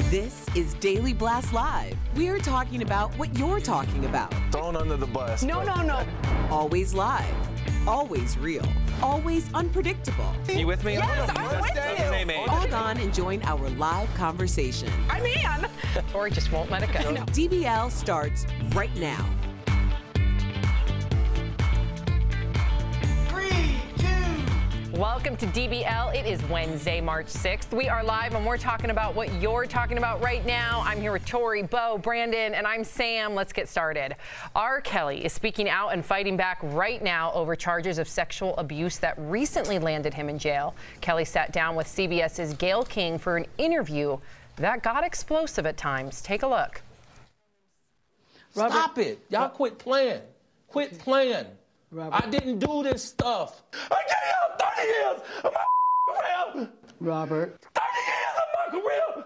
This is Daily Blast Live. We're talking about what you're talking about. Thrown under the bus. No. Always live. Always real. Always unpredictable. You with me? Yes, I'm with you. Log on and join our live conversation. I'm in. Tori just won't let it go. DBL starts right now. 3, 2. Welcome to DBL. It is Wednesday, March 6th. We are live and we're talking about what you're talking about right now. I'm here with Tori, Bo, Brandon, and I'm Sam. Let's get started. R. Kelly is speaking out and fighting back right now over charges of sexual abuse that recently landed him in jail. Kelly sat down with CBS's Gayle King for an interview that got explosive at times. Take a look. Robert, stop it. Y'all quit playing. Quit playing. Robert. I didn't do this stuff. I gave y'all 30 years of my career. Robert. 30 years of my career.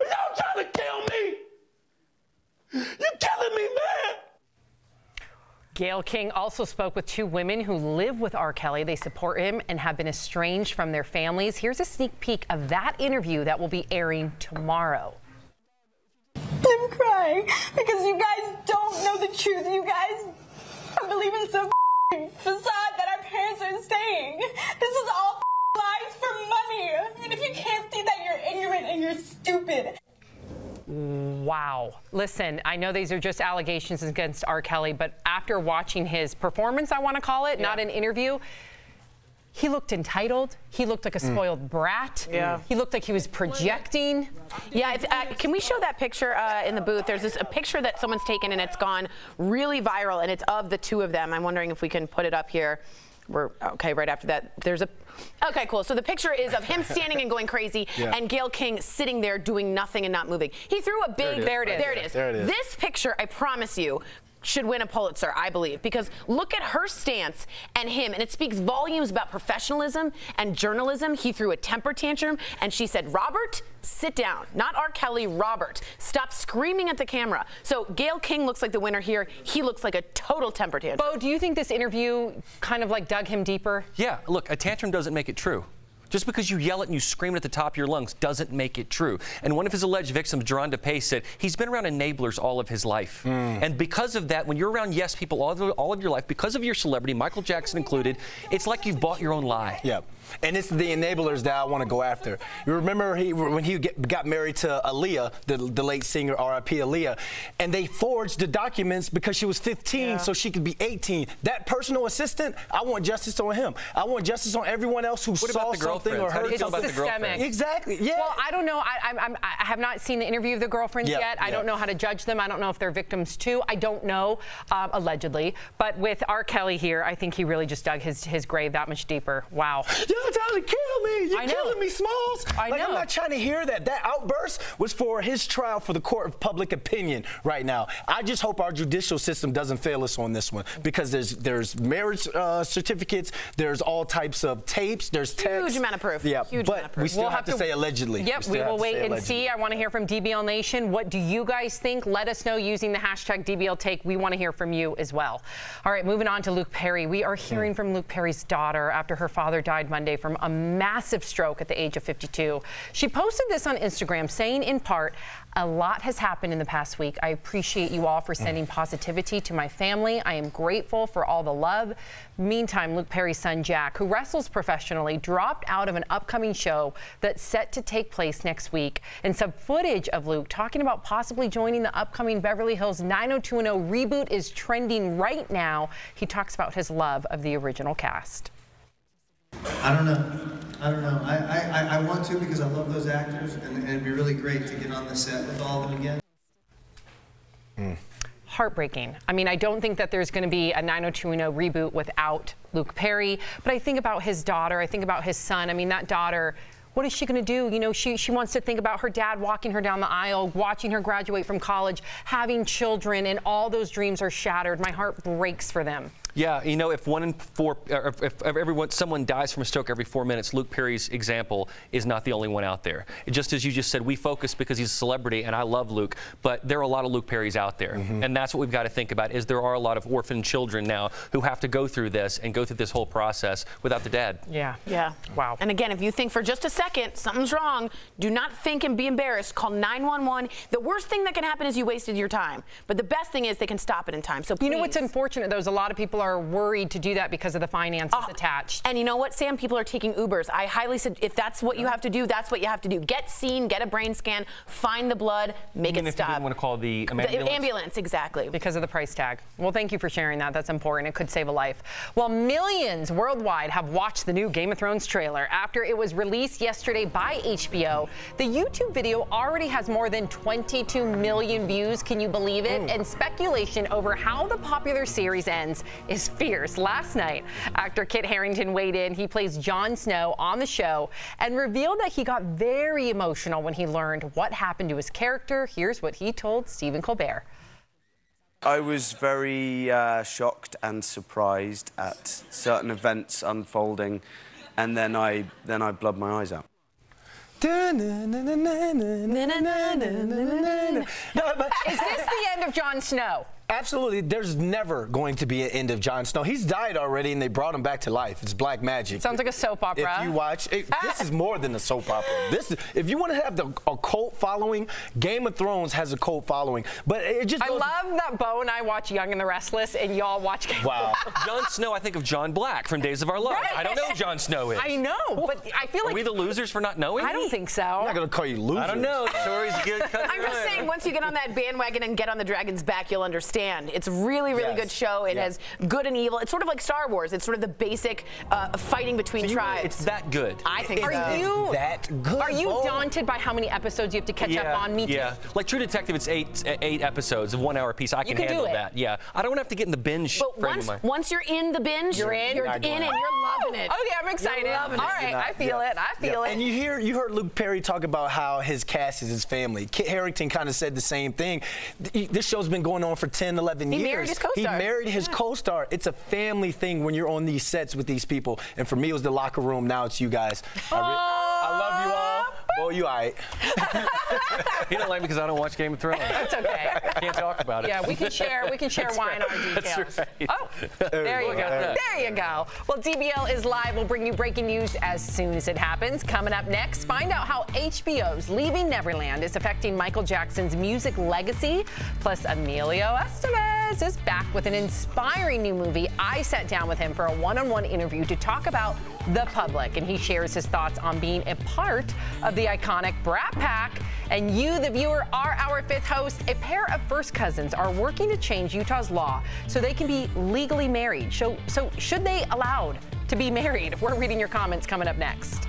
Y'all trying to kill me. You killing me, man. Gayle King also spoke with two women who live with R. Kelly. They support him and have been estranged from their families. Here's a sneak peek of that interview that will be airing tomorrow. I'm crying because you guys don't know the truth. You guys are believing some facade that our parents are saying. This is all lies for money. And if you can't see that, you're ignorant and you're stupid. Wow. Listen, I know these are just allegations against R. Kelly, but after watching his performance, I want to call it, not an interview, he looked entitled. He looked like a spoiled brat. Yeah. He looked like he was projecting. Yeah, can we show that picture in the booth? There's a picture that someone's taken and it's gone really viral, and it's of the two of them. I'm wondering if we can put it up here. We're okay. Right after that, there's a. Okay, cool. So the picture is of him standing and going crazy, and Gayle King sitting there doing nothing and not moving. He threw a big. There it is. This picture, I promise you, should win a Pulitzer, I believe, because look at her stance and him, and it speaks volumes about professionalism and journalism. He threw a temper tantrum, and she said, "Robert, sit down." Not R. Kelly, Robert. Stop screaming at the camera. So Gayle King looks like the winner here. He looks like a total temper tantrum. Bo, do you think this interview kind of like dug him deeper? Yeah, look, a tantrum doesn't make it true. Just because you yell it and you scream it at the top of your lungs doesn't make it true. And one of his alleged victims, Jerron DePace, said he's been around enablers all of his life. And because of that, when you're around yes people all of your life, because of your celebrity, Michael Jackson included, it's like you've bought your own lie. Yep. And it's the enablers that I want to go after. You remember when he got married to Aaliyah, the late singer, R.I.P. Aaliyah, and they forged the documents because she was 15 so she could be 18. That personal assistant, I want justice on him. I want justice on everyone else who saw something or heard It's something. systemic. Exactly. Yeah. Well, I don't know. I have not seen the interview of the girlfriends yet. I don't know how to judge them. I don't know if they're victims too. I don't know, allegedly. But with R. Kelly here, I think he really just dug his grave that much deeper. Wow. You're trying to kill me. You're killing me, Smalls. I know. I'm not trying to hear that. That outburst was for his trial for the court of public opinion right now. I just hope our judicial system doesn't fail us on this one, because there's marriage certificates, there's all types of tapes, there's texts. Huge amount of proof. Yeah, Huge but amount of proof. we still have to say allegedly. Yep, we will wait and see. I want to hear from DBL Nation. What do you guys think? Let us know using the hashtag DBL Take. We want to hear from you as well. All right, moving on to Luke Perry. We are hearing from Luke Perry's daughter after her father died Monday from a massive stroke at the age of 52. She posted this on Instagram saying, in part, "A lot has happened in the past week. I appreciate you all for sending positivity to my family. I am grateful for all the love." Meantime, Luke Perry's son, Jack, who wrestles professionally, dropped out of an upcoming show that's set to take place next week. And some footage of Luke talking about possibly joining the upcoming Beverly Hills 90210 reboot is trending right now. He talks about his love of the original cast. I don't know. I want to, because I love those actors, and it'd be really great to get on the set with all of them again. Heartbreaking. I mean, I don't think that there's going to be a 90210 reboot without Luke Perry, but I think about his daughter. I think about his son. I mean, that daughter, what is she going to do? You know, she wants to think about her dad walking her down the aisle, watching her graduate from college, having children, and all those dreams are shattered. My heart breaks for them. Yeah, you know, if someone dies from a stroke every 4 minutes, Luke Perry's example is not the only one out there. Just as you just said, we focus because he's a celebrity, and I love Luke, but there are a lot of Luke Perrys out there, and that's what we've got to think about. Is there are a lot of orphan children now who have to go through this and go through this whole process without their dad. Yeah. Wow. And again, if you think for just a second something's wrong, do not think and be embarrassed. Call 911. The worst thing that can happen is you wasted your time, but the best thing is they can stop it in time. So please. You know what's unfortunate, though, is a lot of people are worried to do that because of the finances attached. And you know what, Sam? People are taking Ubers. I highly suggest, if that's what you have to do, that's what you have to do. Get seen, get a brain scan, find the blood, make it stop. If you didn't want to call the ambulance? The ambulance, exactly. Because of the price tag. Well, thank you for sharing that. That's important. It could save a life. Well, millions worldwide have watched the new Game of Thrones trailer after it was released yesterday by HBO. The YouTube video already has more than 22 million views. Can you believe it? And speculation over how the popular series ends is fierce. Last night, actor Kit Harington weighed in. He plays Jon Snow on the show and revealed that he got very emotional when he learned what happened to his character. Here's what he told Stephen Colbert. I was very shocked and surprised at certain events unfolding, and then I blurred my eyes out. Is this the end of Jon Snow? Absolutely. There's never going to be an end of Jon Snow. He's died already, and they brought him back to life. It's black magic. Sounds like a soap opera. If you watch, this is more than a soap opera. If you want to have a cult following, Game of Thrones has a cult following. But it just goes. I love that Bo and I watch Young and the Restless, and y'all watch Game of Thrones. Jon Snow, I think of John Black from Days of Our Lives. Right. I don't know who Jon Snow is. I know, but I feel like. Are we the losers for not knowing? I don't think so. I'm not going to call you losers. I don't know. The story's good. I'm just saying, once you get on that bandwagon and get on the dragon's back, you'll understand. It's really good show. It has good and evil. It's sort of like Star Wars. It's sort of the basic fighting between tribes. It's that good. I think so. Are you daunted by how many episodes you have to catch up on? Me too. Yeah, like True Detective, it's eight episodes of 1 hour piece. I can handle that. Yeah, I don't have to get in the binge. But once you're in the binge, you're in and you're loving it. Okay, I'm excited. All right, I feel it. I feel it. And you heard Luke Perry talk about how his cast is his family. Kit Harington kind of said the same thing. This show's been going on for 10, 11 years. He married his co-star. He married his co-star. It's a family thing when you're on these sets with these people. And for me, it was the locker room. Now it's you guys. I love you all. Bo, you all right. He don't like me because I don't watch Game of Thrones. That's okay. I can't talk about it. Yeah, we can share wine on details. That's right. Oh, there you go. There you go. Well, DBL is live. We'll bring you breaking news as soon as it happens. Coming up next, find out how HBO's Leaving Neverland is affecting Michael Jackson's music legacy. Plus, Emilio Estevez is back with an inspiring new movie. I sat down with him for a one-on-one interview to talk about The Public, and he shares his thoughts on being a part of the iconic Brat Pack. And you, the viewer, are our fifth host. A pair of first cousins are working to change Utah's law so they can be legally married. So should they allowed to be married? We're reading your comments coming up next.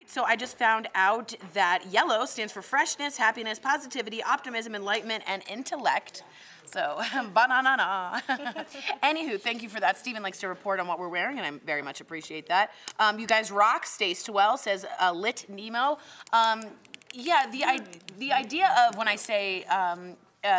So I just found out that yellow stands for freshness, happiness, positivity, optimism, enlightenment, and intellect. So, banana. Anywho, thank you for that. Steven likes to report on what we're wearing, and I very much appreciate that. You guys rock. Stays to well, says Lit Nemo. Yeah, the idea of when I say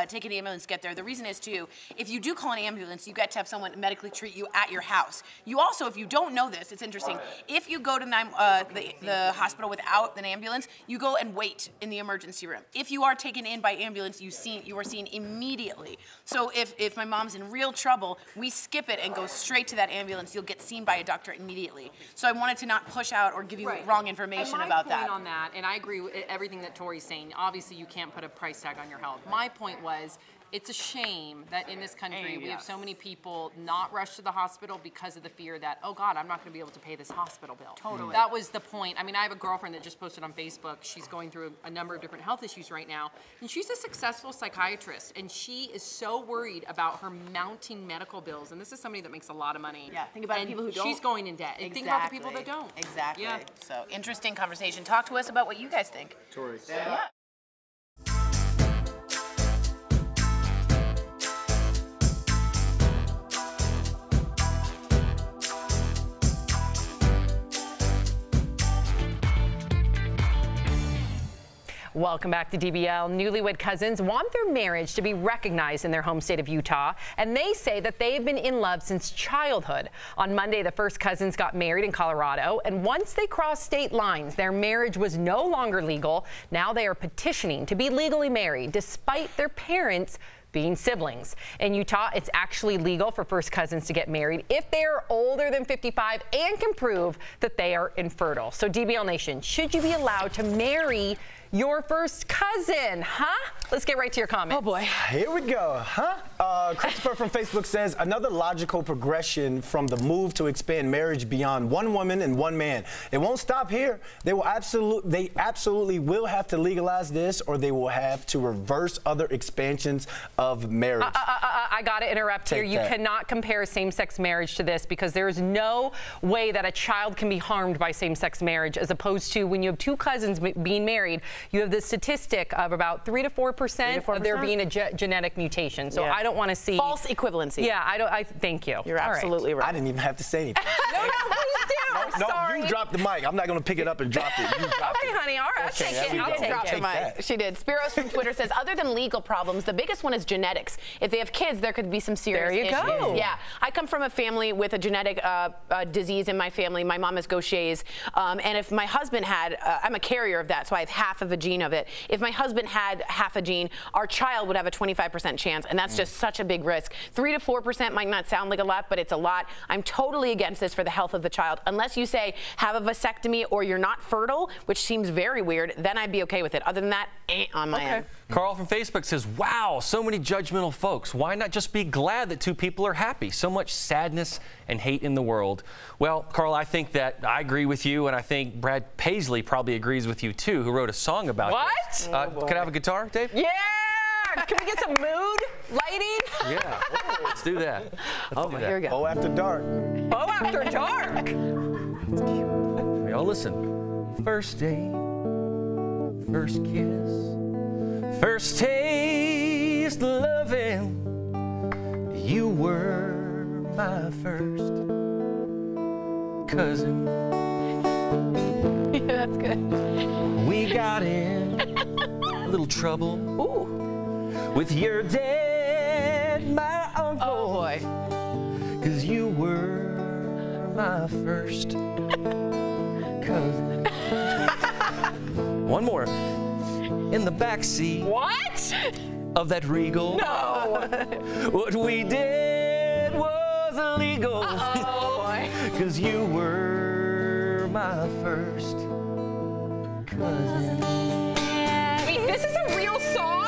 take an ambulance to get there. The reason is, too, if you do call an ambulance, you get to have someone medically treat you at your house. You also, if you don't know this, it's interesting, if you go to the hospital without an ambulance, you go and wait in the emergency room. If you are taken in by ambulance, you are seen immediately. So if my mom's in real trouble, we skip it and go straight to that ambulance. You'll get seen by a doctor immediately. So I wanted to not push out or give you wrong information about that. My point on that, and I agree with everything that Tori's saying, obviously you can't put a price tag on your health. My point was, it's a shame that in this country we have so many people not rush to the hospital because of the fear that, oh God, I'm not going to be able to pay this hospital bill. Totally. That was the point. I mean, I have a girlfriend that just posted on Facebook. She's going through a number of different health issues right now, and she's a successful psychiatrist, and she is so worried about her mounting medical bills. And this is somebody that makes a lot of money. Yeah, think about people who don't. She's going in debt. And think about the people that don't. Exactly. Yeah. So interesting conversation. Talk to us about what you guys think. Tori. Yeah. Welcome back to DBL. Newlywed cousins want their marriage to be recognized in their home state of Utah, and they say that they have been in love since childhood. On Monday, the first cousins got married in Colorado, and once they crossed state lines, their marriage was no longer legal. Now they are petitioning to be legally married, despite their parents being siblings. In Utah, it's actually legal for first cousins to get married if they are older than 55 and can prove that they are infertile. So DBL Nation, should you be allowed to marry your first cousin, huh? Let's get right to your comments. Oh boy. Here we go, huh? Christopher from Facebook says, another logical progression from the move to expand marriage beyond one woman and one man. It won't stop here. They absolutely will have to legalize this, or they will have to reverse other expansions of marriage. I gotta interrupt here. You cannot compare same-sex marriage to this, because there is no way that a child can be harmed by same-sex marriage, as opposed to when you have two cousins being married, you have the statistic of about 3 to 4% of there being a genetic mutation. So I don't want to see false equivalency. Yeah, I thank you. You're absolutely right. I didn't even have to say anything. No, please do. No, Sorry. you dropped the mic. I'm not going to pick it up and drop it. You dropped it. Honey, all right, okay, take it. I'll drop the mic. She did. Spiros from Twitter says, other than legal problems, the biggest one is genetics. If they have kids, there could be some serious issues. There you go. Yeah, I come from a family with a genetic disease in my family. My mom is Gaucher's, and if my husband had, I'm a carrier of that, so I have half of a gene of it. If my husband had half a gene, our child would have a 25% chance, and that's just such a big risk. 3 to 4% might not sound like a lot, but it's a lot. I'm totally against this for the health of the child. Unless you say have a vasectomy or you're not fertile, which seems very weird, then I'd be okay with it. Other than that, on my end. Carl from Facebook says, wow, so many judgmental folks. Why not just be glad that two people are happy? So much sadness and hate in the world. Well, Carl, I think that I agree with you, and I think Brad Paisley probably agrees with you too, who wrote a song about this. Can I have a guitar, Dave? Yeah! Can we get some mood lighting? Yeah, let's do that. Here we go. Oh, after dark. Oh, after dark. Y'all listen. First date, first kiss, first taste loving. You were my first cousin. Yeah, that's good. We got in a little trouble. Ooh. With your dad, my uncle. Oh boy. 'Cause you were my first cousin. One more. In the backseat. What? Of that Regal. No. What we did was illegal. Oh boy. 'Cause you were my first cousin. Wait, this is a real song?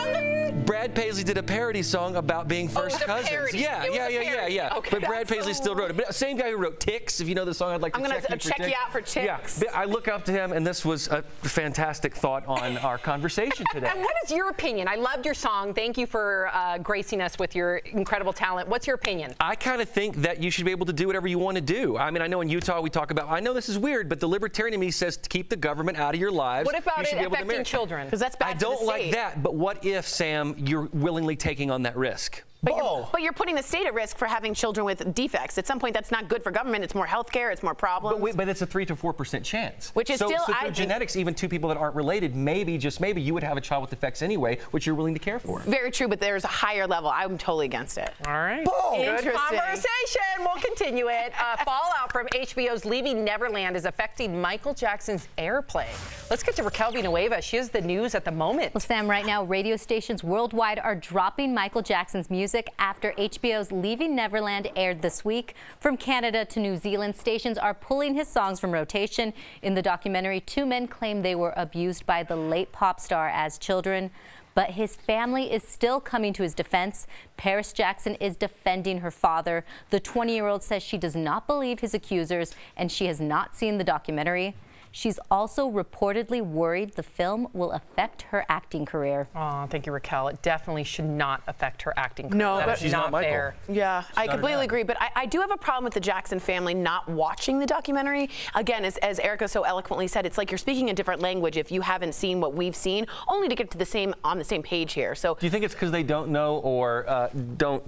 Brad Paisley did a parody song about being first cousins. Parody. Yeah. Okay, but Brad Paisley still wrote it. But same guy who wrote Ticks, if you know the song, I'd like to I'm going to check you out for Ticks. Yeah, I look up to him, and this was a fantastic thought on our conversation today. And what is your opinion? I loved your song. Thank you for gracing us with your incredible talent. What's your opinion? I kind of think that you should be able to do whatever you want to do. I mean, I know in Utah we talk about, I know this is weird, but the libertarian in me says to keep the government out of your lives. What about it affecting children? Because that's bad I don't like that, but what if, Sam, you're willingly taking on that risk? But you're putting the state at risk for having children with defects. At some point, that's not good for government. It's more health care. It's more problems. But it's a 3 to 4% chance. Which is so still, through genetics, even two people that aren't related, maybe, just maybe, you would have a child with defects anyway, which you're willing to care for. Very true, but there's a higher level. I'm totally against it. All right. Interesting. Good conversation. We'll continue it. Fallout from HBO's Leaving Neverland is affecting Michael Jackson's airplay. Let's get to Raquel Villanueva. She has the news at the moment. Well, Sam, right now, radio stations worldwide are dropping Michael Jackson's music after HBO's Leaving Neverland aired this week. From Canada to New Zealand, stations are pulling his songs from rotation. In the documentary, two men claim they were abused by the late pop star as children. But his family is still coming to his defense. Paris Jackson is defending her father. The 20-year-old says she does not believe his accusers and she has not seen the documentary. She's also reportedly worried the film will affect her acting career. Oh, thank you, Raquel. It definitely should not affect her acting career. No, That's but not fair. Yeah, I completely agree. But I do have a problem with the Jackson family not watching the documentary. Again, as Erica so eloquently said, it's like you're speaking a different language if you haven't seen what we've seen, only to get to on the same page here. So do you think it's because they don't know or don't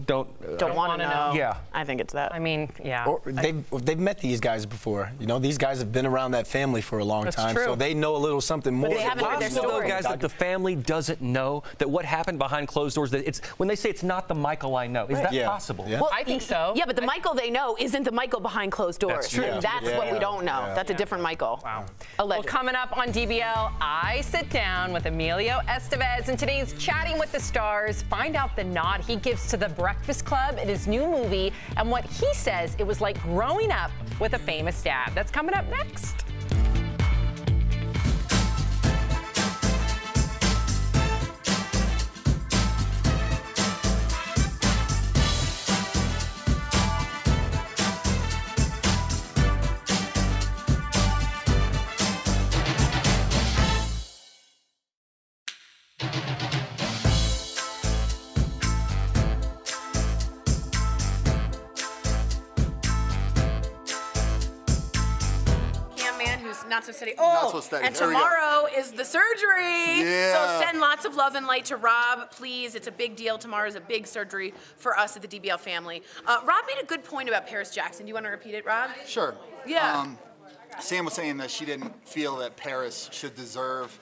want to know? Yeah, I think it's that. I mean, yeah. Or they've met these guys before. You know, these guys have been around that family for a long time, so they know a little something more. But they haven't heard their story. Guys, that the family doesn't know that what happened behind closed doors. That it's when they say it's not the Michael I know. Is that possible? Yeah. Well, I think so. Yeah, but the Michael they know isn't the Michael behind closed doors. That's true. And that's what we don't know. That's a different Michael. Wow. Allegedly. Well, coming up on DBL, I sit down with Emilio Estevez, and today's Chatting with the Stars. Find out the nod he gives to The Breakfast Club in his new movie and what he says it was like growing up with a famous dad. That's coming up next. Not so steady. Oh, so steady. And tomorrow is the surgery. Yeah. So send lots of love and light to Rob, please. It's a big deal. Tomorrow is a big surgery for us at the DBL family. Rob made a good point about Paris Jackson. Do you want to repeat it, Rob? Sure. Yeah. Sam was saying that she didn't feel that Paris should deserve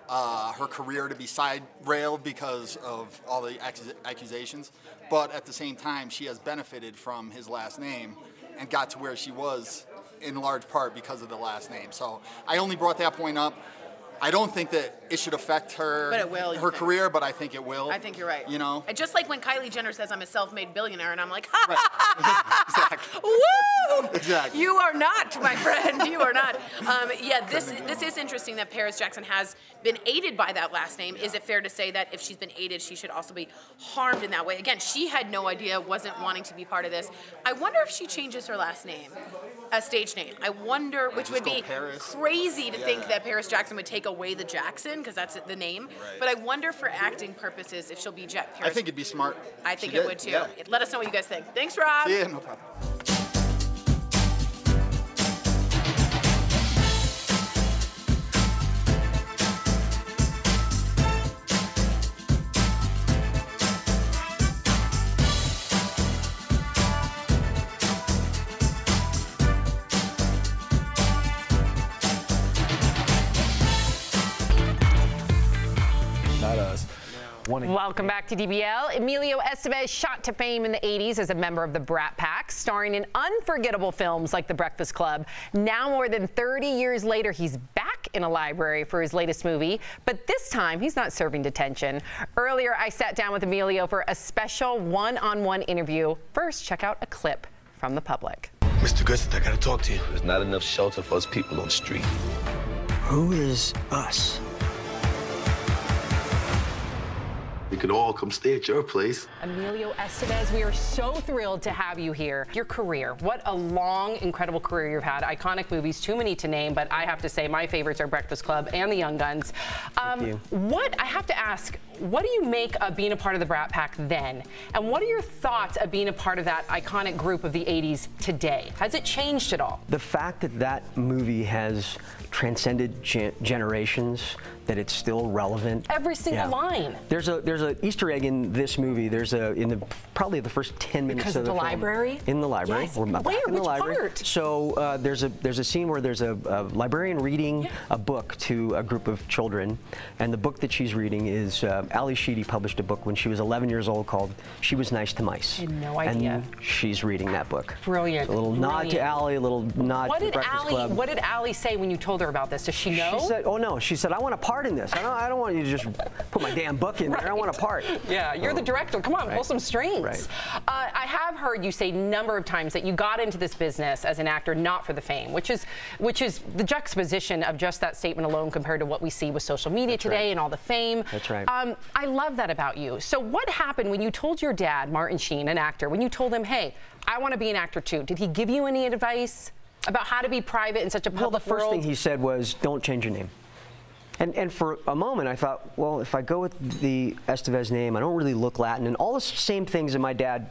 her career to be side-railed because of all the accusations. But at the same time, she has benefited from his last name and got to where she was in large part because of the last name. So I only brought that point up. I don't think that it should affect her, but it will, her career, but I think it will. I think you're right. You know? And just like when Kylie Jenner says I'm a self-made billionaire, and I'm like, ha, Exactly. woo! Exactly. You are not, my friend. You are not. Yeah, this is interesting that Paris Jackson has been aided by that last name. Is it fair to say that if she's been aided, she should also be harmed in that way? Again, she had no idea, wasn't wanting to be part of this. I wonder if she changes her last name, a stage name. I wonder, which would be crazy to think that Paris Jackson would take away the Jackson, because that's the name. Right. But I wonder for acting purposes if she'll be Paris. I think it'd be smart. I think it would too. Yeah. Let us know what you guys think. Thanks, Rob. Yeah, no problem. Welcome back to DBL. Emilio Estevez shot to fame in the 80s as a member of the Brat Pack, starring in unforgettable films like The Breakfast Club. Now, more than 30 years later, he's back in a library for his latest movie, but this time he's not serving detention. Earlier, I sat down with Emilio for a special one-on-one interview. First, check out a clip from the public. Mr. Goodson, I gotta talk to you. There's not enough shelter for us people on the street. Who is us? We could all come stay at your place. Emilio Estevez, we are so thrilled to have you here. Your career, what a long, incredible career you've had. Iconic movies, too many to name, but I have to say my favorites are Breakfast Club and The Young Guns. I have to ask, what do you make of being a part of the Brat Pack then? And what are your thoughts of being a part of that iconic group of the 80s today? Has it changed at all? The fact that that movie has transcended generations, that it's still relevant. Every single line. There's a Easter egg in this movie. There's probably the first 10 minutes because of the film. library? In the library. Yes. We're back Where? in the Which library. part? So there's a scene where there's a librarian reading a book to a group of children, and the book that she's reading is Ali Sheedy published a book when she was 11 years old called She Was Nice to Mice. I had no idea. And she's reading that book. Brilliant. A little nod to Ali, a little nod to the Breakfast Club. What did Ali say when you told her about this? Does she know? She said, "Oh no," she said, "I want a part in this. I don't want you to just put my damn book in there. I want a part." Yeah, you're the director. Come on, pull some strings. Right. I have heard you say a number of times that you got into this business as an actor not for the fame, which is the juxtaposition of just that statement alone compared to what we see with social media today and all the fame. That's right. I love that about you. So what happened when you told your dad, Martin Sheen, an actor, when you told him, "Hey, I want to be an actor too"? Did he give you any advice about how to be private in such a public world? Well, the first thing he said was, "Don't change your name." And for a moment, I thought, well, if I go with the Estevez name, I don't really look Latin, and all the same things that my dad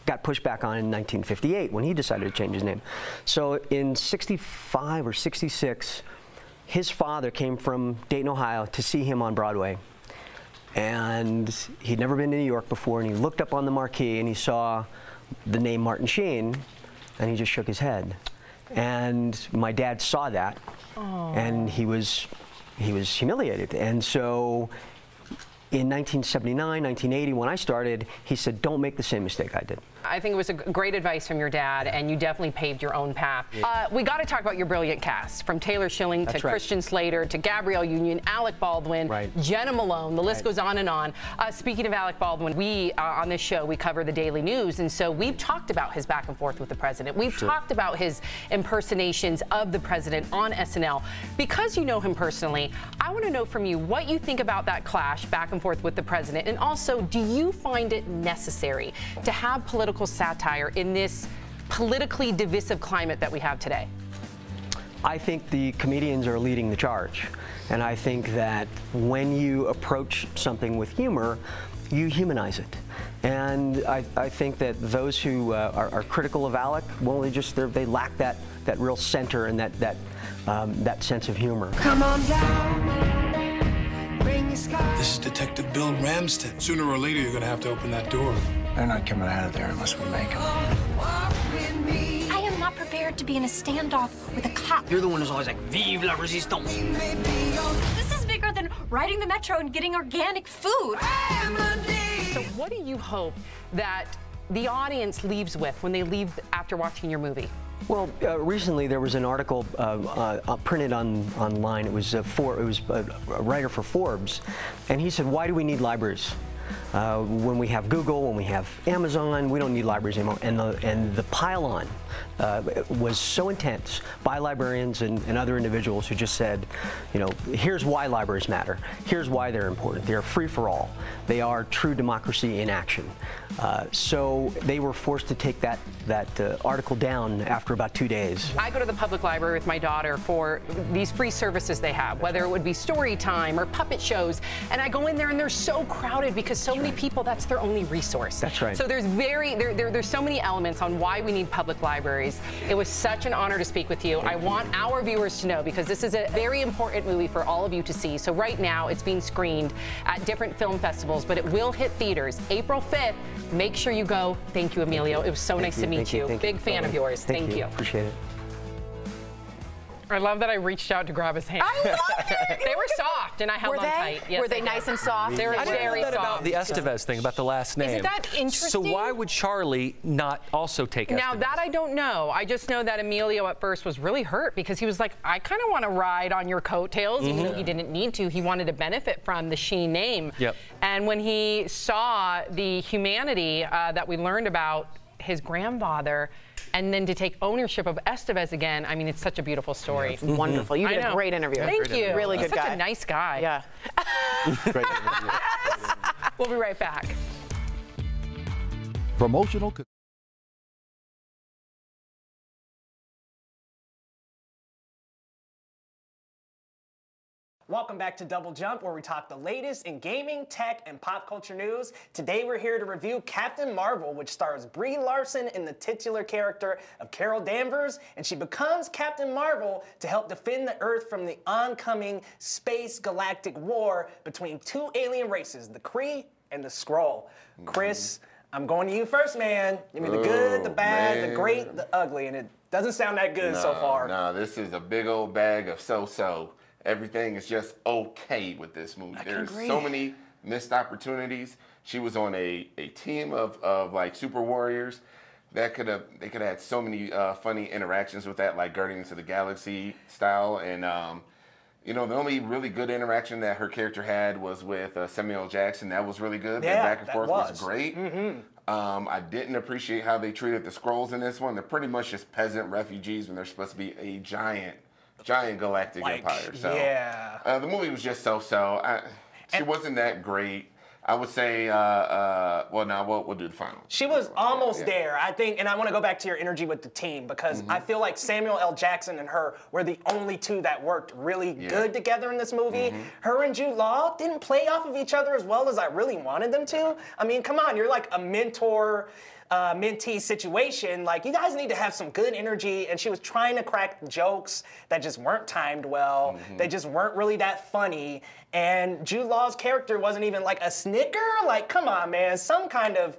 got pushed back on in 1958 when he decided to change his name. So in 65 or 66, his father came from Dayton, Ohio, to see him on Broadway. And he'd never been to New York before, and he looked up on the marquee and he saw the name Martin Sheen, and he just shook his head. And my dad saw that, and he was humiliated. And so in 1979, 1980, when I started, he said, "Don't make the same mistake I did." I think it was a great advice from your dad, and you definitely paved your own path. We got to talk about your brilliant cast, from Taylor Schilling to Christian Slater to Gabrielle Union, Alec Baldwin, Jenna Malone. The list goes on and on. Speaking of Alec Baldwin, we on this show we cover the Daily News, and so we've talked about his back and forth with the president. We've talked about his impersonations of the president on SNL. Because you know him personally, I want to know from you what you think about that clash back and forth with the president, and also, do you find it necessary to have political satire in this politically divisive climate that we have today? I think the comedians are leading the charge. And I think that when you approach something with humor, you humanize it. And I think that those who are critical of Alec, well, they lack that real center and that sense of humor. Come on down. Bring your scars. This is Detective Bill Ramsden. Sooner or later, you're going to have to open that door. They're not coming out of there unless we make them. I am not prepared to be in a standoff with a cop. You're the one who's always like, "Vive la resistance." This is bigger than riding the metro and getting organic food. So what do you hope that the audience leaves with when they leave after watching your movie? Well, recently there was an article printed online. It was a writer for Forbes, and he said, "Why do we need libraries? When we have Google, when we have Amazon, we don't need libraries anymore." And the pile-on was so intense by librarians and other individuals who just said, you know, here's why libraries matter. Here's why they're important. They're free for all. They are true democracy in action. So they were forced to take that article down after about 2 days. I go to the public library with my daughter for these free services they have, whether it would be story time or puppet shows, and I go in there and they're so crowded because so many people, that's their only resource. That's right. So there's so many elements on why we need public libraries. It was such an honor to speak with you. I want our viewers to know, because this is a very important movie for all of you to see. So right now it's being screened at different film festivals, but it will hit theaters April 5th. Make sure you go. Thank you, Emilio. It was so nice to meet you. Big fan of yours. Thank you. Appreciate it. I love that I reached out to grab his hand. I loved it. They were soft, and I held on tight. Yes, were they nice and soft? They were very soft. About the Estevez thing, about the last name. Isn't that interesting? So why would Charlie not also take Estevez? Now, that I don't know. I just know that Emilio at first was really hurt because he was like, I kind of want to ride on your coattails, even though he didn't need to. He wanted to benefit from the Sheen name. Yep. And when he saw the humanity that we learned about his grandfather, and then to take ownership of Estevez again, I mean, it's such a beautiful story. It's wonderful. You did a great interview. Thank you. Really good guy. Such a nice guy. Yeah. Great interview. We'll be right back. Promotional. Welcome back to Double Jump, where we talk the latest in gaming, tech, and pop culture news. Today we're here to review Captain Marvel, which stars Brie Larson in the titular character of Carol Danvers, and she becomes Captain Marvel to help defend the Earth from the oncoming space galactic war between two alien races, the Kree and the Skrull. Chris, I'm going to you first, man. Give me the good, the bad, the great, the ugly, and it doesn't sound that good so far. No, this is a big old bag of so-so. Everything is just okay with this movie. There's so many missed opportunities. She was on a team of like super warriors that they could have had so many funny interactions with that, like Guardians of the Galaxy style. And you know, the only really good interaction that her character had was with Samuel L. Jackson. That was really good. Yeah, the back and forth was great. Mm-hmm. I didn't appreciate how they treated the Skrulls in this one. They're pretty much just peasant refugees when they're supposed to be a giant galactic empire. So yeah. The movie was just so-so. She wasn't that great. I would say, well, now we'll do the final. She was almost there, I think, and I want to go back to your energy with the team, because I feel like Samuel L. Jackson and her were the only two that worked really good together in this movie. Her and Jude Law didn't play off of each other as well as I really wanted them to. I mean, come on, you're like a mentor, mentee situation. Like, you guys need to have some good energy, and she was trying to crack jokes that just weren't timed well. They just weren't really that funny, and Jude Law's character wasn't even like a snicker. Like, come on, man, some kind of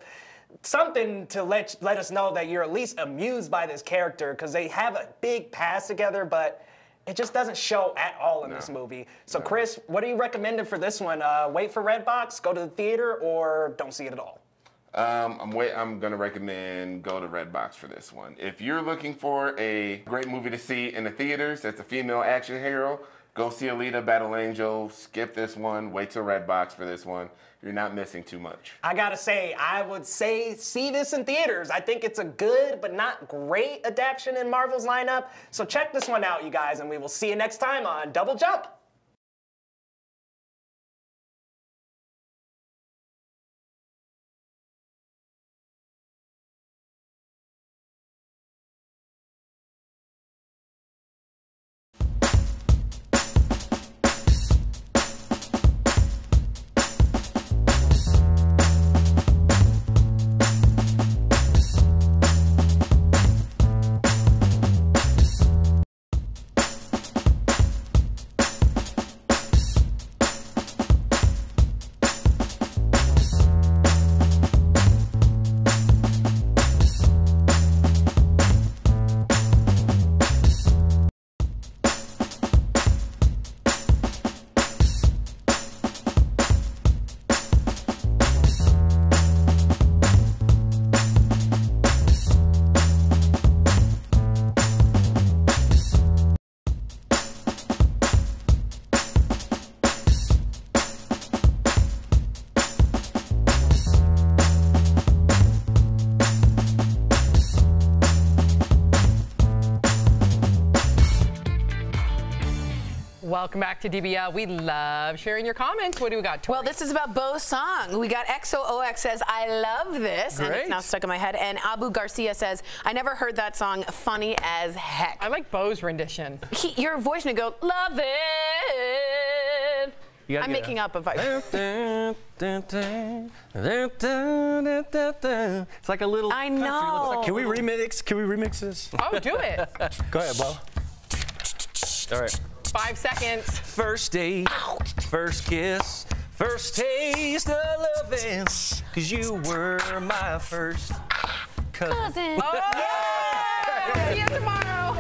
something to let us know that you're at least amused by this character, because they have a big past together, but it just doesn't show at all in this movie. So Chris, what are you recommending for this one? Wait for Redbox, go to the theater, or don't see it at all? I'm going to recommend go to Redbox for this one. If you're looking for a great movie to see in the theaters that's a female action hero, go see Alita Battle Angel. Skip this one. Wait till Redbox for this one. You're not missing too much. I gotta say, I would say see this in theaters. I think it's a good but not great adaptation in Marvel's lineup. So check this one out, you guys, and we will see you next time on Double Jump. Welcome back to DBL. We love sharing your comments. What do we got, Tori? Well, this is about Bo's song. We got XOOX says, I love this. Great. And it's now stuck in my head. And Abu Garcia says, I never heard that song. Funny as heck. I like Bo's rendition. Your voice would go, love it. I'm making up a vibe. It's like a little. I know. Can we remix? Can we remix this? Oh, do it. Go ahead, Bo. All right. 5 seconds. First date, first kiss, first taste of loving, 'cause you were my first cousin. Oh, yeah! See you tomorrow.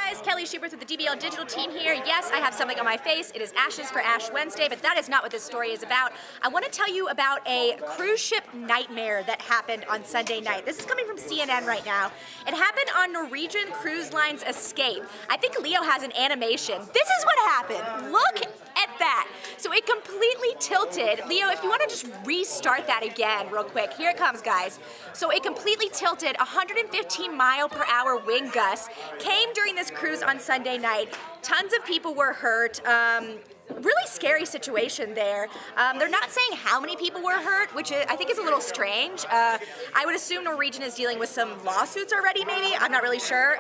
Guys, Kelly Schubert with the DBL Digital team here. Yes, I have something on my face. It is Ashes for Ash Wednesday, but that is not what this story is about. I want to tell you about a cruise ship nightmare that happened on Sunday night. This is coming from CNN right now. It happened on Norwegian Cruise Line's Escape. I think Leo has an animation. This is what happened. Look at that. So it completely tilted. Leo, if you want to just restart that again real quick. Here it comes, guys. So it completely tilted. 115-mile-per-hour wind gusts came during this cruise on Sunday night. Tons of people were hurt. Really scary situation there. They're not saying how many people were hurt, which I think is a little strange. I would assume Norwegian is dealing with some lawsuits already, maybe. I'm not really sure.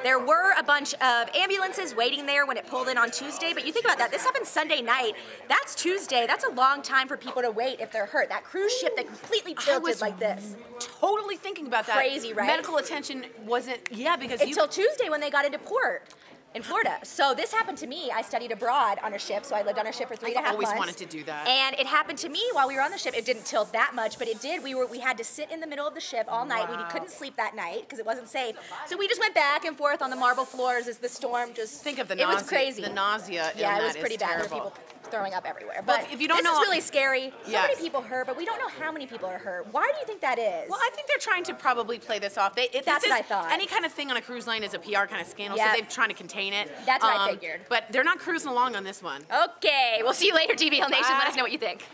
There were a bunch of ambulances waiting there when it pulled in on Tuesday, but you think about that. This happened Sunday night. That's Tuesday. That's a long time for people to wait if they're hurt. That cruise ship that completely tilted like this. Totally thinking about that. Crazy, right? Medical attention wasn't, because until Tuesday when they got into port in Florida. So this happened to me. I studied abroad on a ship, so I lived on a ship for 3.5 months. I've always wanted to do that. And it happened to me while we were on the ship. It didn't tilt that much, but it did. We had to sit in the middle of the ship all night. We couldn't sleep that night because it wasn't safe. So we just went back and forth on the marble floors as the storm just. Think of the nausea. It was crazy. The nausea. Yeah, it was that pretty is bad. There terrible. were people throwing up everywhere. But if you don't this know, is really scary. So Yes. many people hurt, but we don't know how many people are hurt. Why do you think that is? Well, I think they're trying to probably play this off. That's what I thought. Any kind of thing on a cruise line is a PR kind of scandal, Yep. so they're trying to contain it. That's what I figured. But they're not cruising along on this one. Okay, we'll see you later, DBL Nation. Let us know what you think.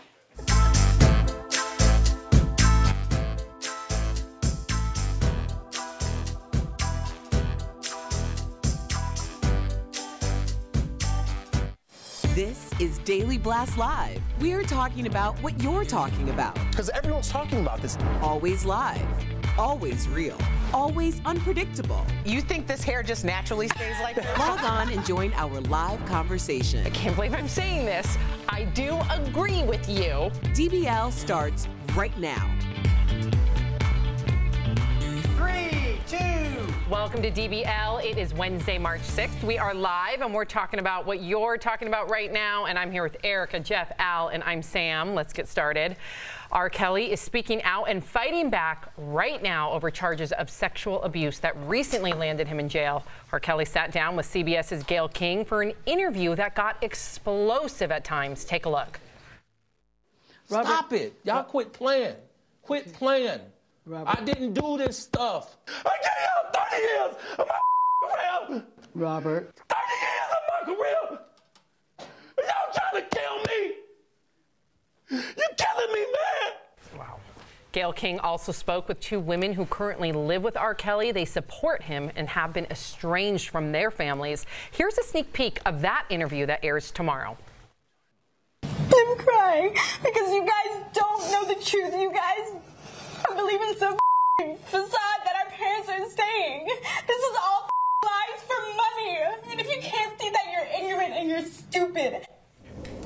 This is Daily Blast Live. We're talking about what you're talking about. Because everyone's talking about this. Always live, always real, always unpredictable. You think this hair just naturally stays like that? Log on and join our live conversation. I can't believe I'm saying this. I do agree with you. DBL starts right now. 3, 2. Welcome to DBL. It is Wednesday, March 6th. We are live, and we're talking about what you're talking about right now. And I'm here with Erica, Jeff, Al, and I'm Sam. Let's get started. R. Kelly is speaking out and fighting back right now over charges of sexual abuse that recently landed him in jail. R. Kelly sat down with CBS's Gayle King for an interview that got explosive at times. Take a look. Stop it. Y'all quit playing. Quit playing. I didn't do this stuff. I gave y'all 30 years of my career. Robert. 30 years of my career. Y'all trying to kill me. You killing me, man. Wow. Gayle King also spoke with 2 women who currently live with R. Kelly. They support him and have been estranged from their families. Here's a sneak peek of that interview that airs tomorrow. I'm crying because you guys don't know the truth. You guys are believing some facade that our parents are saying. This is all lies for money. And if you can't see that, you're ignorant and you're stupid.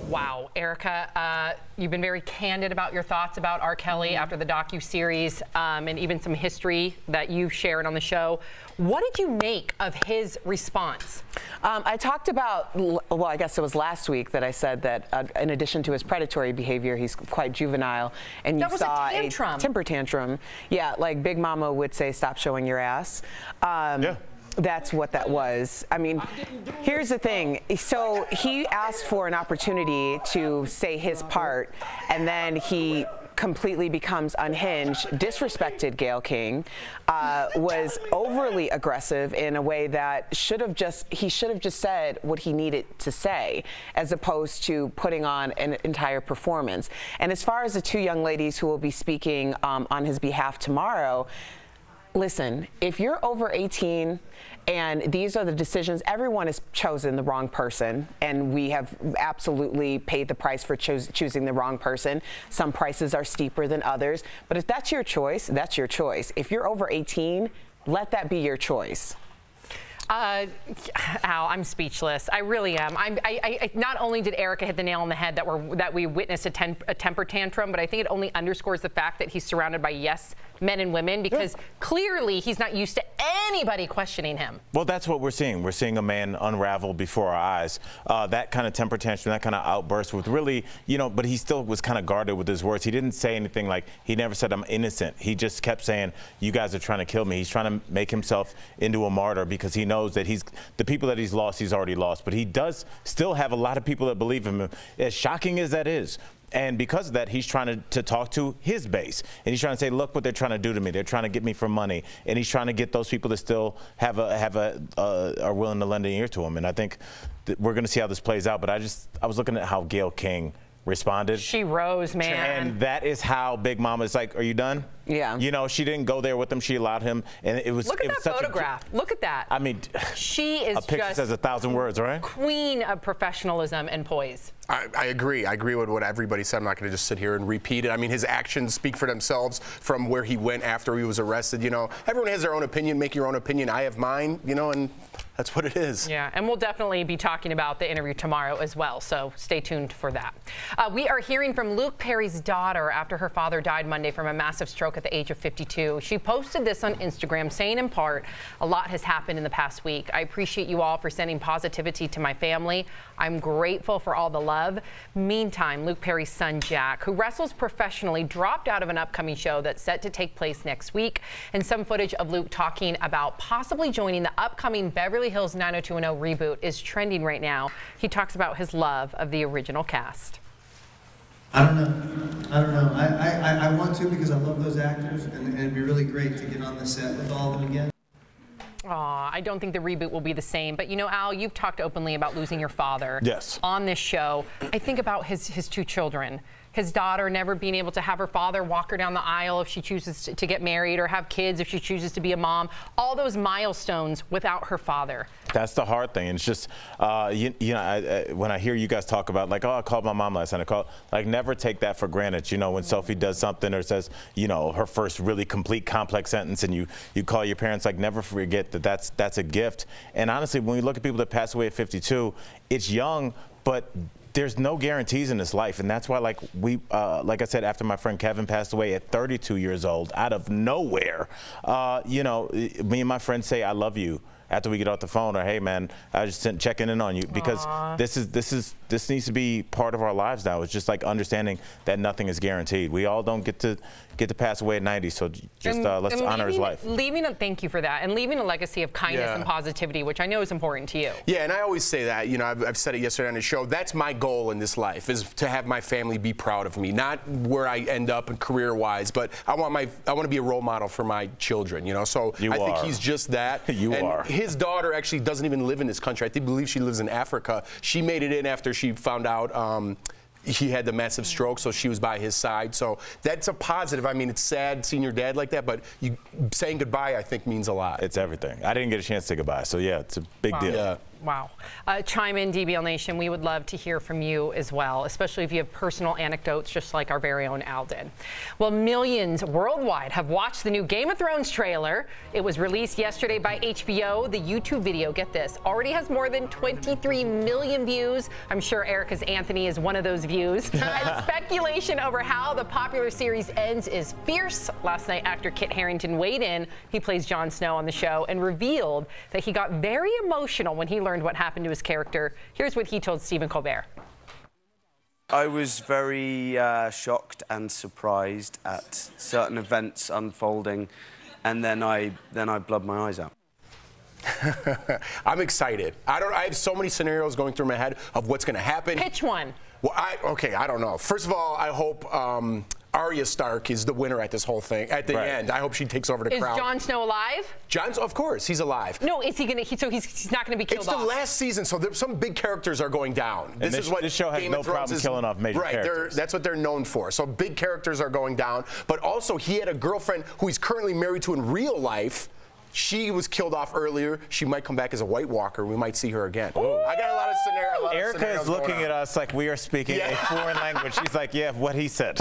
Wow, Erica, you've been very candid about your thoughts about R. Kelly after the docuseries and even some history that you've shared on the show. What did you make of his response? I talked about, well, I guess it was last week that I said that in addition to his predatory behavior, he's quite juvenile. And you saw a temper tantrum. Yeah, like Big Mama would say, stop showing your ass. Yeah. That's what that was. I mean, here's the thing. So he asked for an opportunity to say his part, and then he completely becomes unhinged, disrespected Gayle King, was overly aggressive in a way that he should have just said what he needed to say, as opposed to putting on an entire performance. And as far as the 2 young ladies who will be speaking on his behalf tomorrow, listen, if you're over 18 and these are the decisions, everyone has chosen the wrong person, and we have absolutely paid the price for choosing the wrong person. Some prices are steeper than others, but if that's your choice, that's your choice. If you're over 18, let that be your choice. Al, I'm speechless. I really am. I not only did Erica hit the nail on the head that we witnessed a temper tantrum, but I think it only underscores the fact that he's surrounded by yes men and women, because clearly he's not used to anybody questioning him. Well, that's what we're seeing. We're seeing a man unravel before our eyes. That kind of temper tantrum, that kind of outburst with really, but he still was kind of guarded with his words. He didn't say anything like, he never said, I'm innocent. He just kept saying, you guys are trying to kill me. He's trying to make himself into a martyr because he knows that the people that he's lost, he's already lost. But he does still have a lot of people that believe him, as shocking as that is. And because of that, he's trying to talk to his base. And he's trying to say, look what they're trying to do to me. They're trying to get me for money. And he's trying to get those people that still are willing to lend an ear to him. And I think that we're going to see how this plays out. But I was looking at how Gayle King responded. She rose, man. And that is how Big Mama is like, are you done? Yeah. You know, she didn't go there with him. She allowed him. And it was. Look at it that was such photograph. Look at that. I mean, she is a picture just says 1,000 words, right? Queen of professionalism and poise. I agree. I agree with what everybody said. I'm not going to just sit here and repeat it. I mean, his actions speak for themselves from where he went after he was arrested. You know, everyone has their own opinion. Make your own opinion. I have mine, you know, and that's what it is. Yeah, and we'll definitely be talking about the interview tomorrow as well, so stay tuned for that. We are hearing from Luke Perry's daughter after her father died Monday from a massive stroke at the age of 52. She posted this on Instagram, saying in part, a lot has happened in the past week. I appreciate you all for sending positivity to my family. I'm grateful for all the love. Meantime, Luke Perry's son, Jack, who wrestles professionally, dropped out of an upcoming show that's set to take place next week. And some footage of Luke talking about possibly joining the upcoming Beverly Hills 90210 reboot is trending right now. He talks about his love of the original cast. I don't know. I want to because I love those actors, and it'd be really great to get on the set with all of them again. I don't think the reboot will be the same. But, you know, Al, you've talked openly about losing your father on this show. I think about his two children. His daughter never being able to have her father walk her down the aisle if she chooses to get married, or have kids if she chooses to be a mom. All those milestones without her father. That's the hard thing. It's just, you know, when I hear you guys talk about, like, oh, I called my mom last night. Like, never take that for granted. You know, when Sophie does something or says, you know, her first really complete complex sentence, and you call your parents, like, never forget that that's a gift. And honestly, when we look at people that pass away at 52, it's young, but there's no guarantees in this life, and that's why, like I said, after my friend Kevin passed away at 32 years old, out of nowhere, you know, me and my friends say I love you after we get off the phone, or hey man, I just checking in on you, because this needs to be part of our lives now. It's just like understanding that nothing is guaranteed. We all don't get to pass away at 90, so just let's honor his life. Thank you for that, and leaving a legacy of kindness and positivity, which I know is important to you. Yeah, and I always say that, you know, I've said it yesterday on the show, that's my goal in this life, is to have my family be proud of me, not where I end up career-wise, but I want to be a role model for my children, you know, so I think he's just that. His daughter actually doesn't even live in this country. I believe she lives in Africa. She made it in after she found out he had the massive stroke, so she was by his side. So that's a positive. I mean, it's sad seeing your dad like that, but saying goodbye, I think, means a lot. It's everything. I didn't get a chance to say goodbye, so yeah, it's a big deal. Yeah. Wow. Chime in, DBL Nation. We would love to hear from you as well, especially if you have personal anecdotes, just like our very own Al did. Well, millions worldwide have watched the new Game of Thrones trailer. It was released yesterday by HBO. The YouTube video, get this, already has more than 23 million views. I'm sure Erica's Anthony is one of those views. And speculation over how the popular series ends is fierce. Last night, actor Kit Harington weighed in. He plays Jon Snow on the show and revealed that he got very emotional when he learned what happened to his character. Here's what he told Stephen Colbert. I was very shocked and surprised at certain events unfolding, and then I blurred my eyes out. I'm excited. I have so many scenarios going through my head of what's going to happen. Pitch one. Well, I don't know. First of all, I hope Arya Stark is the winner at this whole thing. At the end, I hope she takes over the crown. Is Jon Snow alive? Of course, he's alive. No, is he gonna? So he's not gonna be killed off. It's the last season, so some big characters are going down. And this show has no problem killing off major characters. That's what they're known for. So big characters are going down. But also, he had a girlfriend who he's currently married to in real life. She was killed off earlier. She might come back as a White Walker. We might see her again. Ooh. I got a lot of scenarios. Erica is looking at us like we are speaking a foreign language. She's like, yeah, what he said.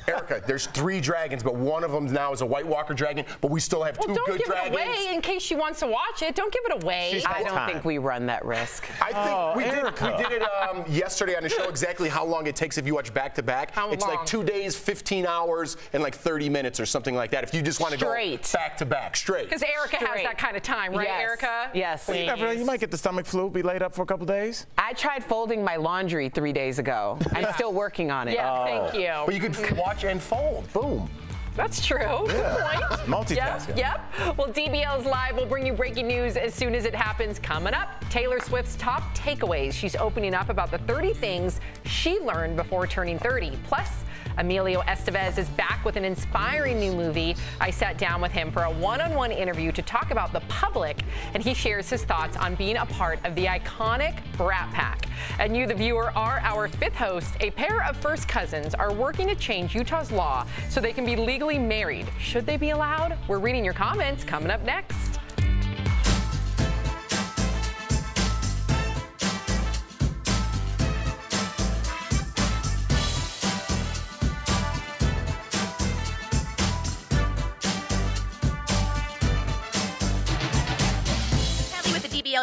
Erica, there's 3 dragons, but one of them now is a White Walker dragon, but we still have 2 good dragons. Don't give it away in case she wants to watch it. Don't give it away. I don't think we run that risk. I think we did it yesterday on the show, exactly how long it takes if you watch back-to-back. It's like 2 days, 15 hours, and like 30 minutes or something like that, if you just want to go back-to-back, straight. Because Erica has that kind of time, right, Erica? Yes. You might get the stomach flu, be laid up for a couple days. I tried folding my laundry 3 days ago. I'm still working on it. Yeah, thank you. But you could watch and fold. Boom. That's true. Yeah. Good point. Multitasking. Yep. Well, DBL's Live will bring you breaking news as soon as it happens. Coming up, Taylor Swift's top takeaways. She's opening up about the 30 things she learned before turning 30. Plus, Emilio Estevez is back with an inspiring new movie. I sat down with him for a one-on-one interview to talk about The Public, and he shares his thoughts on being a part of the iconic Brat Pack. And you, the viewer, are our fifth host. A pair of first cousins are working to change Utah's law so they can be legally married. Should they be allowed? We're reading your comments coming up next.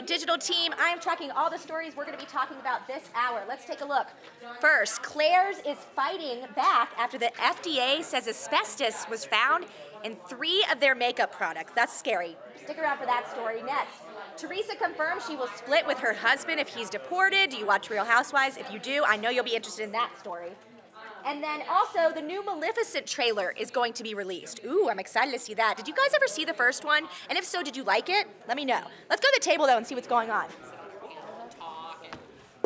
Digital team. I am tracking all the stories we're going to be talking about this hour. Let's take a look. First, Claire's is fighting back after the FDA says asbestos was found in 3 of their makeup products. That's scary. Stick around for that story. Next, Teresa confirms she will split with her husband if he's deported. Do you watch Real Housewives? If you do, I know you'll be interested in that story. And then also, the new Maleficent trailer is going to be released. Ooh, I'm excited to see that. Did you guys ever see the first one? And if so, did you like it? Let me know. Let's go to the table, though, and see what's going on.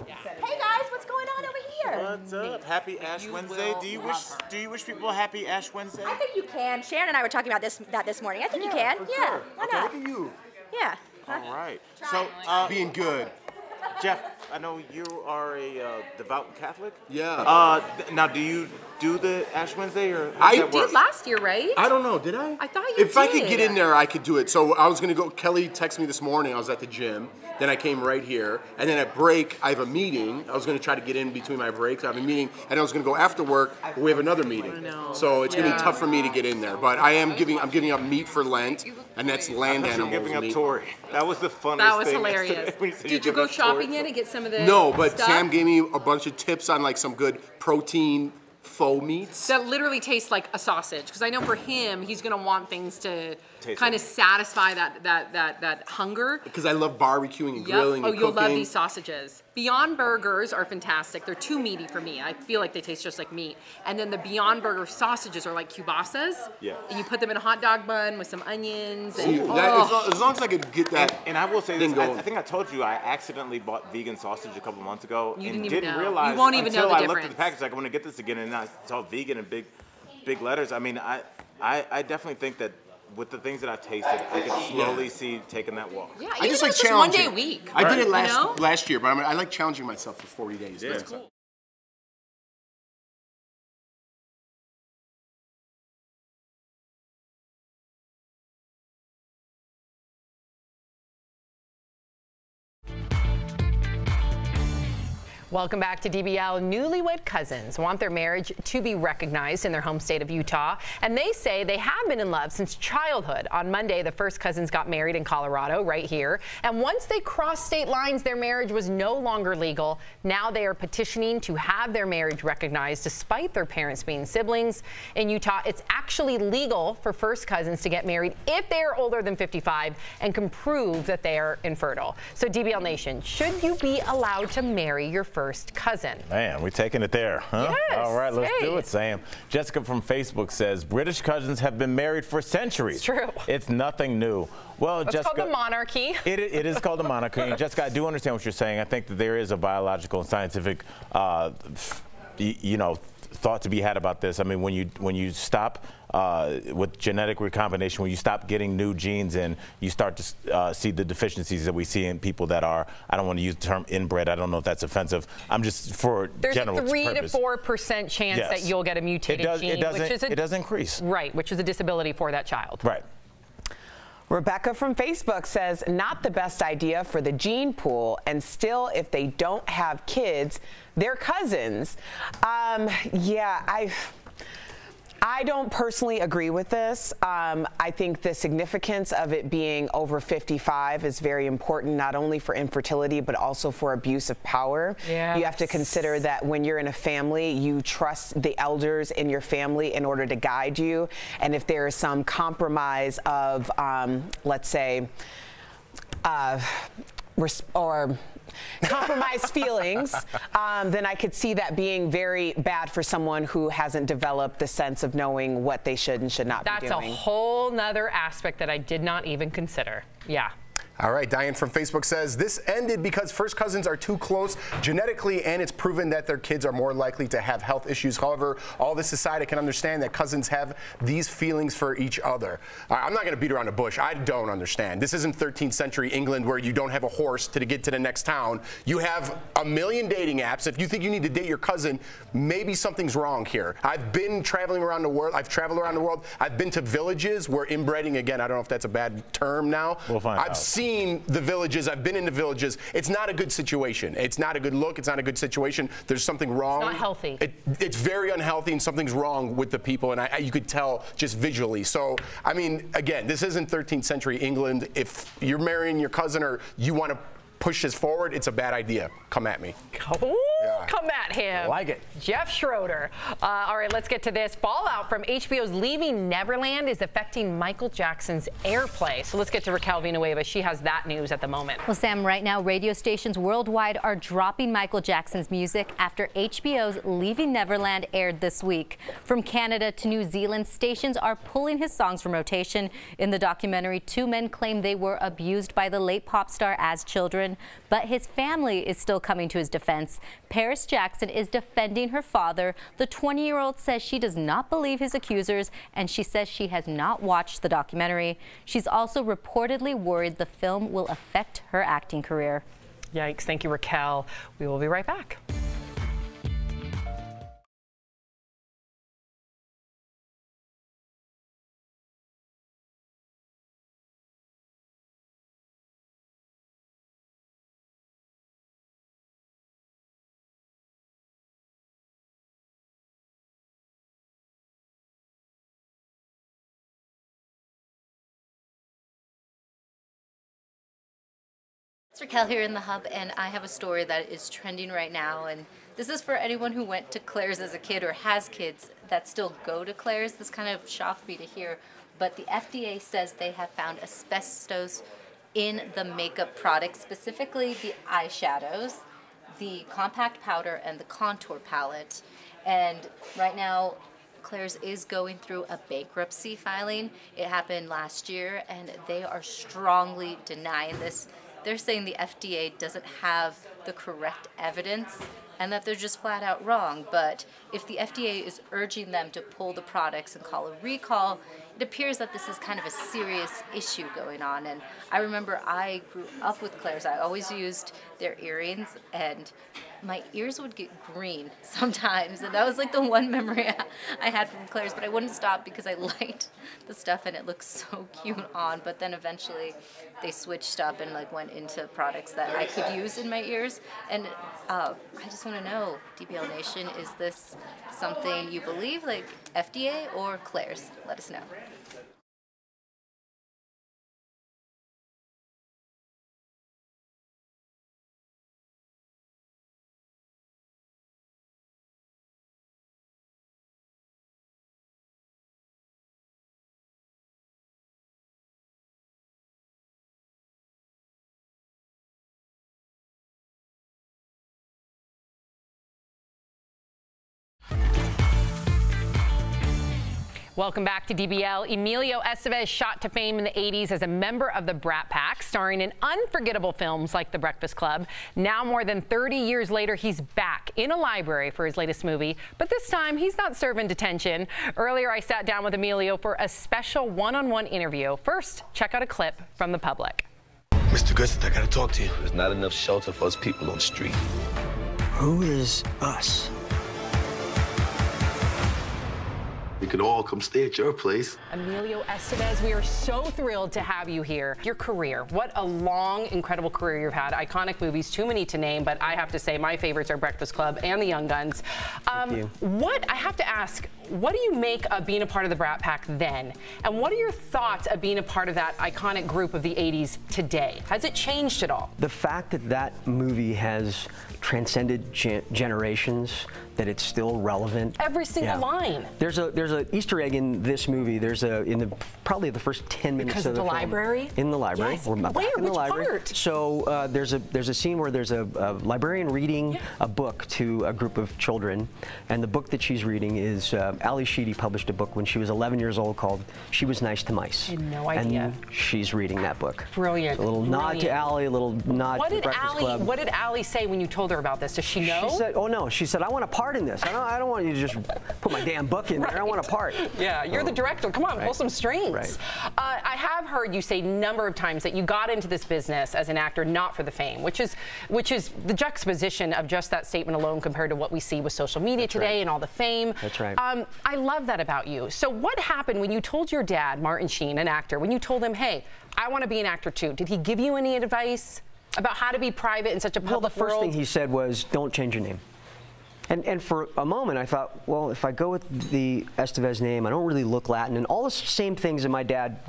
Hey, guys, what's going on over here? What's up? Happy Ash Wednesday. Do you wish people a happy Ash Wednesday? I think you can. Sharon and I were talking about this morning. I think you can. Yeah, why not? Look at you. Yeah. All right. So, being good. Jeff, I know you are a devout Catholic. Yeah. Now, do you do the Ash Wednesday or You did last year, right? I don't know. Did I? I thought you did. If I could get in there, I could do it. So I was going to go. Kelly texted me this morning. I was at the gym. Then I came right here. And then at break, I have a meeting. I was going to try to get in between my breaks. I have a meeting. And I was going to go after work. But we have another meeting. So it's going to be tough for me to get in there. But I'm giving up meat for Lent. And that's land animals. You're giving up Tori. That was the funniest thing. That was hilarious. Did you go shopping yet and get some of the No, but stuff? Sam gave me a bunch of tips on like some good protein faux meats. That literally tastes like a sausage. Because I know for him, he's going to want things to Taste kind like- of satisfy that hunger. Because I love barbecuing and grilling and you'll cooking. love these sausages. Beyond Burgers are fantastic. They're too meaty for me. I feel like they taste just like meat. And then the Beyond Burger sausages are like kielbasas. Yeah. And you put them in a hot dog bun with some onions. See, And, as long as I could get that. And I will say this, thing going. I think I told you I accidentally bought vegan sausage a couple months ago You and didn't even didn't know. realize You won't even until know the I looked at difference. the package, like I want to get this again, and I saw vegan in big letters. I mean, I definitely think that with the things that I tasted, I could slowly see taking that walk. Yeah, I just like just challenging. 1 day a week. I did it You know? last year, but I like challenging myself for 40 days. Yeah. That's cool. Welcome back to DBL. Newlywed cousins want their marriage to be recognized in their home state of Utah, and they say they have been in love since childhood. On Monday, the first cousins got married in Colorado, right here, and once they crossed state lines, their marriage was no longer legal. Now they are petitioning to have their marriage recognized despite their parents being siblings. In Utah, it's actually legal for first cousins to get married if they are older than 55 and can prove that they are infertile. So DBL Nation, should you be allowed to marry your first cousin? Man, we're taking it there, huh? Yes, All right, let's hey. do it, Sam. Jessica from Facebook says, British cousins have been married for centuries. It's true. It's nothing new. Well, It's Jessica, called the monarchy. It is called the monarchy. And Jessica, I do understand what you're saying. I think that there is a biological and scientific, thought to be had about this. I mean, when you stop with genetic recombination, when you stop getting new genes in, you start to see the deficiencies that we see in people that are, I don't want to use the term inbred. I don't know if that's offensive. I'm just for There's general a 3 purpose. to 4% chance Yes. that you'll get a mutated gene, it does increase. Right, which is a disability for that child. Right. Rebecca from Facebook says, not the best idea for the gene pool, and still, if they don't have kids, they're cousins. I don't personally agree with this. I think the significance of it being over 55 is very important, not only for infertility, but also for abuse of power. Yes. You have to consider that when you're in a family, you trust the elders in your family in order to guide you. And if there is some compromise of, let's say, compromise feelings, then I could see that being very bad for someone who hasn't developed the sense of knowing what they should and should not be doing. That's a whole nother aspect that I did not even consider. Yeah. All right, Diane from Facebook says, this ended because first cousins are too close genetically, and it's proven that their kids are more likely to have health issues. However, all this aside, I can understand that cousins have these feelings for each other. I'm not going to beat around the bush. I don't understand. This isn't 13th century England where you don't have a horse to get to the next town. You have a million dating apps. If you think you need to date your cousin, maybe something's wrong here. I've been traveling around the world. I've traveled around the world. I've been to villages where inbreeding, again, I don't know if that's a bad term now. We'll find out. I've seen the villages. I've been in the villages. It's not a good situation. It's not a good look. It's not a good situation. There's something wrong. It's not healthy. It's very unhealthy, and something's wrong with the people, and you could tell just visually. So, I mean, again, this isn't 13th century England. If you're marrying your cousin or you want to push this forward, it's a bad idea. Come at me. Come at him. Like it. Jeff Schroeder. All right, let's get to this. Fallout from HBO's Leaving Neverland is affecting Michael Jackson's airplay. So let's get to Raquel Villanueva. She has that news at the moment. Well, Sam, right now, radio stations worldwide are dropping Michael Jackson's music after HBO's Leaving Neverland aired this week. From Canada to New Zealand, stations are pulling his songs from rotation. In the documentary, two men claim they were abused by the late pop star as children, but his family is still coming to his defense. Paris Jackson is defending her father. The 20-year-old says she does not believe his accusers, and she says she has not watched the documentary. She's also reportedly worried the film will affect her acting career. Yikes. Thank you, Raquel. We will be right back. It's Raquel here in the Hub, and I have a story that is trending right now. And this is for anyone who went to Claire's as a kid or has kids that still go to Claire's. This kind of shocked me to hear, but the FDA says they have found asbestos in the makeup products, specifically the eyeshadows, the compact powder, and the contour palette. And right now, Claire's is going through a bankruptcy filing. It happened last year, and they are strongly denying this. They're saying the FDA doesn't have the correct evidence and that they're just flat out wrong. But if the FDA is urging them to pull the products and call a recall, it appears that this is kind of a serious issue going on. And I remember I grew up with Claire's. I always used their earrings, and my ears would get green sometimes. And that was like the one memory I had from Claire's, but I wouldn't stop because I liked the stuff and it looked so cute on. But then eventually they switched up and like went into products that I could use in my ears. And I just want to know, DBL Nation, is this something you believe, like FDA or Claire's? Let us know. Welcome back to DBL. Emilio Estevez shot to fame in the 80s as a member of the Brat Pack, starring in unforgettable films like The Breakfast Club. Now, more than 30 years later, he's back in a library for his latest movie, but this time he's not serving detention. Earlier, I sat down with Emilio for a special one-on-one interview. First, check out a clip from the public. Mr. Griffith, I gotta talk to you. There's not enough shelter for us people on the street. Who is us? We could all come stay at your place. Emilio Estevez, we are so thrilled to have you here. Your career, what a long, incredible career you've had. Iconic movies, too many to name, but I have to say my favorites are Breakfast Club and The Young Guns. I have to ask, what do you make of being a part of the Brat Pack then? And what are your thoughts of being a part of that iconic group of the 80s today? Has it changed at all? The fact that that movie has transcended generations, that it's still relevant. Every single line. There's a Easter egg in this movie. There's probably the first 10 minutes Because of the film. library? In the library. Yes. We're Where? in the Which library. part? So there's a scene where there's a librarian reading a book to a group of children, and the book that she's reading is Ali Sheedy published a book when she was 11 years old called She Was Nice to Mice. I had no idea. And she's reading that book. Brilliant. A little nod to Ali, a little nod to the Breakfast Club. What did Ali say when you told her about this? Does she know? She said, "Oh no," she said, "I want a part in this. I don't want you to just put my damn book in there. I want a part." Yeah, you're the director. Come on, pull some strings. Right. I have heard you say a number of times that you got into this business as an actor not for the fame, which is the juxtaposition of just that statement alone compared to what we see with social media today and all the fame. That's right. I love that about you. So what happened when you told your dad, Martin Sheen, an actor, when you told him, hey, I want to be an actor too? Did he give you any advice about how to be private in such a public world? Well, the first world? thing he said was, don't change your name. And for a moment, I thought, well, if I go with the Estevez name, I don't really look Latin, and all the same things that my dad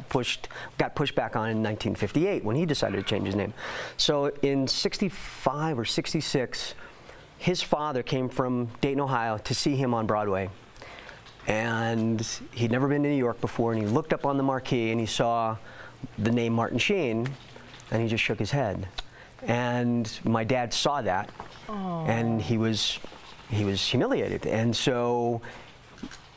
got pushed back on in 1958 when he decided to change his name. So in 65 or 66, his father came from Dayton, Ohio, to see him on Broadway. And he'd never been to New York before, and he looked up on the marquee and he saw the name Martin Sheen, and he just shook his head. And my dad saw that, and he was humiliated. And so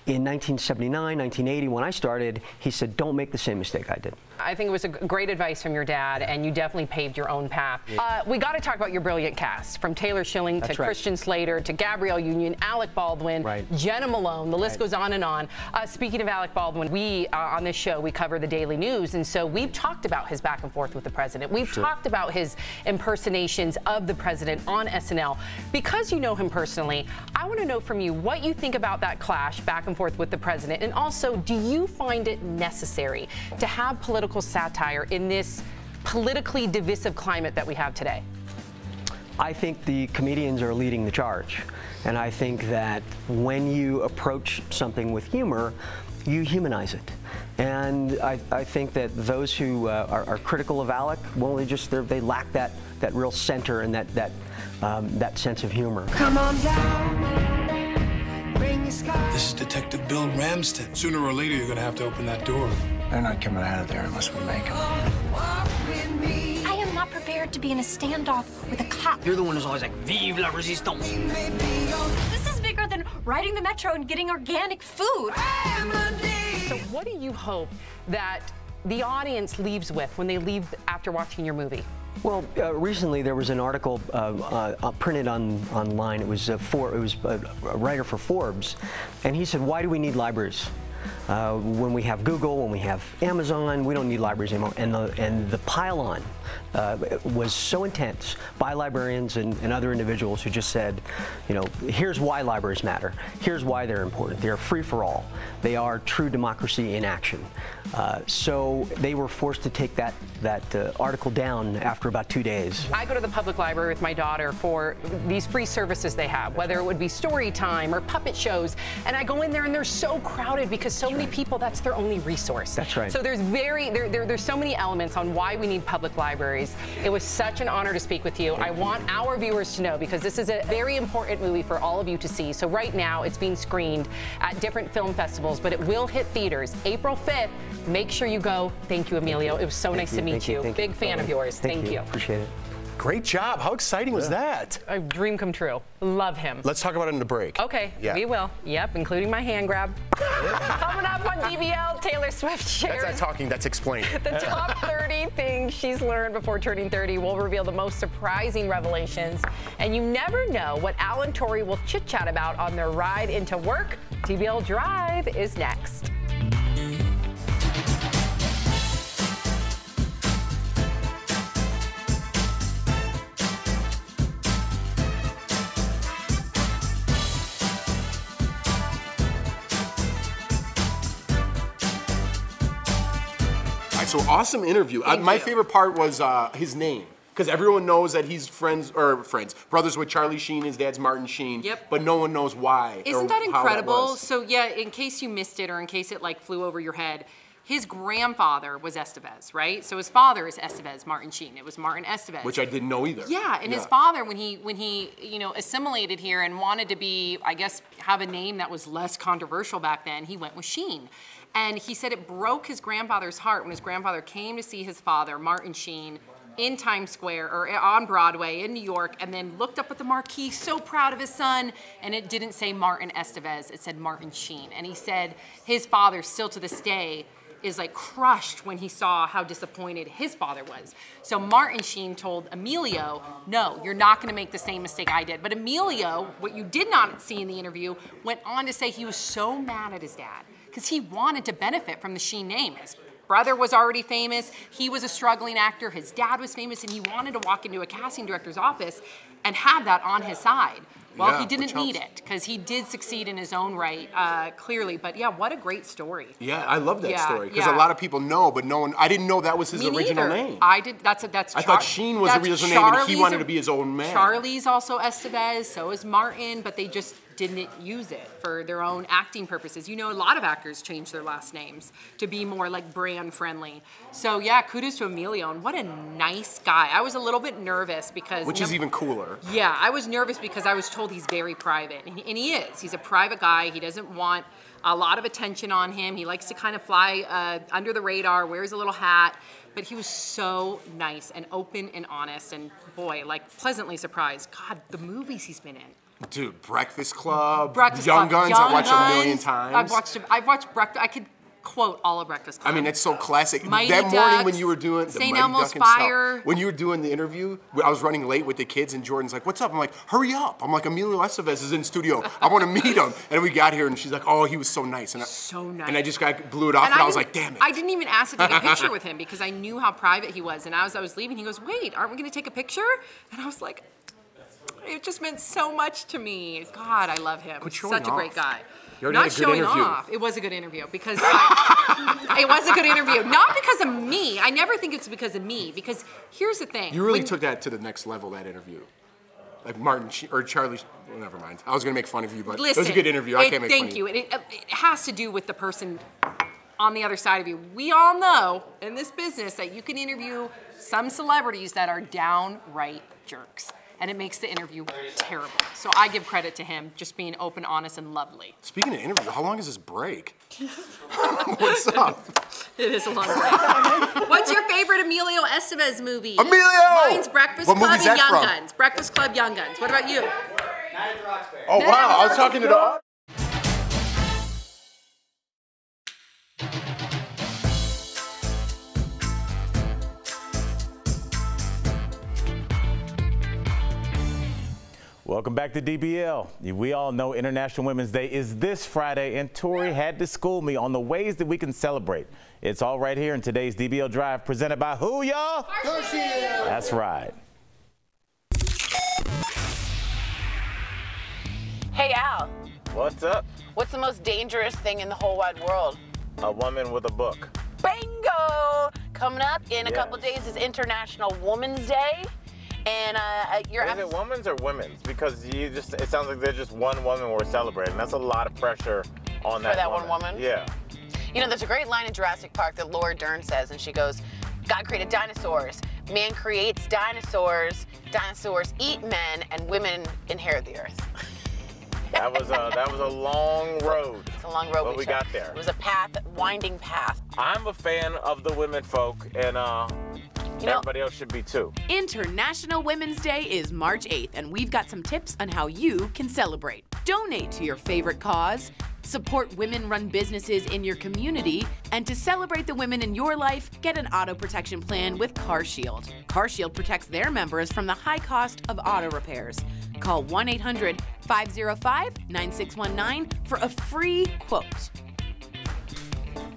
in 1979, 1980, when I started, he said, don't make the same mistake I did. I think it was a great advice from your dad, and you definitely paved your own path. We got to talk about your brilliant cast, from Taylor Schilling to Christian Slater to Gabrielle Union, Alec Baldwin, Jenna Malone. The list goes on and on. Speaking of Alec Baldwin, we on this show we cover the Daily News, and so we've talked about his back and forth with the president. We've talked about his impersonations of the president on SNL. Because you know him personally, I want to know from you what you think about that clash back and forth with the president, and also, do you find it necessary to have political satire in this politically divisive climate that we have today? I think the comedians are leading the charge. And I think that when you approach something with humor, you humanize it. And I think that those who are critical of Alec, well, they lack that real center and that sense of humor. Come on down. This is Detective Bill Ramsden. Sooner or later, you're gonna have to open that door. They're not coming out of there unless we make them. I am not prepared to be in a standoff with a cop. You're the one who's always like, vive la resistance. This is bigger than riding the metro and getting organic food. So what do you hope that the audience leaves with when they leave after watching your movie? Well, recently there was an article printed online. It was a writer for Forbes, and he said, "Why do we need libraries? When we have Google, when we have Amazon, we don't need libraries anymore." And the pile-on was so intense by librarians and other individuals who just said, you know, here's why libraries matter. Here's why they're important. They're free for all. They are true democracy in action. So they were forced to take that article down after about 2 days. I go to the public library with my daughter for these free services they have, whether it would be story time or puppet shows, and I go in there and they're so crowded because so many people, that's their only resource. That's right. So there's so many elements on why we need public libraries. It was such an honor to speak with you. I want our viewers to know, because this is a very important movie for all of you to see. So right now it's being screened at different film festivals, but it will hit theaters April 5th. Make sure you go. Thank you, Emilio. It was so nice to meet you. Big fan of yours. Thank you. Appreciate it. Great job. How exciting was that? A dream come true. Love him. Let's talk about it in the break. Okay, we will. Yep, including my hand grab. Coming up on DBL, Taylor Swift shares. That's not talking, that's explaining. The top 30 things she's learned before turning 30 will reveal the most surprising revelations. And you never know what Al and Tori will chit-chat about on their ride into work. DBL Drive is next. So awesome interview. My favorite part was his name, because everyone knows that he's brothers with Charlie Sheen. His dad's Martin Sheen. Yep. But no one knows why. Isn't that incredible? That so yeah, in case you missed it or in case it like flew over your head, his grandfather was Estevez, right? So his father is Estevez Martin Sheen. It was Martin Estevez. Which I didn't know either. Yeah, and his father, when he you know, assimilated here and wanted to be, I guess, have a name that was less controversial back then, he went with Sheen. And he said it broke his grandfather's heart when his grandfather came to see his father, Martin Sheen, in Times Square or on Broadway in New York, and then looked up at the marquee, so proud of his son, and it didn't say Martin Estevez, it said Martin Sheen. And he said his father, still to this day, is like crushed when he saw how disappointed his father was. So Martin Sheen told Emilio, no, you're not gonna make the same mistake I did. But Emilio, what you did not see in the interview, went on to say he was so mad at his dad because he wanted to benefit from the Sheen name. His brother was already famous, he was a struggling actor, his dad was famous, and he wanted to walk into a casting director's office and have that on his side. Well, Yeah, he didn't need it because he did succeed in his own right, clearly. But yeah, what a great story. Yeah, I love that Yeah, story because yeah. a lot of people know, but no one. I didn't know that was his Me original neither. name. I did. That's. I thought Sheen was the original name, and he wanted to be his own man. Charlie's also Estevez. So is Martin, but they just didn't use it for their own acting purposes. You know, a lot of actors change their last names to be more like brand friendly. So yeah, kudos to Emilio, and what a nice guy. I was a little bit nervous because Which is even cooler. yeah, I was nervous because I was told he's very private, and he is. He's a private guy. He doesn't want a lot of attention on him. He likes to kind of fly under the radar, wears a little hat, but he was so nice and open and honest, and boy, like pleasantly surprised. God, the movies he's been in. Dude, Breakfast Club, Breakfast Young Club, Guns, I watched Young a million Guns. times. I've watched Breakfast. I could quote all of Breakfast Club. I mean, it's so classic. Mighty that morning Ducks, when you were doing the St. Mighty Elmo's Duck and stuff, Fire. when you were doing the interview, I was running late with the kids, and Jordan's like, "What's up?" I'm like, "Hurry up!" I'm like, "Emilio Estevez is in studio. I want to meet him." And we got here, and she's like, "Oh, he was so nice." And so nice. And I just blew it off, and I was like, didn't- "Damn it!" I didn't even ask to take a picture with him because I knew how private he was. And as I was leaving, he goes, "Wait, aren't we going to take a picture?" And I was like, it just meant so much to me. God, I love him. Quit He's showing such a great off. guy. You already Not had a good showing interview. off. It was a good interview because it was a good interview. Not because of me. I never think it's because of me. Because here's the thing. You really took that to the next level, that interview. Like Martin or Charlie. Well, never mind. I was going to make fun of you, but Listen, it was a good interview. I can't make fun thank of you. It has to do with the person on the other side of you. We all know in this business that you can interview some celebrities that are downright jerks. And it makes the interview terrible. So I give credit to him just being open, honest, and lovely. Speaking of interview, how long is this break? What's up? It is a long break. What's your favorite Emilio Estevez movie? Emilio! Mine's Breakfast What Club movie's and that Young from? Guns. Breakfast Club, Young Guns. What about you? Oh, wow. I was talking to the... Welcome back to DBL. We all know International Women's Day is this Friday, and Tori had to school me on the ways that we can celebrate. It's all right here in today's DBL Drive, presented by who, y'all? Hershey. That's right. Hey, Al. What's up? What's the most dangerous thing in the whole wide world? A woman with a book. Bingo! Coming up in a couple days is International Women's Day. And Is it women's or women's? Because it sounds like there's just one woman we're celebrating. That's a lot of pressure on For that one woman? Yeah. You know, there's a great line in Jurassic Park that Laura Dern says, and she goes, God created dinosaurs. Man creates dinosaurs. Dinosaurs eat men, and women inherit the earth. That was a long road. It's a long road. But we got there. It was a path, winding path. I'm a fan of the women folk, and everybody else should be too. International Women's Day is March 8th, and we've got some tips on how you can celebrate. Donate to your favorite cause, support women-run businesses in your community, and to celebrate the women in your life, get an auto protection plan with CarShield. CarShield protects their members from the high cost of auto repairs. Call 1-800-505-9619 for a free quote.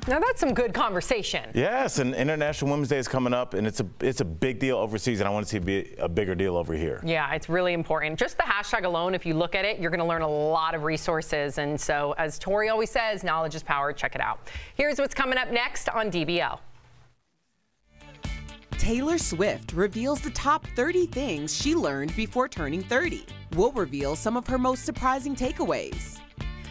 Now that's some good conversation. Yes, and International Women's Day is coming up, and it's a big deal overseas, and I want to see it be a bigger deal over here. Yeah, it's really important. Just the hashtag alone, if you look at it, you're going to learn a lot of resources. And so, as Tori always says, knowledge is power. Check it out. Here's what's coming up next on DBL. Taylor Swift reveals the top 30 things she learned before turning 30. We'll reveal some of her most surprising takeaways.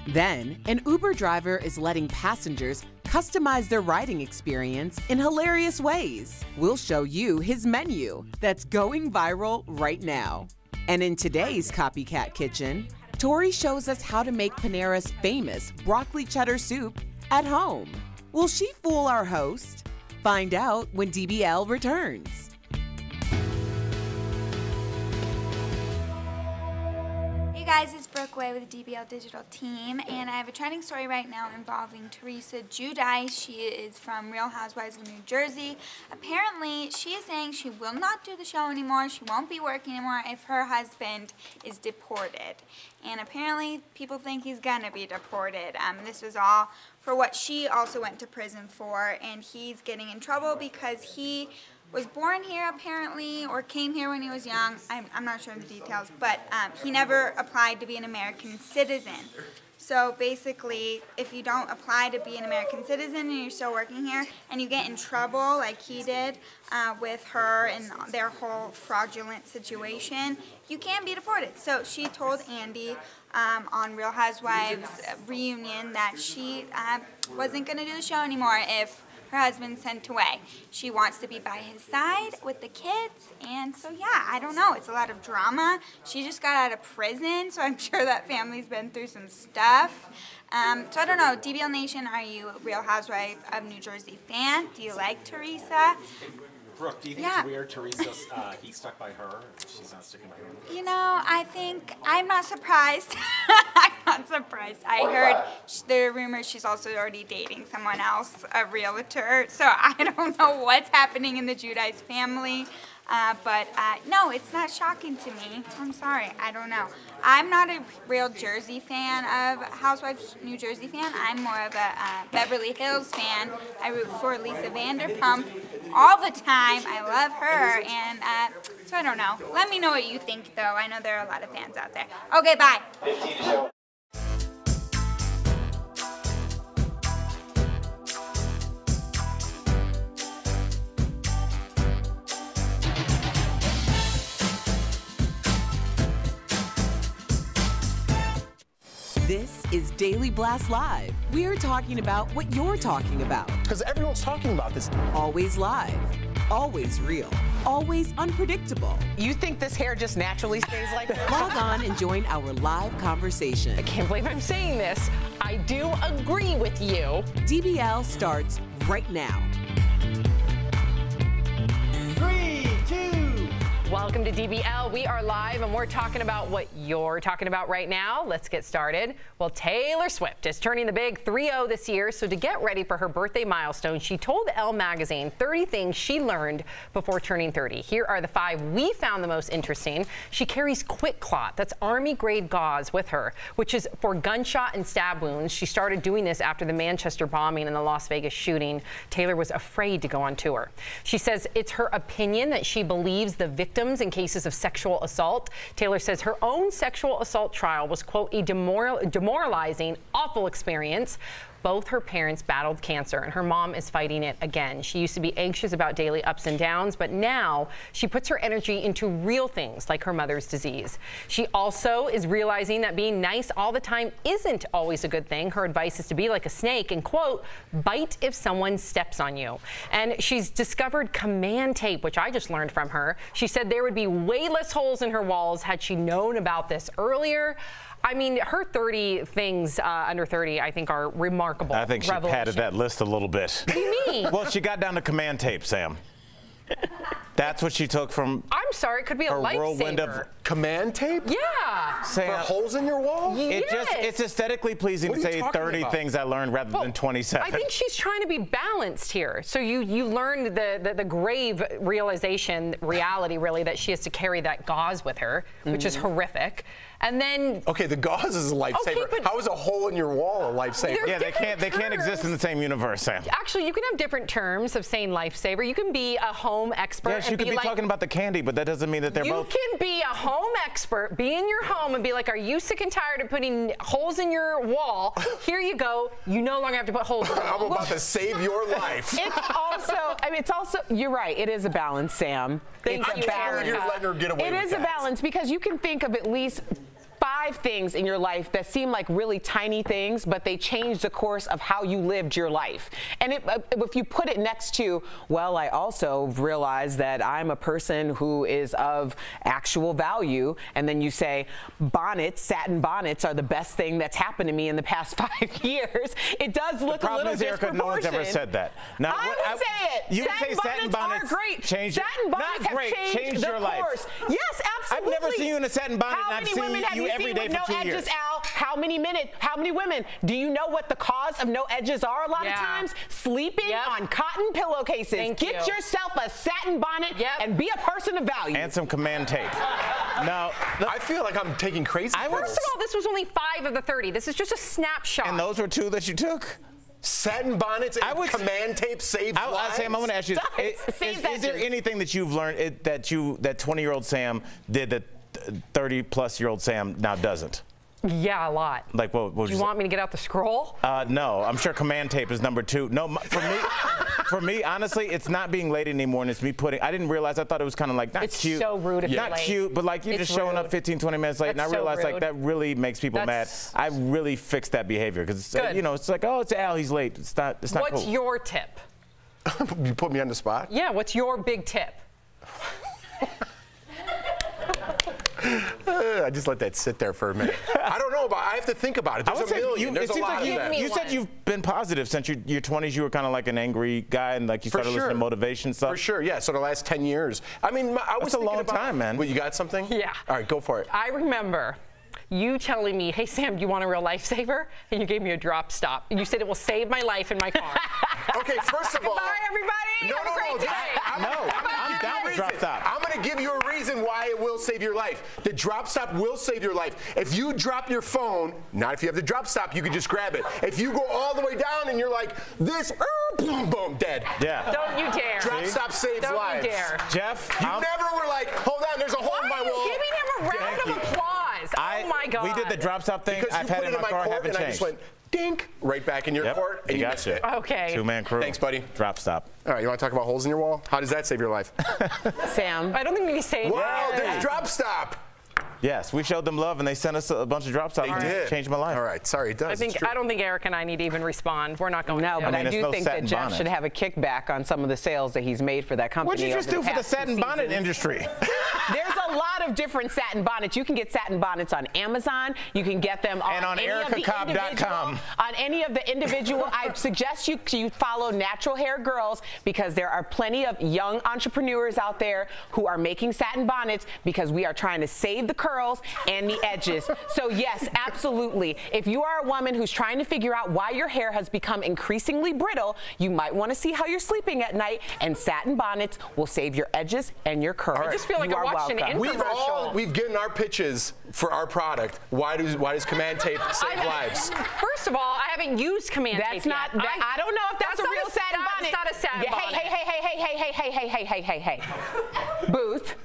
Then, an Uber driver is letting passengers customize their writing experience in hilarious ways. We'll show you his menu that's going viral right now. And in today's Copycat Kitchen, Tori shows us how to make Panera's famous broccoli cheddar soup at home. Will she fool our host? Find out when DBL returns. Hey guys, it's Brooke Way with the DBL Digital Team, and I have a trending story right now involving Teresa Giudice. She is from Real Housewives of New Jersey. Apparently, she is saying she will not do the show anymore. She won't be working anymore if her husband is deported. And apparently, people think he's gonna be deported. This was all for what she also went to prison for, and he's getting in trouble because he was born here apparently, or came here when he was young. I'm not sure of the details, but he never applied to be an American citizen. So basically, if you don't apply to be an American citizen and you're still working here, and you get in trouble like he did with her and their whole fraudulent situation, you can be deported. So she told Andy on Real Housewives reunion that she wasn't gonna do the show anymore if her husband sent away. She wants to be by his side with the kids, and so yeah, I don't know, it's a lot of drama. She just got out of prison, so I'm sure that family's been through some stuff. So I don't know, DBL Nation, are you a Real Housewife of New Jersey fan? Do you like Teresa? Brooke, do you think it's weird Teresa, he stuck by her, and she's not sticking by him? You know, I think, I'm not surprised. I'm not surprised. I heard the rumor she's also already dating someone else, a realtor, so I don't know what's happening in the Giudice family. But no, it's not shocking to me. I'm sorry, I don't know. I'm not a real Jersey fan of Housewives New Jersey fan. I'm more of a Beverly Hills fan. I root for Lisa Vanderpump all the time. I love her, and so I don't know. Let me know what you think, though. I know there are a lot of fans out there. Okay, bye. This is Daily Blast Live. We're talking about what you're talking about. Because everyone's talking about this. Always live, always real, always unpredictable. You think this hair just naturally stays like this? Log on and join our live conversation. I can't believe I'm saying this. I do agree with you. DBL starts right now. 3, 2. Welcome to DBL. We are live and we're talking about what you're talking about right now. Let's get started. Well, Taylor Swift is turning the big 3-0 this year, so to get ready for her birthday milestone, she told Elle magazine 30 things she learned before turning 30. Here are the 5 we found the most interesting. She carries QuikClot, that's Army-grade gauze, with her, which is for gunshot and stab wounds. She started doing this after the Manchester bombing and the Las Vegas shooting. Taylor was afraid to go on tour. She says it's her opinion that she believes the victims in cases of sexual assault. Taylor says her own sexual assault trial was, quote, a demoralizing, awful experience. Both her parents battled cancer, and her mom is fighting it again. She used to be anxious about daily ups and downs, but now she puts her energy into real things like her mother's disease. She also is realizing that being nice all the time isn't always a good thing. Her advice is to be like a snake and, quote, bite if someone steps on you. And she's discovered command tape, which I just learned from her. She said there would be way less holes in her walls had she known about this earlier. I mean, her 30 things under 30, I think, are remarkable. I think she padded that list a little bit. What do you mean? Well, she got down to command tape, Sam. That's what she took from. I'm sorry, it could be a whirlwind lifesaver. of command tape? Yeah. Sam, for holes in your wall? It's aesthetically pleasing to say 30 things I learned rather than 27. I think she's trying to be balanced here. So you learned the grave reality, really, that she has to carry that gauze with her, which is horrific. And then okay, the gauze is a lifesaver. Okay, how is a hole in your wall a lifesaver? Yeah, they can't exist in the same universe, Sam. Actually, you can have different terms of saying lifesaver. You can be a home expert. Yes, you could be talking about the candy, but that doesn't mean that they're both. You can be a home expert, be in your home, and be like, "Are you sick and tired of putting holes in your wall? Here you go. You no longer have to put holes in your wall." I'm about to save your life. It's also, you're right. It is a balance, Sam. It's a balance. You're letting her get away with It is a balance because you can think of at least 5 things in your life that seem like really tiny things, but they change the course of how you lived your life. And if you put it next to, well, I also realize that I'm a person who is of actual value, and then you say, bonnets, satin bonnets are the best thing that's happened to me in the past 5 years, it does look a little disproportionate. Erica, no one's ever said that. Now, I would say it. You would say satin bonnets are great. Satin bonnets have changed your life. Course. Yes, absolutely. I've never seen you in a satin bonnet, and I've seen you every day for 2 years. Al, how many women? Do you know what the cause of no edges are a lot of times? Sleeping on cotton pillowcases. Get yourself a satin bonnet and be a person of value. And some command tape. Now, I feel like I'm taking crazy pills. First of all, this was only 5 of the 30. This is just a snapshot. And those were 2 that you took? Satin bonnets and command tape save lives? Sam, I'm going to ask you, is there anything that you've learned that 20-year-old Sam did that 30-plus-year-old Sam now doesn't? Yeah, a lot. Like what? Do you want me to get out the scroll? No, I'm sure command tape is number 2. No, for me, honestly, it's not being late anymore, and it's me putting. I didn't realize. I thought it was kind of like not cute. It's so rude if you're late. Not cute, but like you're just showing up 15, 20 minutes late, and I realized like that really makes people mad. I really fixed that behavior because it's like, oh, it's Al, he's late. It's not cool. What's your tip? You put me on the spot? Yeah. What's your big tip? I just let that sit there for a minute. I don't know I have to think about it. There's a million. There's a lot of that. You said you've been positive since your 20s. You were kind of like an angry guy, and like you started listening to motivation stuff. For sure, yeah. So the last 10 years. I mean, I was That's a long time, man. Well, you got something? Yeah. All right, go for it. I remember you telling me, hey, Sam, do you want a real lifesaver? And you gave me a drop stop. And you said it will save my life in my car. Okay, first of all. Goodbye, everybody. Have a great day. I'm down with drop stop. I'm going to give you a reason why it will save your life. The drop stop will save your life. If you drop your phone, not if you have the drop stop, you can just grab it. If you go all the way down and you're like, this, boom, boom, dead. Yeah. Don't you dare. Drop stop saves lives. Don't you dare. Jeff, you never were like, hold on, there's a hole in my wall. Giving him a round of applause. Oh my God. We did the drop stop thing. Because I've had it in my car, haven't changed. I just went, dink, right back in your court, and you missed it. Okay. 2-man crew. Thanks, buddy. Drop stop. All right, you want to talk about holes in your wall? How does that save your life? Sam. I don't think we saved Wow, there's drop stop. Yes, we showed them love, and they sent us a bunch of drop stops. They did. Changed my life. All right, sorry, it does. I don't think Eric and I need to even respond. We're not going to. No, but I do think that Jeff should have a kickback on some of the sales that he's made for that company. What'd you just do for the satin bonnet industry? There's a lot of different satin bonnets. You can get satin bonnets on Amazon. You can get them on ericacobb.com. On any of the individual. I suggest you follow Natural Hair Girls because there are plenty of young entrepreneurs out there who are making satin bonnets because we are trying to save the curls and the edges. So yes, absolutely. If you are a woman who's trying to figure out why your hair has become increasingly brittle, you might want to see how you're sleeping at night, and satin bonnets will save your edges and your curls. I just feel like I watched an infomercial. We've given our pitches for our product. Why does command tape save lives? First of all, I haven't used command tape yet. I don't know if that's a real satin bonnet. That's not a satin bonnet. Hey. Booth.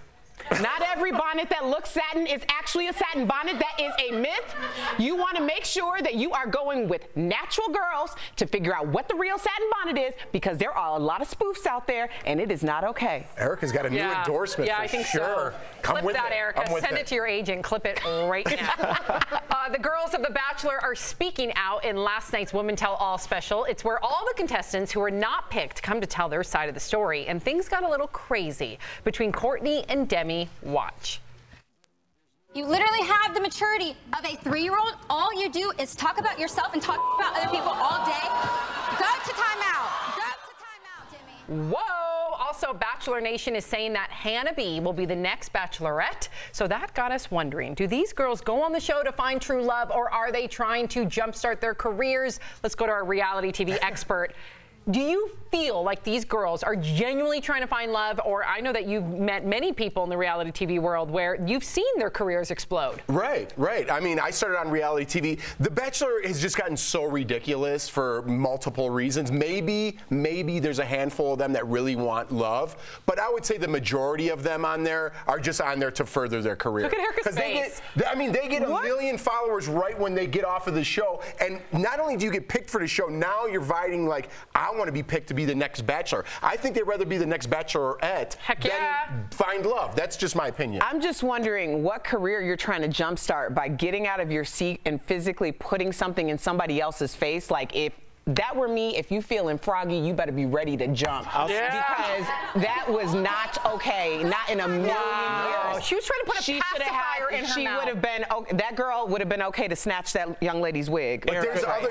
Not every bonnet that looks satin is actually a satin bonnet. That is a myth. You want to make sure that you are going with natural girls to figure out what the real satin bonnet is, because there are a lot of spoofs out there, and it is not okay. Erica's got a new endorsement for I think sure. So. Clip that, Erica. Send it to your agent. Clip it right now. The girls of The Bachelor are speaking out in last night's Women Tell All special. It's where all the contestants who were not picked come to tell their side of the story, and things got a little crazy between Courtney and Demi. Watch. You literally have the maturity of a 3-year-old. All you do is talk about yourself and talk about other people all day. Go to timeout. Go to timeout, Demi. Whoa! Also, Bachelor Nation is saying that Hannah B will be the next Bachelorette. So that got us wondering, do these girls go on the show to find true love, or are they trying to jumpstart their careers? Let's go to our reality TV expert. Do you feel like these girls are genuinely trying to find love? Or I know that you've met many people in the reality TV world where you've seen their careers explode. Right. I mean, I started on reality TV. The Bachelor has just gotten so ridiculous for multiple reasons. Maybe there's a handful of them that really want love, but I would say the majority of them on there are just on there to further their career. Look at Erica's face. They get a million followers right when they get off of the show, and not only do you get picked for the show, now you're inviting like want to be picked to be the next bachelor. I think they'd rather be the next bachelorette than find love. That's just my opinion. I'm just wondering what career you're trying to jumpstart by getting out of your seat and physically putting something in somebody else's face. Like, if that were me, if you feeling froggy, you better be ready to jump. Because that was not okay. Not in a million years. She was trying to put a pacifier in her mouth. She would have been, that girl would have been okay to snatch that young lady's wig. But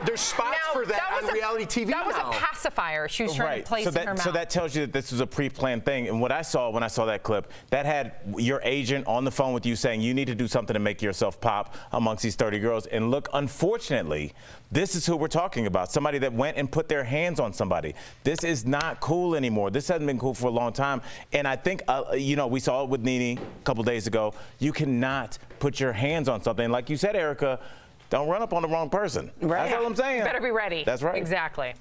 there's spots for that on reality TV now. That was a pacifier she was trying to place in her mouth. So that tells you that this was a pre-planned thing. And what I saw when I saw that clip, that had your agent on the phone with you saying you need to do something to make yourself pop amongst these 30 girls. And look, unfortunately, this is who we're talking about. Somebody that went and put their hands on somebody. This is not cool anymore. This hasn't been cool for a long time. And I think, you know, we saw it with Nene a couple days ago. You cannot put your hands on something. Like you said, Erica, don't run up on the wrong person. Right. That's all I'm saying. You better be ready. That's right. Exactly.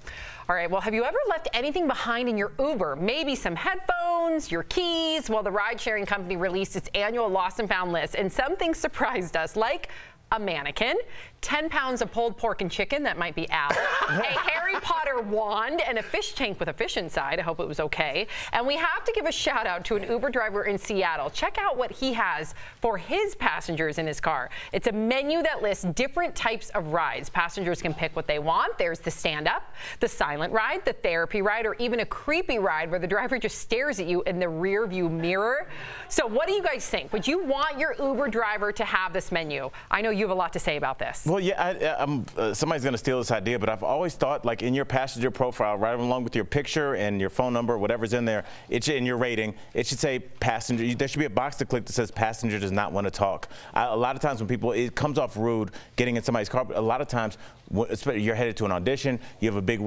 All right, well, have you ever left anything behind in your Uber? Maybe some headphones, your keys? Well, the ride-sharing company released its annual lost and found list, and some things surprised us, like a mannequin, 10 pounds of pulled pork and chicken, that might be Al, a Harry Potter wand, and a fish tank with a fish inside. I hope it was okay. And we have to give a shout out to an Uber driver in Seattle. Check out what he has for his passengers in his car. It's a menu that lists different types of rides. Passengers can pick what they want. There's the stand-up, the silent ride, the therapy ride, or even a creepy ride where the driver just stares at you in the rear view mirror. So what do you guys think? Would you want your Uber driver to have this menu? I know you have a lot to say about this. Well, yeah, somebody's going to steal this idea, but I've always thought, like, in your passenger profile, right along with your picture and your phone number, whatever's in there, in your rating, it should say passenger. There should be a box to click that says passenger does not want to talk. A lot of times when people, it comes off rude getting in somebody's car, but a lot of times you're headed to an audition, you have a big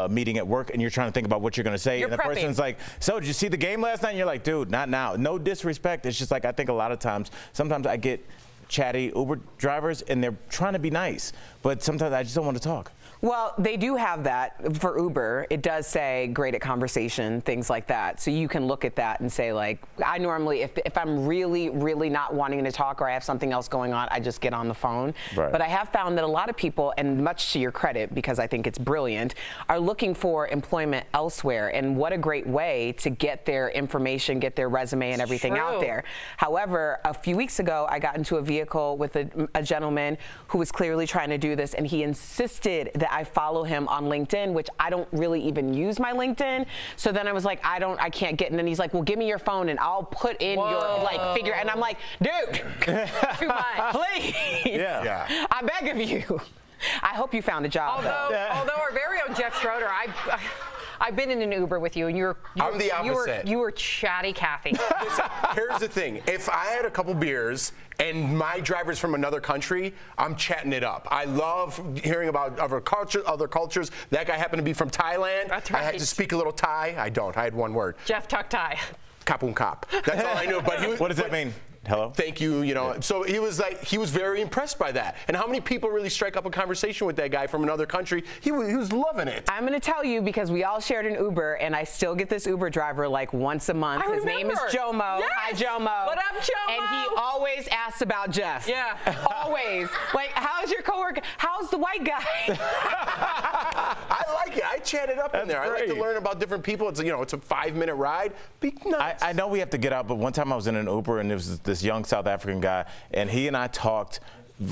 meeting at work, and you're trying to think about what you're going to say, and the person's like, so did you see the game last night? And you're like, dude, not now. No disrespect. It's just like, I think a lot of times, sometimes I get chatty Uber drivers and they're trying to be nice, but sometimes I just don't want to talk. Well, they do have that for Uber. It does say great at conversation, things like that. So you can look at that and say, like, I normally, if I'm really, really not wanting to talk or I have something else going on, I just get on the phone. Right. But I have found that a lot of people, and much to your credit, because I think it's brilliant, are looking for employment elsewhere. And what a great way to get their information, get their resume and everything out there. However, a few weeks ago, I got into a vehicle with a gentleman who was clearly trying to do this, and he insisted that I follow him on LinkedIn, which I don't really even use my LinkedIn. So then I was like, I can't get. And then he's like, well, give me your phone and I'll put in your figure. And I'm like, dude, too much. Please. Yeah. I beg of you. I hope you found a job. Although our very own Jeff Schroeder, I've been in an Uber with you, and I'm the opposite. You were chatty Kathy. Listen, here's the thing. If I had a couple beers and my driver's from another country, I'm chatting it up. I love hearing about other cultures. That guy happened to be from Thailand. That's right. I had to speak a little Thai. I don't. I had one word. Jeff talked Thai. Kapun kap. That's all I knew. But what does that mean? Hello? Thank you, you know. So he was very impressed by that. And how many people really strike up a conversation with that guy from another country? He was loving it. I'm going to tell you, because we all shared an Uber, and I still get this Uber driver like once a month. His name is Jomo. Yes. Hi, Jomo. What up, Jomo? And he always asks about Jeff. Yeah. Always. Like, how's your coworker? How's the white guy? I like it. I chat it up in there. Great. I like to learn about different people. It's, it's a 5-minute ride. Be nice. I know we have to get out, but one time I was in an Uber, and there was this young South African guy, and he and I talked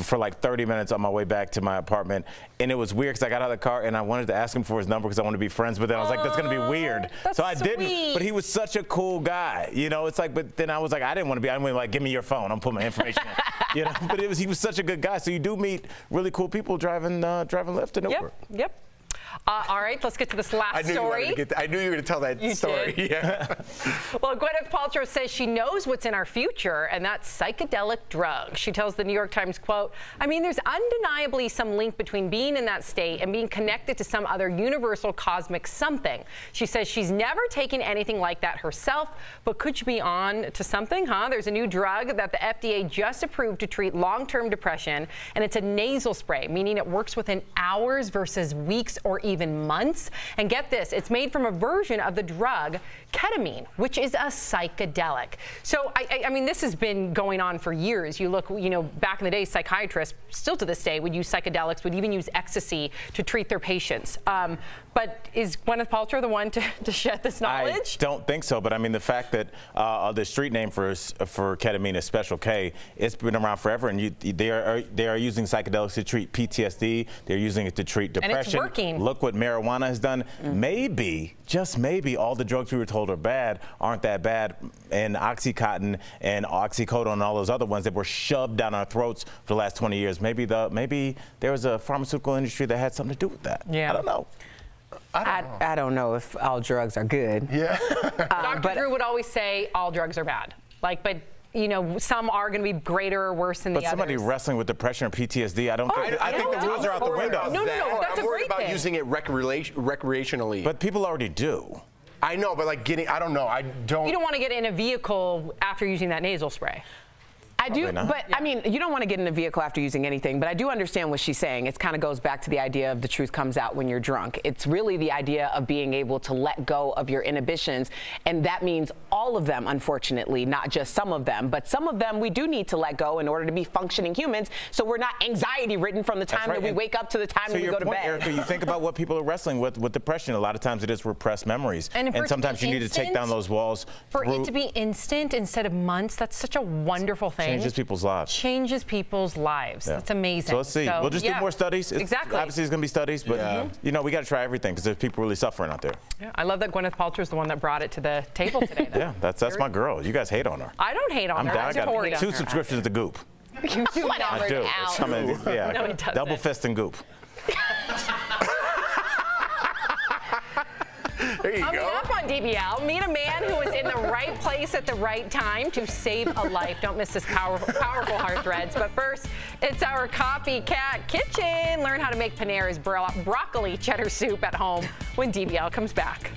for like 30 minutes on my way back to my apartment, and it was weird because I got out of the car and I wanted to ask him for his number because I wanted to be friends, but then I was like, that's going to be weird. So I didn't, but he was such a cool guy, it's like, but then I was like, I didn't want to like, give me your phone, I'm putting my information in, but he was such a good guy. So you do meet really cool people driving Lyft and Uber. Yep. All right, let's get to this last story. I knew you were going to tell that story. Did? Yeah. Well, Gwyneth Paltrow says she knows what's in our future, and that's psychedelic drugs. She tells the New York Times, quote, I mean, there's undeniably some link between being in that state and being connected to some other universal cosmic something. She says she's never taken anything like that herself, but could she be on to something, huh? There's a new drug that the FDA just approved to treat long-term depression, and it's a nasal spray, meaning it works within hours versus weeks or even months. And get this, it's made from a version of the drug ketamine, which is a psychedelic. So, I mean, this has been going on for years. You look, back in the day, psychiatrists, still to this day, would use psychedelics, would even use ecstasy to treat their patients. But is Gwyneth Paltrow the one to shed this knowledge? I don't think so, but I mean the fact that the street name for ketamine is Special K, it's been around forever, and they are using psychedelics to treat PTSD. They're using it to treat depression. And it's working. Look what marijuana has done. Maybe, just maybe, all the drugs we were told are bad aren't that bad, and OxyContin and oxycodone and all those other ones that were shoved down our throats for the last 20 years. Maybe there was a pharmaceutical industry that had something to do with that. Yeah. I don't know. I don't know if all drugs are good. Yeah. Dr. Drew would always say all drugs are bad. But you know, some are going to be greater or worse than the others. But somebody wrestling with depression or PTSD, I think the rules are out the window. No, that's a great thing. I'm worried about using it recreationally. But people already do. I know, but like I don't know. I don't. You don't want to get in a vehicle after using that nasal spray. I do, but I mean, you don't want to get in a vehicle after using anything, but I do understand what she's saying. It kind of goes back to the idea of the truth comes out when you're drunk. It's really the idea of being able to let go of your inhibitions, and that means all of them, unfortunately, not just some of them, but some of them we do need to let go in order to be functioning humans, so we're not anxiety-ridden from the time that we wake up to the time that we go to bed. Erica, you think about what people are wrestling with depression. A lot of times it is repressed memories, and sometimes you need to take down those walls. For it to be instant instead of months, that's such a wonderful thing. Changes people's lives. Changes people's lives. Yeah. That's amazing. So let's see. We'll just do more studies. Exactly. Obviously, there's going to be studies, but you know, we got to try everything because there's people really suffering out there. Yeah, I love that Gwyneth Paltrow is the one that brought it to the table today. Yeah, that's my girl. You guys hate on her. I don't hate on her. I'm down. I got 2 subscriptions to Goop. You do I do. Yeah. No, he doesn't. Double fist and Goop. There you Coming go. up on DBL, meet a man who was in the right place at the right time to save a life. Don't miss this powerful Heart Threads. But first, it's our Copycat Kitchen. Learn how to make Panera's broccoli cheddar soup at home when DBL comes back.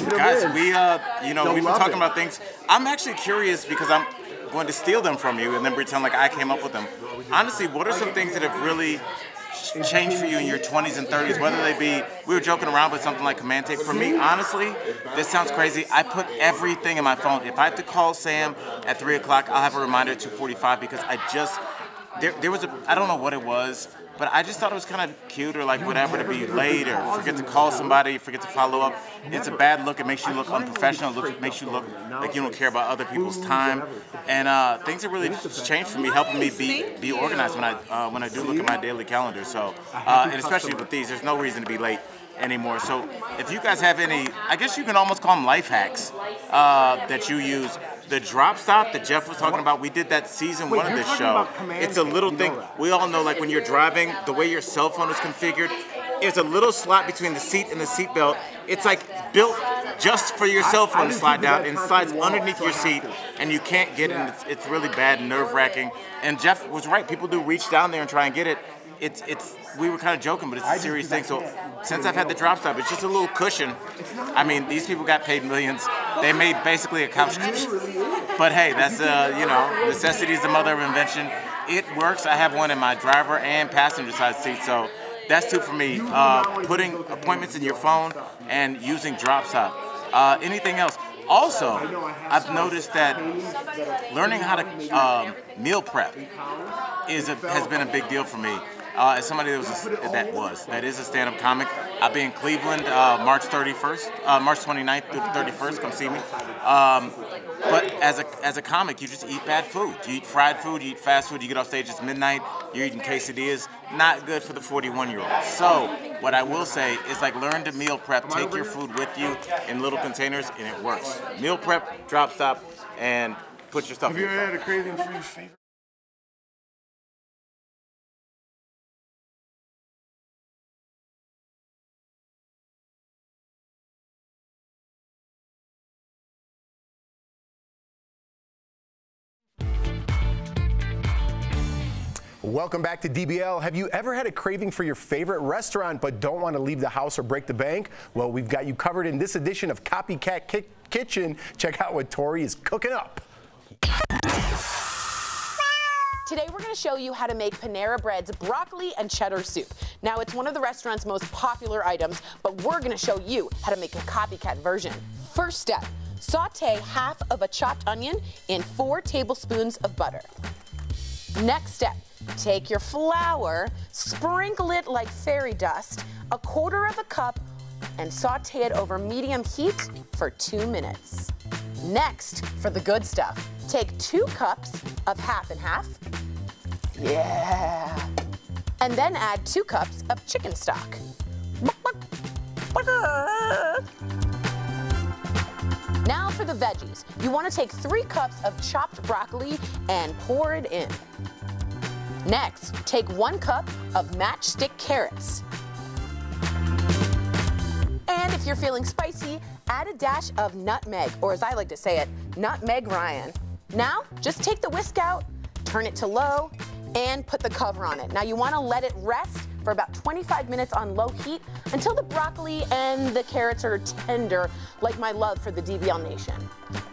Guys, we've been talking about things. I'm actually curious because I'm going to steal them from you and then pretend like I came up with them. Honestly, what are some things that have really changed for you in your 20s and 30s, whether they be, we were joking around with something like command tape. For me, honestly, this sounds crazy. I put everything in my phone. If I have to call Sam at 3 o'clock, I'll have a reminder at 2:45 because there was I don't know what it was, but I just thought it was kind of cute or like whatever to be late or forget to call somebody, forget to follow up. It's a bad look. It makes you look unprofessional. It makes you look like you don't care about other people's time. And things have really changed for me, helping me be organized when I do look at my daily calendar. So, and especially with these, there's no reason to be late anymore. So if you guys have any, I guess you can almost call them life hacks that you use. The drop stop that Jeff was talking about, we did that season 1 of this show. It's a little thing. We all know, like when you're driving, the way your cell phone is configured, it's a little slot between the seat and the seat belt. It's like built just for your cell phone to slide down, and it slides underneath your seat, and you can't get it. It's really bad and nerve-wracking. And Jeff was right. People do reach down there and try and get it. We were kind of joking, but it's a serious thing. So since I've had the drop stop, it's just a little cushion. I mean, these people got paid millions. They made basically a couch cushion. But hey, that's, necessity is the mother of invention. It works. I have one in my driver and passenger side seat. So that's 2 for me. Putting appointments in your phone and using drop stop. Anything else? Also, I've noticed that learning how to meal prep has been a big deal for me. As somebody that is a stand-up comic, I'll be in Cleveland March 29th through the 31st. Come see me. But as a comic, you just eat bad food. You eat fried food, you eat fast food, you get off stage, it's midnight, you're eating quesadillas. Not good for the 41-year-old. So what I will say is like learn to meal prep. Take your food with you in little containers, and it works. Meal prep, drop stop, and put your stuff in your phone. Have you ever had a craving for your favorite? Welcome back to DBL. Have you ever had a craving for your favorite restaurant but don't want to leave the house or break the bank? Well, we've got you covered in this edition of Copycat Kitchen. Check out what Tori is cooking up. Today we're going to show you how to make Panera Bread's broccoli and cheddar soup. Now it's one of the restaurant's most popular items, but we're going to show you how to make a copycat version. First step, saute half of a chopped onion in 4 tablespoons of butter. Next step, take your flour, sprinkle it like fairy dust, 1/4 cup, and saute it over medium heat for 2 minutes. Next, for the good stuff, take 2 cups of half and half. Yeah. And then add 2 cups of chicken stock. Now for the veggies. You want to take 3 cups of chopped broccoli and pour it in. Next, take 1 cup of matchstick carrots. And if you're feeling spicy, add a dash of nutmeg, or as I like to say it, Nutmeg Ryan. Now, just take the whisk out, turn it to low, and put the cover on it. Now you want to let it rest for about 25 minutes on low heat until the broccoli and the carrots are tender, like my love for the DBL Nation.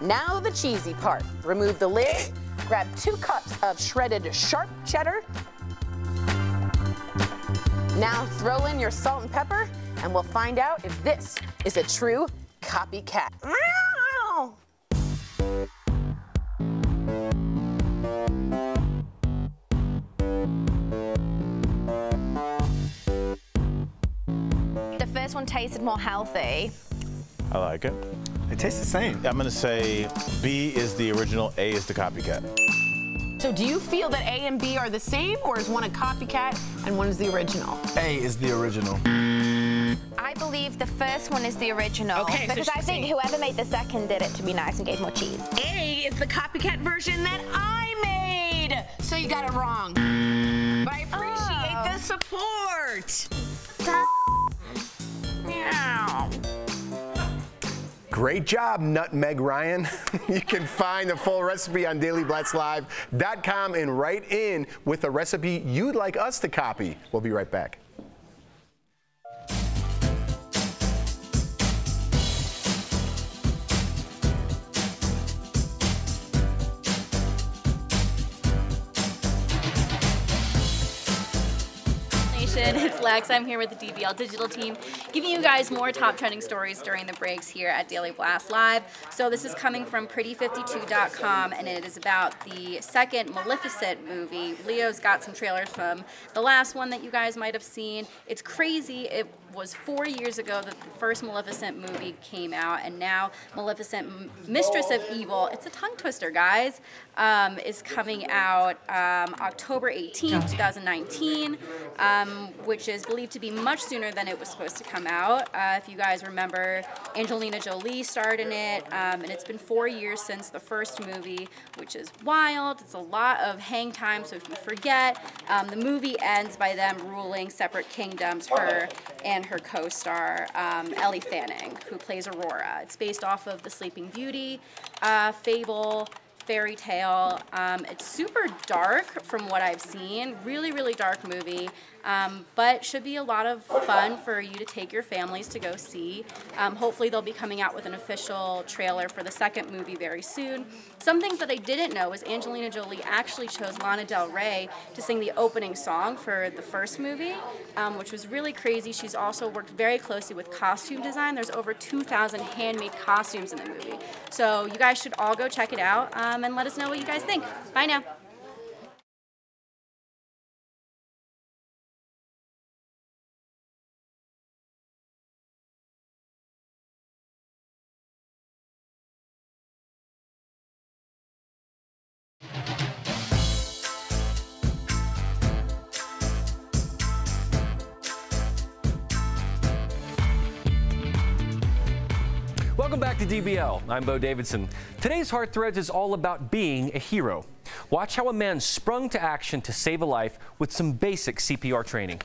Now the cheesy part. Remove the lid, grab 2 cups of shredded sharp cheddar. Now throw in your salt and pepper, and we'll find out if this is a true copycat. The first one tasted more healthy. I like it. It tastes the same. I'm going to say B is the original, A is the copycat. So do you feel that A and B are the same, or is one a copycat and one is the original? A is the original. I believe the first one is the original. Okay, because I think whoever made the second did it to be nice and gave more cheese. A is the copycat version that I made. So you got it wrong. But I appreciate the support. Meow. Great job, Nutmeg Ryan. You can find the full recipe on dailyblatslive.com and write in with a recipe you'd like us to copy. We'll be right back. It's Lex. I'm here with the DBL Digital team, giving you guys more top trending stories during the breaks here at Daily Blast Live. So this is coming from Pretty52.com, and it is about the second Maleficent movie. Leo's got some trailers from the last one that you guys might have seen. It's crazy. It was 4 years ago that the first Maleficent movie came out, and now Maleficent, Mistress of Evil, it's a tongue twister, guys, is coming out October 18th, 2019, which is believed to be much sooner than it was supposed to come out. If you guys remember, Angelina Jolie starred in it, and it's been 4 years since the first movie, which is wild. It's a lot of hang time, so if you forget, the movie ends by them ruling separate kingdoms, her and her co-star, Ellie Fanning, who plays Aurora. It's based off of the Sleeping Beauty fable, fairy tale. It's super dark from what I've seen. Really, really dark movie. But should be a lot of fun for you to take your families to go see. Hopefully they'll be coming out with an official trailer for the second movie very soon. Some things that I didn't know is Angelina Jolie actually chose Lana Del Rey to sing the opening song for the first movie, which was really crazy. She's also worked very closely with costume design. There's over 2,000 handmade costumes in the movie. So you guys should all go check it out and let us know what you guys think. Bye now. Welcome back to DBL. I'm Bo Davidson. Today's Heart Threads is all about being a hero. Watch how a man sprung to action to save a life with some basic CPR training.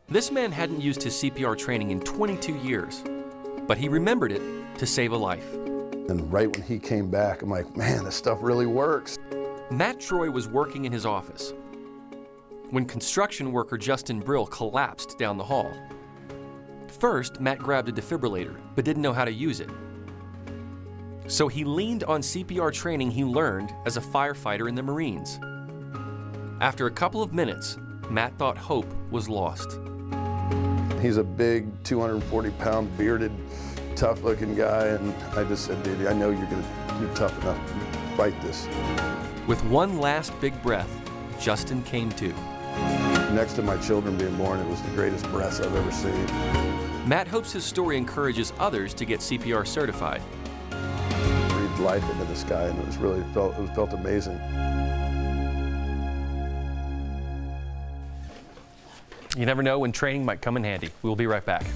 This man hadn't used his CPR training in 22 years, but he remembered it to save a life. And right when he came back, I'm like, man, this stuff really works. Matt Troy was working in his office when construction worker Justin Brill collapsed down the hall. First, Matt grabbed a defibrillator, but didn't know how to use it. So he leaned on CPR training he learned as a firefighter in the Marines. After a couple of minutes, Matt thought hope was lost. He's a big 240-pound, bearded, tough-looking guy, and I just said, dude, I know you're tough enough to fight this. With one last big breath, Justin came to. Next to my children being born, it was the greatest breaths I've ever seen. Matt hopes his story encourages others to get CPR certified. Breathed life into this guy, and it felt amazing. You never know when training might come in handy. We'll be right back.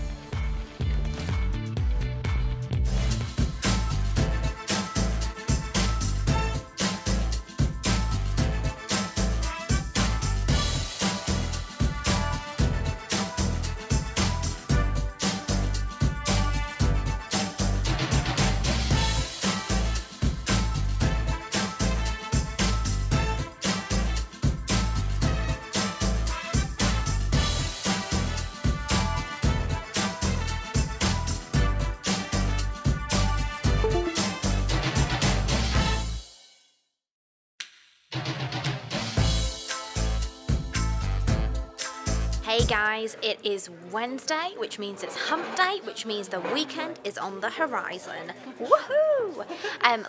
Hey guys, it is Wednesday, which means it's hump day, which means the weekend is on the horizon. Woohoo!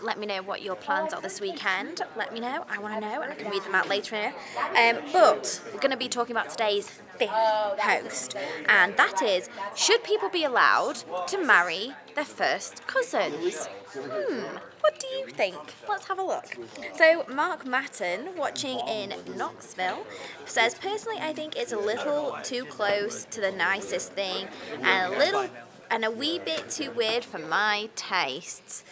Let me know what your plans are this weekend. Let me know, I want to know, and I can read them out later here. But we're going to be talking about today's fifth post, and that is, should people be allowed to marry their first cousins? What do you think? Let's have a look. So Mark Matten, watching in Knoxville, says, personally I think it's a little too close to the nicest thing and a wee bit too weird for my tastes.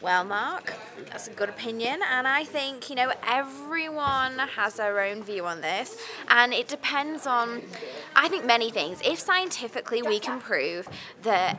Well, Mark, that's a good opinion, and I think, you know, everyone has their own view on this, and it depends on, I think, many things. If scientifically we can prove that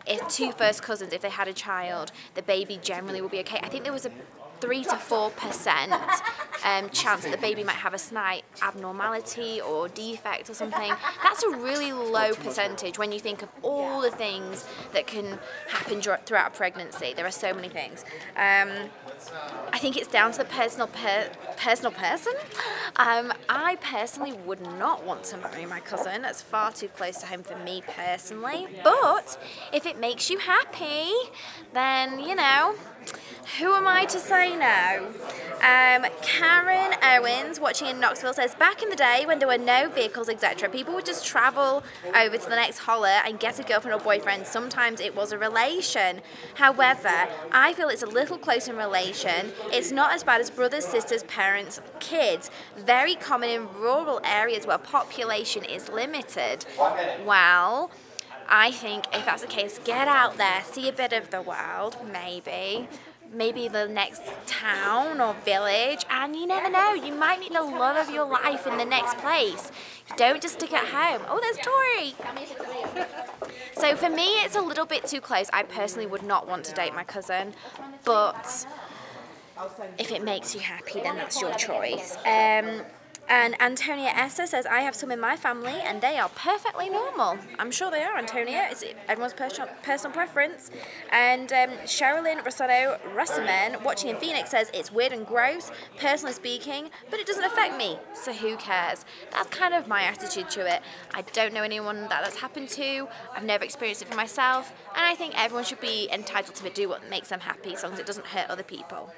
if two first cousins, if they had a child, the baby generally will be okay. I think there was a 3 to 4% chance that the baby might have a slight abnormality or defect or something. That's a really low percentage when you think of all the things that can happen throughout a pregnancy. There are so many things. I think it's down to the personal person. I personally would not want to marry my cousin. That's far too close to home for me personally. But if it makes you happy, then, you know, who am I to say no? Karen Owens, watching in Knoxville, says, back in the day when there were no vehicles, etc., people would just travel over to the next holler and get a girlfriend or boyfriend. Sometimes it was a relation. However, I feel it's a little close in relation. It's not as bad as brothers, sisters, parents, kids. Very common in rural areas where population is limited. Well, I think if that's the case, get out there, see a bit of the world, maybe the next town or village, and you never know, you might meet the love of your life in the next place. Don't just stick at home. Oh, there's Tori. So for me, it's a little bit too close. I personally would not want to date my cousin, but if it makes you happy, then that's your choice. And Antonia Essa says, I have some in my family and they are perfectly normal. I'm sure they are, Antonia. It's everyone's personal preference. And Sherilyn Rosado Russman, watching in Phoenix, says, it's weird and gross, personally speaking, but it doesn't affect me, so who cares? That's kind of my attitude to it. I don't know anyone that's happened to. I've never experienced it for myself. And I think everyone should be entitled to do what makes them happy, as long as it doesn't hurt other people.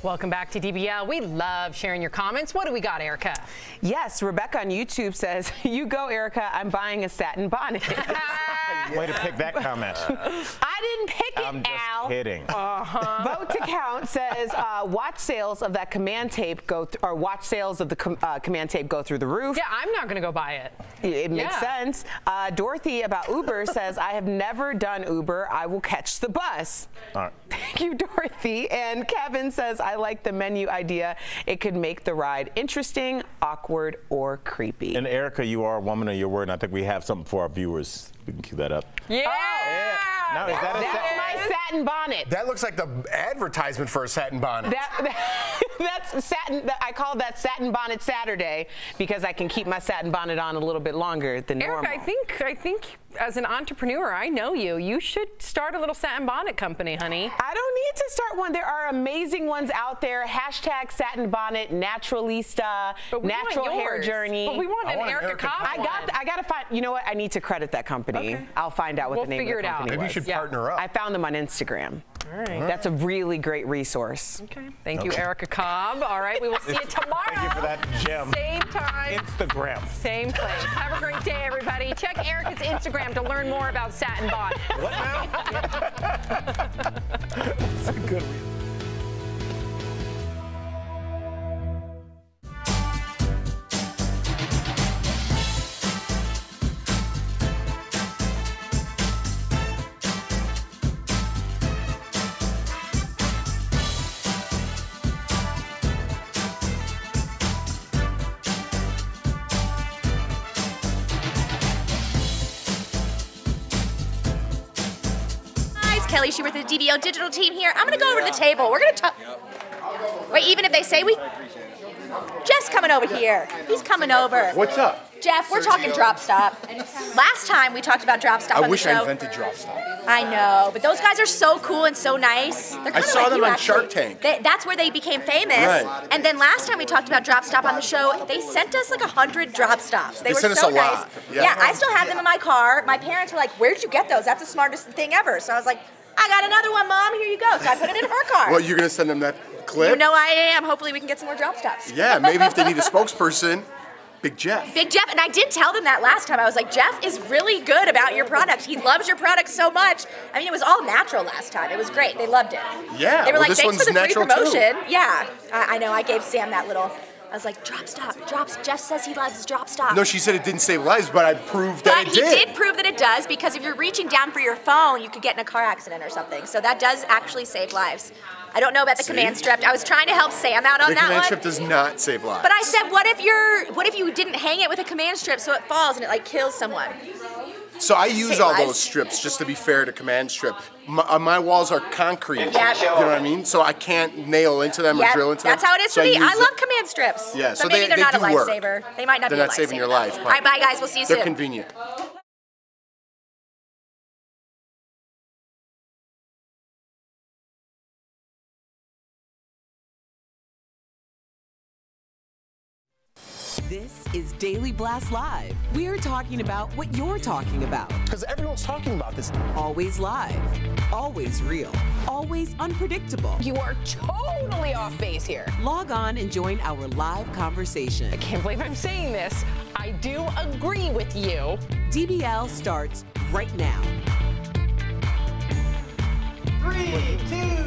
Welcome back to DBL. We love sharing your comments. What do we got, Erica? Yes, Rebecca on YouTube says, you go, Erica, I'm buying a satin bonnet. Way to pick that comment. I didn't pick it, I'm just kidding. Vote to Count says, watch sales of that command tape watch sales of the command tape go through the roof. Yeah, I'm not going to go buy it. It makes sense. Dorothy about Uber says, I have never done Uber. I will catch the bus. All right. Thank you, Dorothy. And Kevin says, I like the menu idea. It could make the ride interesting, awkward, or creepy. And Erica, you are a woman of your word, and I think we have something for our viewers. We can cue that up. Yeah! No, is that a That's my satin bonnet. That looks like the advertisement for a satin bonnet. That's satin. I call that satin bonnet Saturday because I can keep my satin bonnet on a little bit longer than normal. Eric, I think as an entrepreneur, I know you. You should start a little satin bonnet company, honey. I don't need to start one. There are amazing ones out there. Hashtag satin bonnet, naturalista, natural hair journey. But we want an Erica Cobb one. I got to find, you know what? I need to credit that company. Okay. I'll find out what the name of the company was. Maybe you should partner up. I found them on Instagram. All right. That's a really great resource. Okay. Thank you, Erica Cobb. All right. We will see you tomorrow. Thank you for that gem. Same time. Instagram. Same place. Have a great day, everybody. Check Erica's Instagram to learn more about satin bonnet. What now? That's a good one. Kelly Schubert, the DBL Digital team here. I'm gonna go over to the table. We're gonna talk. Wait, even if they say we. Jeff's coming over here. He's coming over. What's up? Jeff, we're talking Drop Stop. Last time we talked about Drop Stop on the show. I wish I invented Drop Stop. I know, but those guys are so cool and so nice. I saw them on Shark Tank. That's where they became famous. Right. And then last time we talked about Drop Stop on the show, they sent us like 100 Drop Stops. They were sent us so a nice. lot. Yeah, I still have them in my car. My parents were like, "Where did you get those? That's the smartest thing ever." So I was like, "I got another one, Mom. Here you go." So I put it in her car. Well, you're gonna send them that clip? You know I am. Hopefully we can get some more Drop Stops. Yeah, maybe if they need a spokesperson, Big Jeff. Big Jeff, and I did tell them that last time. I was like, Jeff is really good about your product. He loves your product so much. I mean, it was all natural last time. It was great. They loved it. Yeah, they were like, this thanks one's for the free natural promotion. too. Yeah, I know. I gave Sam that little. I was like, Drop Stop. Jeff says he loves Drop Stop. No, she said it didn't save lives, but I proved that it did. But he did prove that it does, because if you're reaching down for your phone, you could get in a car accident or something. So that does actually save lives. I don't know about the command strip. I was trying to help Sam out on that one. The command strip does not save lives. But I said, what if you didn't hang it with a command strip so it falls and it like kills someone? So I use all those strips, just to be fair to command strip. My walls are concrete, Yeah. you know what I mean? So I can't nail into them or drill into them. That's how it is So for me. I use love command strips. Yeah, so maybe they they're not a do work. lifesaver. They might not They're be a not saving lifesaver, your though. life. All right, bye guys. We'll see you soon. They're convenient. This is Daily Blast Live. We're talking about what you're talking about. Because everyone's talking about this. Always live, always real, always unpredictable. You are totally off base here. Log on and join our live conversation. I can't believe I'm saying this. I do agree with you. DBL starts right now. 3, 2.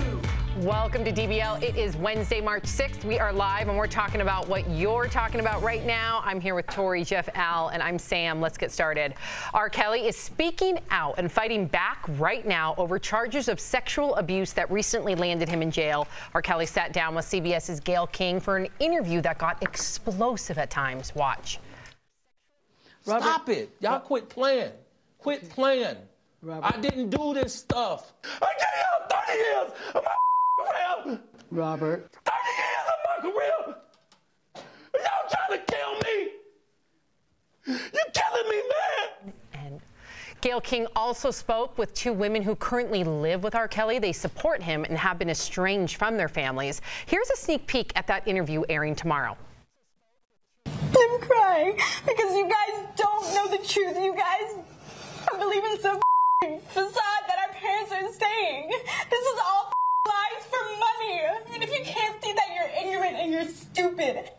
Welcome to DBL. It is Wednesday, March 6th. We are live and we're talking about what you're talking about right now. I'm here with Tori, Jeff, Al, and I'm Sam. Let's get started. R. Kelly is speaking out and fighting back right now over charges of sexual abuse that recently landed him in jail. R. Kelly sat down with CBS's Gayle King for an interview that got explosive at times. Watch. Stop it. Y'all quit playing. Quit playing. I didn't do this stuff. I gave y'all 30 years of my career. Robert. 30 years of my career. Y'all trying to kill me. You killing me, man. And Gayle King also spoke with two women who currently live with R. Kelly. They support him and have been estranged from their families. Here's a sneak peek at that interview airing tomorrow. I'm crying because you guys don't know the truth. You guys believe in some facade that our parents are saying. This is all lies for money. And if you can't see that, you're ignorant and you're stupid.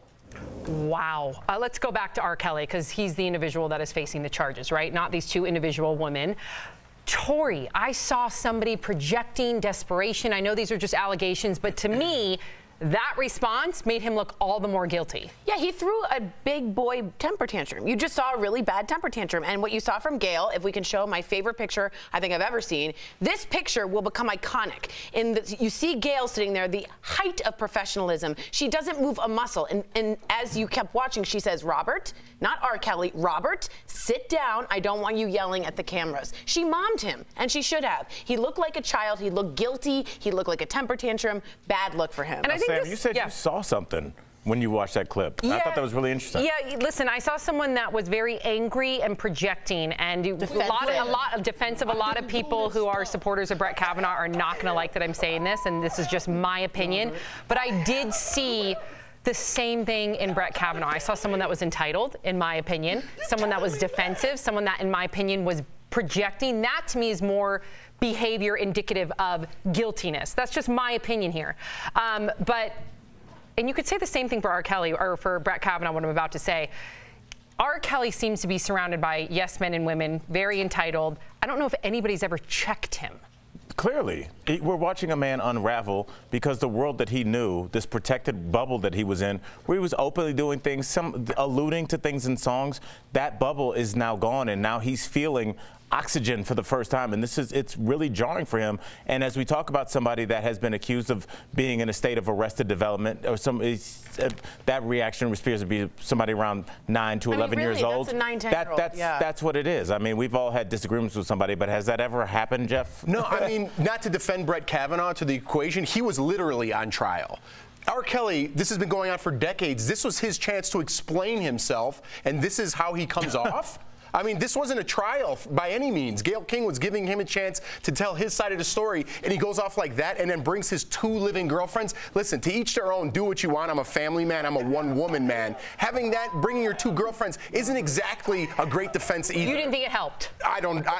Wow. Let's go back to R. Kelly because he's the individual that is facing the charges, right? Not these two individual women. Tori, I saw somebody projecting desperation. I know these are just allegations, but to me, that response made him look all the more guilty. Yeah, he threw a big boy temper tantrum. You just saw a really bad temper tantrum. And what you saw from Gayle, if we can show my favorite picture I think I've ever seen, this picture will become iconic. You see Gayle sitting there, the height of professionalism. She doesn't move a muscle. And as you kept watching, she says, Robert, not R. Kelly, Robert, sit down. I don't want you yelling at the cameras. She mommed him, and she should have. He looked like a child. He looked guilty. He looked like a temper tantrum. Bad look for him. And I think Sam, you said you saw something when you watched that clip. I thought that was really interesting. Yeah, listen, I saw someone that was very angry and projecting, and a lot of defensive. A lot of people who are supporters of Brett Kavanaugh are not going to like that I'm saying this, and this is just my opinion. But I did see the same thing in Brett Kavanaugh. I saw someone that was entitled, in my opinion, someone that was defensive, someone that, in my opinion, was projecting. That, to me, is more behavior indicative of guiltiness. That's just my opinion here. And you could say the same thing for R. Kelly or for Brett Kavanaugh, what I'm about to say. R. Kelly seems to be surrounded by yes men and women, very entitled. I don't know if anybody's ever checked him. Clearly, we're watching a man unravel because the world that he knew, this protected bubble that he was in, where he was openly doing things, alluding to things in songs, that bubble is now gone, and now he's feeling oxygen for the first time, and it's really jarring for him. And as we talk about somebody that has been accused of being in a state of arrested development, or that reaction appears to be somebody around 9 to 11 years old. That's a 9, 10-year-old. That's what it is. I mean, we've all had disagreements with somebody, but has that ever happened, Jeff? No, I mean, not to defend Brett Kavanaugh to the equation, he was literally on trial. R. Kelly, this has been going on for decades. This was his chance to explain himself, and this is how he comes off? I mean, this wasn't a trial by any means. Gayle King was giving him a chance to tell his side of the story, and he goes off like that and then brings his 2 living girlfriends. Listen, to each their own, do what you want. I'm a family man. I'm a one-woman man. Having that, bringing your 2 girlfriends isn't exactly a great defense either. You didn't think it helped?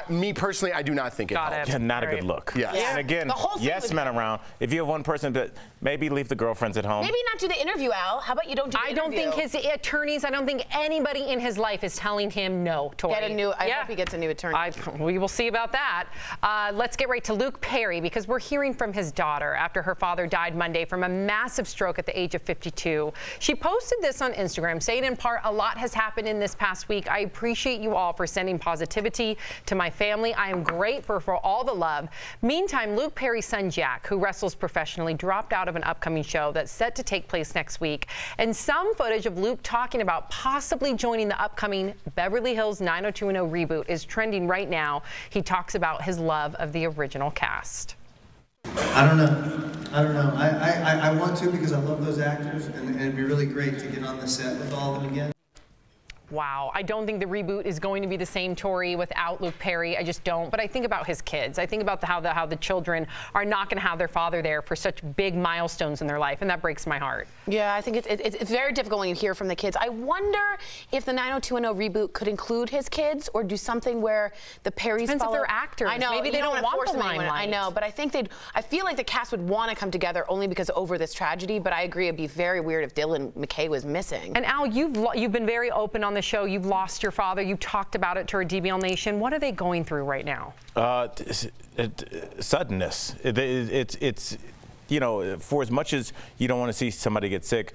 Me personally, I do not think it helped. Yeah, not a good look. Yes. Yeah. And again, yes men around. If you have one person, but maybe leave the girlfriends at home. Maybe not do the interview, Al. How about you don't do the interview? I don't think his attorneys, I don't think anybody in his life is telling him no, Tori. Get a new, I hope he gets a new attorney. We will see about that. Let's get right to Luke Perry, because we're hearing from his daughter after her father died Monday from a massive stroke at the age of 52. She posted this on Instagram, saying in part, a lot has happened in this past week. I appreciate you all for sending positivity to my family. I am grateful for all the love. Meantime, Luke Perry's son, Jack, who wrestles professionally, dropped out of an upcoming show that's set to take place next week. And some footage of Luke talking about possibly joining the upcoming Beverly Hills 90210 reboot is trending right now. He talks about his love of the original cast. I don't know. I want to, because I love those actors, and it'd be really great to get on the set with all of them again. Wow, I don't think the reboot is going to be the same, Tori, without Luke Perry. I just don't. But I think about his kids. I think about how the children are not going to have their father there for such big milestones in their life, and that breaks my heart. Yeah, I think it's very difficult when you hear from the kids. I wonder if the 90210 reboot could include his kids, or do something where the Perrys Depends follow. if they're actors. I know. Maybe they don't want the limelight. I know, but I think I feel like the cast would want to come together only because over this tragedy. But I agree, it'd be very weird if Dylan McKay was missing. And Al, you've been very open on the show. You've lost your father. You talked about it to our DBL Nation. What are they going through right now? Suddenness. It's you know, for as much as you don't want to see somebody get sick,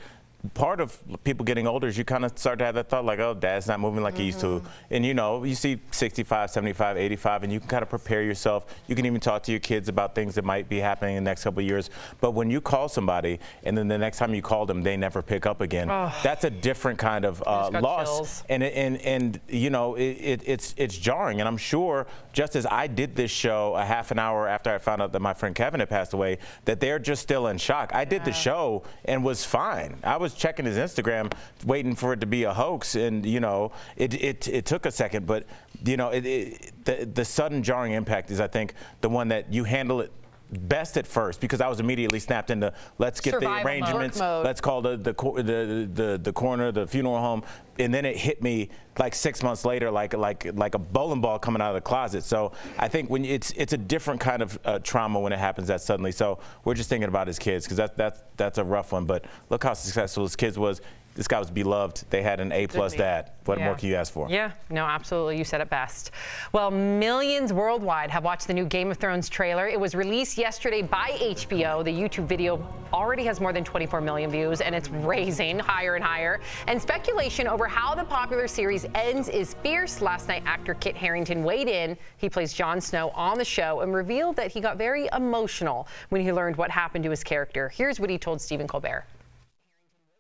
part of people getting older is you kind of start to have that thought like, oh, dad's not moving like he used to. And, you know, you see 65, 75, 85, and you can kind of prepare yourself. You can even talk to your kids about things that might be happening in the next couple of years. But when you call somebody and then the next time you call them, they never pick up again, that's a different kind of loss. And you know, it's jarring. And I'm sure, just as I did this show a half an hour after I found out that my friend Kevin had passed away, that they're just still in shock. I did the show and was fine. I was checking his Instagram, waiting for it to be a hoax, and you know, it took a second, but you know, the sudden jarring impact is, I think, the one that you handle it best at first, because I was immediately snapped into let's get the arrangements, let's call the coroner, the funeral home, and then it hit me like 6 months later, like a bowling ball coming out of the closet. So I think when it's a different kind of trauma when it happens that suddenly. So we're just thinking about his kids, because that's a rough one. But look how successful his kids was. This guy was beloved. They had an A+ dad. What more can you ask for? Yeah, no, absolutely. You said it best. Well, millions worldwide have watched the new Game of Thrones trailer. It was released yesterday by HBO. The YouTube video already has more than 24 million views, and it's raising higher and higher. And speculation over how the popular series ends is fierce. Last night, actor Kit Harington weighed in. He plays Jon Snow on the show and revealed that he got very emotional when he learned what happened to his character. Here's what he told Stephen Colbert.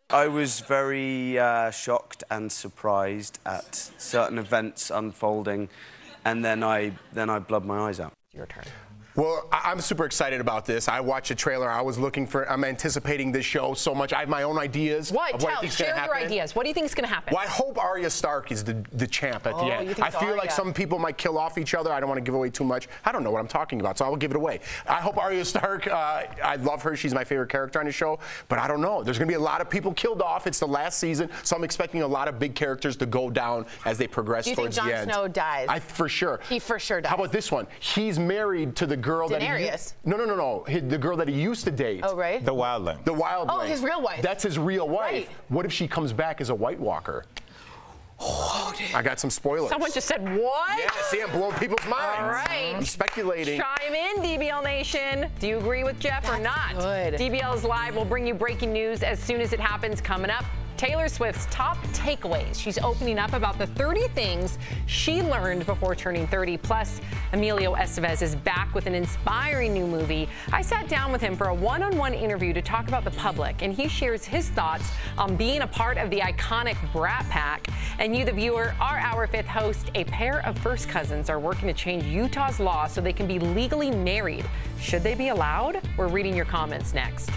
I was very shocked and surprised at certain events unfolding, and then I blubbed my eyes out. Your turn. Well, I'm super excited about this. I watched the trailer. I'm anticipating this show so much. I have my own ideas. What? Share your ideas. What do you think is going to happen? Well, I hope Arya Stark is the champ at the end. You think I feel Arya? like some people might kill off each other. I don't want to give away too much. I don't know what I'm talking about, so I will give it away. I hope Arya Stark, I love her. She's my favorite character on the show, but I don't know. There's going to be a lot of people killed off. It's the last season, so I'm expecting a lot of big characters to go down as they progress towards the end. Do you think Jon Snow dies? For sure. He for sure dies. How about this one? He's married to the girl Daenerys. No. The girl that he used to date. Oh, right. The wildling. The wildling. Oh, his real wife. That's his real wife. Right. What if she comes back as a White Walker? Oh, I got some spoilers. Someone just said what? Yeah, see, I'm blowing people's minds. All right. I'm speculating. Chime in, DBL Nation. Do you agree with Jeff or not? Good. DBL's Live will bring you breaking news as soon as it happens. Coming up, Taylor Swift's top takeaways. She's opening up about the 30 things she learned before turning 30. Plus, Emilio Estevez is back with an inspiring new movie. I sat down with him for a one-on-one interview to talk about The Public, and he shares his thoughts on being a part of the iconic Brat Pack. And you, the viewer, are our fifth host. A pair of first cousins are working to change Utah's law so they can be legally married. Should they be allowed? We're reading your comments next.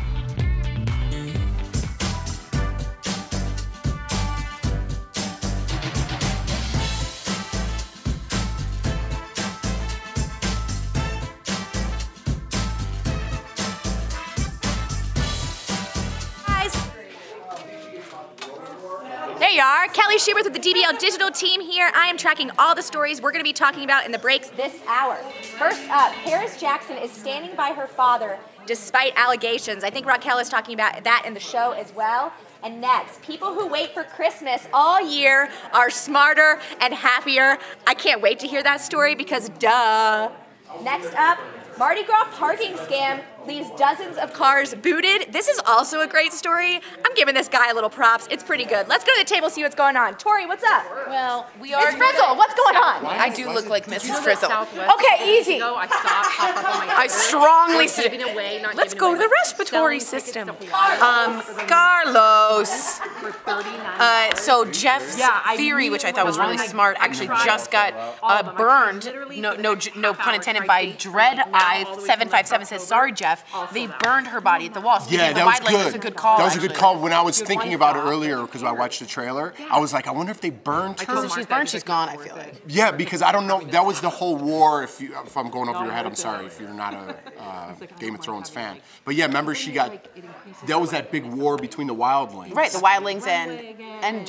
There you are. Kelly Schubert with the DBL Digital team here. I am tracking all the stories we're going to be talking about in the breaks this hour. First up, Paris Jackson is standing by her father despite allegations. I think Raquel is talking about that in the show as well. And next, people who wait for Christmas all year are smarter and happier. I can't wait to hear that story because duh. Next up, Mardi Gras parking scam leaves dozens of cars booted. This is also a great story. I'm giving this guy a little props. It's pretty good. Let's go to the table, see what's going on. Tori, what's up? Well, we are. Miss Frizzle, what's going on? I do look like Mrs. Frizzle. Okay, easy. I strongly let's go to the respiratory system. Carlos. So Jeff's theory, which I thought was really smart, actually just got burned. No pun intended. By Dread Eye 757 says, sorry, Jeff. They burned her body at the wall. So Yeah, that was good. Was a good call. That was a good call. When I was thinking about it earlier, because I watched the trailer, I was like, I wonder if they burned her. Because if she's burned, she's gone, I feel like. Yeah, because I don't know. That was the whole war. If I'm going over your head, I'm sorry if you're not a Game of Thrones fan. But yeah, remember that was that big war between the wildlings. Right, the wildlings and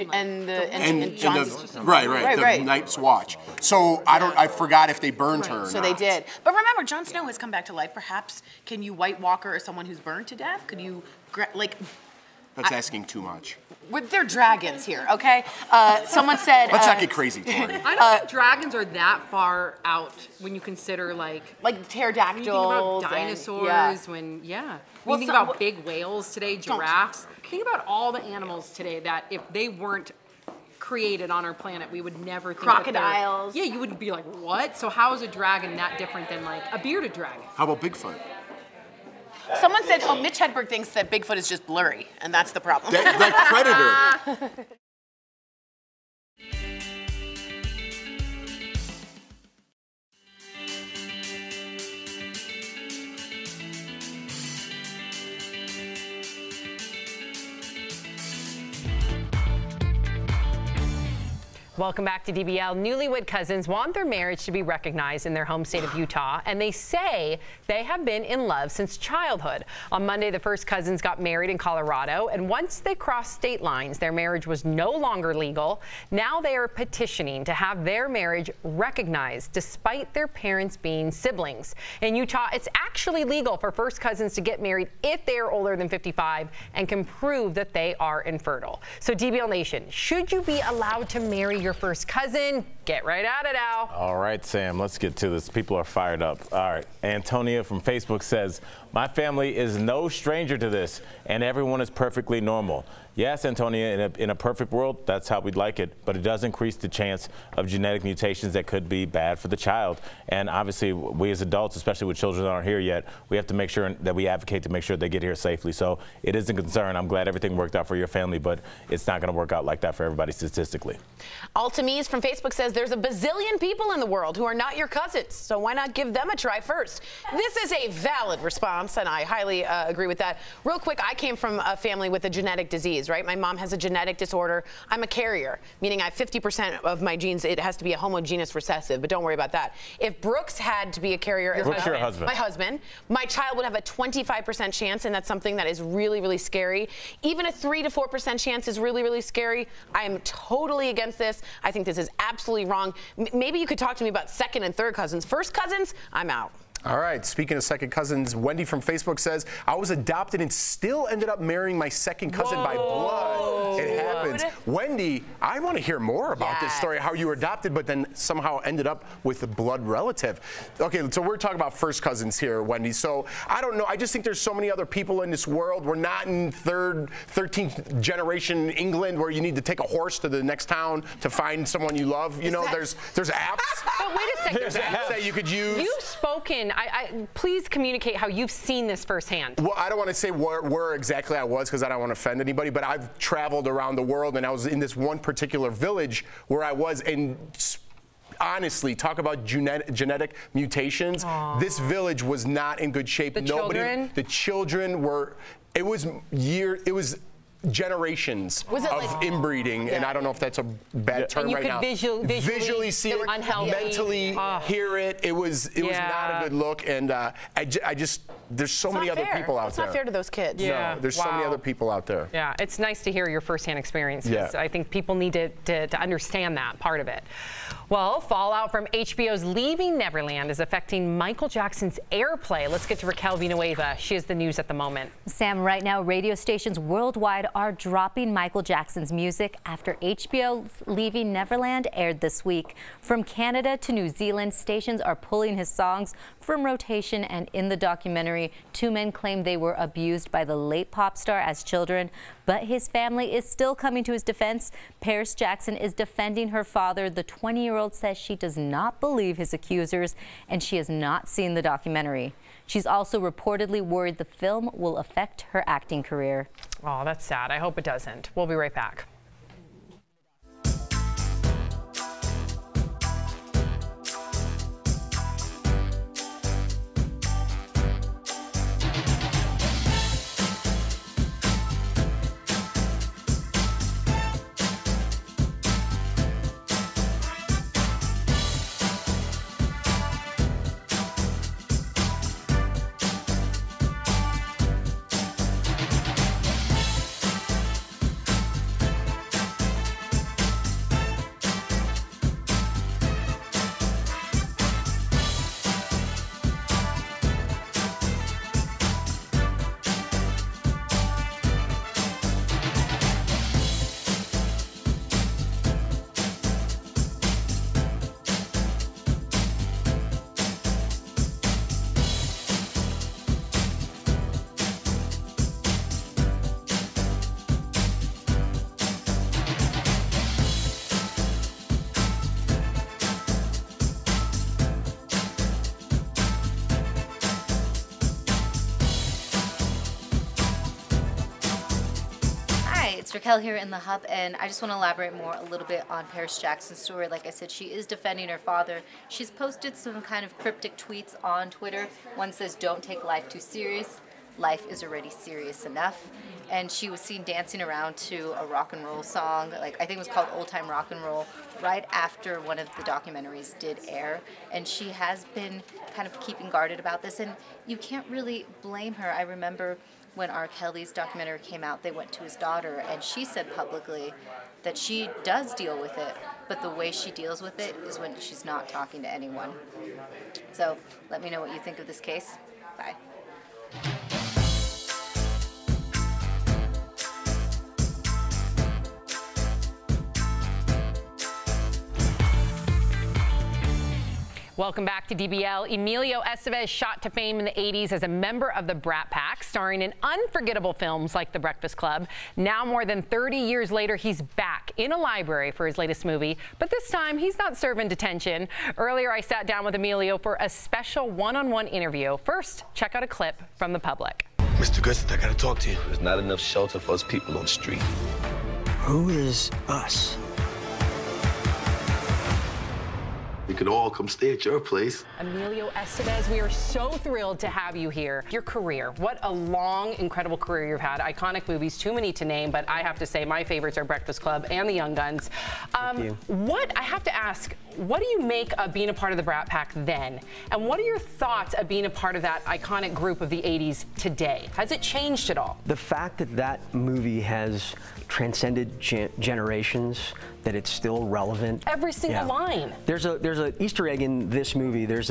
Jon's. The Night's Watch. So I forgot if they burned her or So not. they did. But remember, Jon Snow has come back to life. Perhaps can you White Walker as someone who's burned to death? Could you That's asking too much. They're dragons here, okay? Someone said. Let's not get crazy, Tori. I don't think dragons are that far out when you consider like pterodactyls. When you think about dinosaurs, when you think about big whales today, giraffes. Think about all the animals today that if they weren't created on our planet, we would never think crocodiles. You would be like, what? So how is a dragon that different than like a bearded dragon? How about Bigfoot? Someone said, Mitch Hedberg thinks that Bigfoot is just blurry, and that's the problem. That Predator. Welcome back to DBL. Newlywed cousins want their marriage to be recognized in their home state of Utah, and they say they have been in love since childhood. On Monday, the first cousins got married in Colorado, and once they crossed state lines, their marriage was no longer legal. Now they are petitioning to have their marriage recognized despite their parents being siblings. In Utah, it's actually legal for first cousins to get married if they are older than 55 and can prove that they are infertile. So DBL Nation, should you be allowed to marry your first cousin? Get right at it, Al. All right, Sam, let's get to this. People are fired up. All right, Antonia from Facebook says, my family is no stranger to this, and everyone is perfectly normal. Yes, Antonia, in a perfect world, that's how we'd like it, but it does increase the chance of genetic mutations that could be bad for the child. And obviously, we as adults, especially with children that aren't here yet, we have to make sure that we advocate to make sure they get here safely. So it is a concern. I'm glad everything worked out for your family, but it's not going to work out like that for everybody statistically. Altamise from Facebook says there's a bazillion people in the world who are not your cousins, so why not give them a try first? This is a valid response, and I highly agree with that. Real quick, I came from a family with a genetic disease, right? My mom has a genetic disorder. I'm a carrier, meaning I have 50% of my genes. It has to be a homogeneous recessive, but don't worry about that. If Brooks had to be a carrier, your husband. My husband, my child would have a 25% chance, and that's something that is really, really scary. Even a 3 to 4% chance is really, really scary. I am totally against this. I think this is absolutely wrong. Maybe you could talk to me about second and third cousins. First cousins, I'm out. All right, speaking of second cousins, Wendy from Facebook says, I was adopted and still ended up marrying my second cousin by blood. It happens. Wendy, I want to hear more about this story, how you were adopted, but then somehow ended up with a blood relative. Okay, so we're talking about first cousins here, Wendy. So I don't know. I just think there's so many other people in this world. We're not in 13th generation England where you need to take a horse to the next town to find someone you love. You know, there's apps. But wait a second. There's apps that you could use. You've spoken. Please communicate how you've seen this firsthand. Well, I don't want to say where exactly I was because I don't want to offend anybody, but I've traveled around the world, and I was in this one particular village where I was, and honestly, talk about genetic mutations. Aww. This village was not in good shape. The children were. It was generations of inbreeding, and I don't know if that's a bad term right now. And you could visually see it, unhealthy. mentally hear it. It was not a good look, and I just there's so many other people out there. It's not fair to those kids. Yeah. No, there's so many other people out there. Yeah, it's nice to hear your firsthand experiences. Yeah. I think people need to understand that part of it. Well, fallout from HBO's Leaving Neverland is affecting Michael Jackson's airplay. Let's get to Raquel Villanueva. She has the news at the moment. Sam, right now, radio stations worldwide are dropping Michael Jackson's music after HBO's Leaving Neverland aired this week. From Canada to New Zealand, stations are pulling his songs from rotation, and in the documentary, 2 men claim they were abused by the late pop star as children, but his family is still coming to his defense. Paris Jackson is defending her father. The 20-year-old says she does not believe his accusers, and she has not seen the documentary. She's also reportedly worried the film will affect her acting career. Oh, that's sad. I hope it doesn't. We'll be right back. It's Raquel here in the Hub, and I just want to elaborate more a little bit on Paris Jackson's story. Like I said, she is defending her father. She's posted some kind of cryptic tweets on Twitter. One says, "Don't take life too serious." life is already serious enough. And she was seen dancing around to a rock and roll song, like I think it was called Old Time Rock and Roll, right after one of the documentaries did air. And she has been kind of keeping guarded about this, and you can't really blame her. I remember when R. Kelly's documentary came out, they went to his daughter, and she said publicly that she does deal with it, but the way she deals with it is when she's not talking to anyone. So let me know what you think of this case. Bye. Welcome back to DBL. Emilio Estevez shot to fame in the 80s as a member of the Brat Pack, starring in unforgettable films like The Breakfast Club. Now, more than 30 years later, he's back in a library for his latest movie, but this time he's not serving detention. Earlier, I sat down with Emilio for a special one-on-one interview. First, check out a clip from the public. Mr. Griffith, I gotta talk to you. There's not enough shelter for us people on the street. Who is us? We could all come stay at your place. Emilio Estevez, we are so thrilled to have you here. Your career, what a long, incredible career you've had. Iconic movies, too many to name, but I have to say my favorites are Breakfast Club and The Young Guns. What, I have to ask, what do you make of being a part of the Brat Pack then? And what are your thoughts of being a part of that iconic group of the 80s today? Has it changed at all? The fact that that movie has transcended generations, that it's still relevant. Every single line. There's a Easter egg in this movie. There's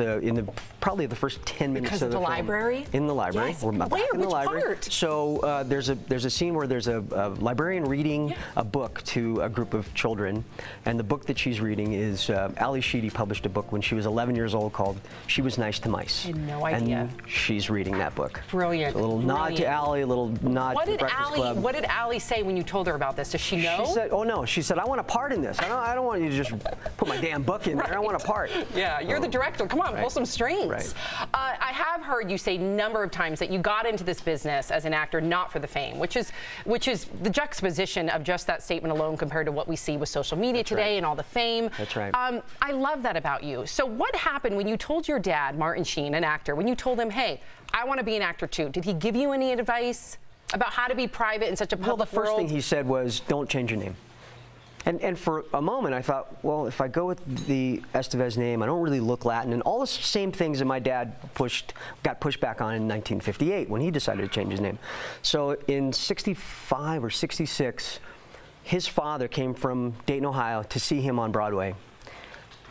probably the first 10 minutes because of the film. library? In the library. Yes. We're back in the library. Part? So there's a scene where there's a librarian reading a book to a group of children, and the book that she's reading is Ali Sheedy published a book when she was 11 years old called She Was Nice to Mice. I had no idea. And she's reading that book. Brilliant. So a little nod to Ali, a little nod to the Breakfast Club. What did Ali say when you told her about this? Does she know? She said, oh no, she said, I want a part in this. I don't want you to just put my damn book in there. I want a part. Yeah, you're the director. Come on, pull some strings. Right. I have heard you say a number of times that you got into this business as an actor not for the fame, which is the juxtaposition of just that statement alone compared to what we see with social media today and all the fame. That's right. I love that about you. So what happened when you told your dad, Martin Sheen, an actor, when you told him, hey, I want to be an actor too? Did he give you any advice about how to be private in such a public world? Well, the first thing he said was, don't change your name. And for a moment, I thought, well, if I go with the Estevez name, I don't really look Latin. And all the same things that my dad got pushed back on in 1958 when he decided to change his name. So in 65 or 66, his father came from Dayton, Ohio to see him on Broadway.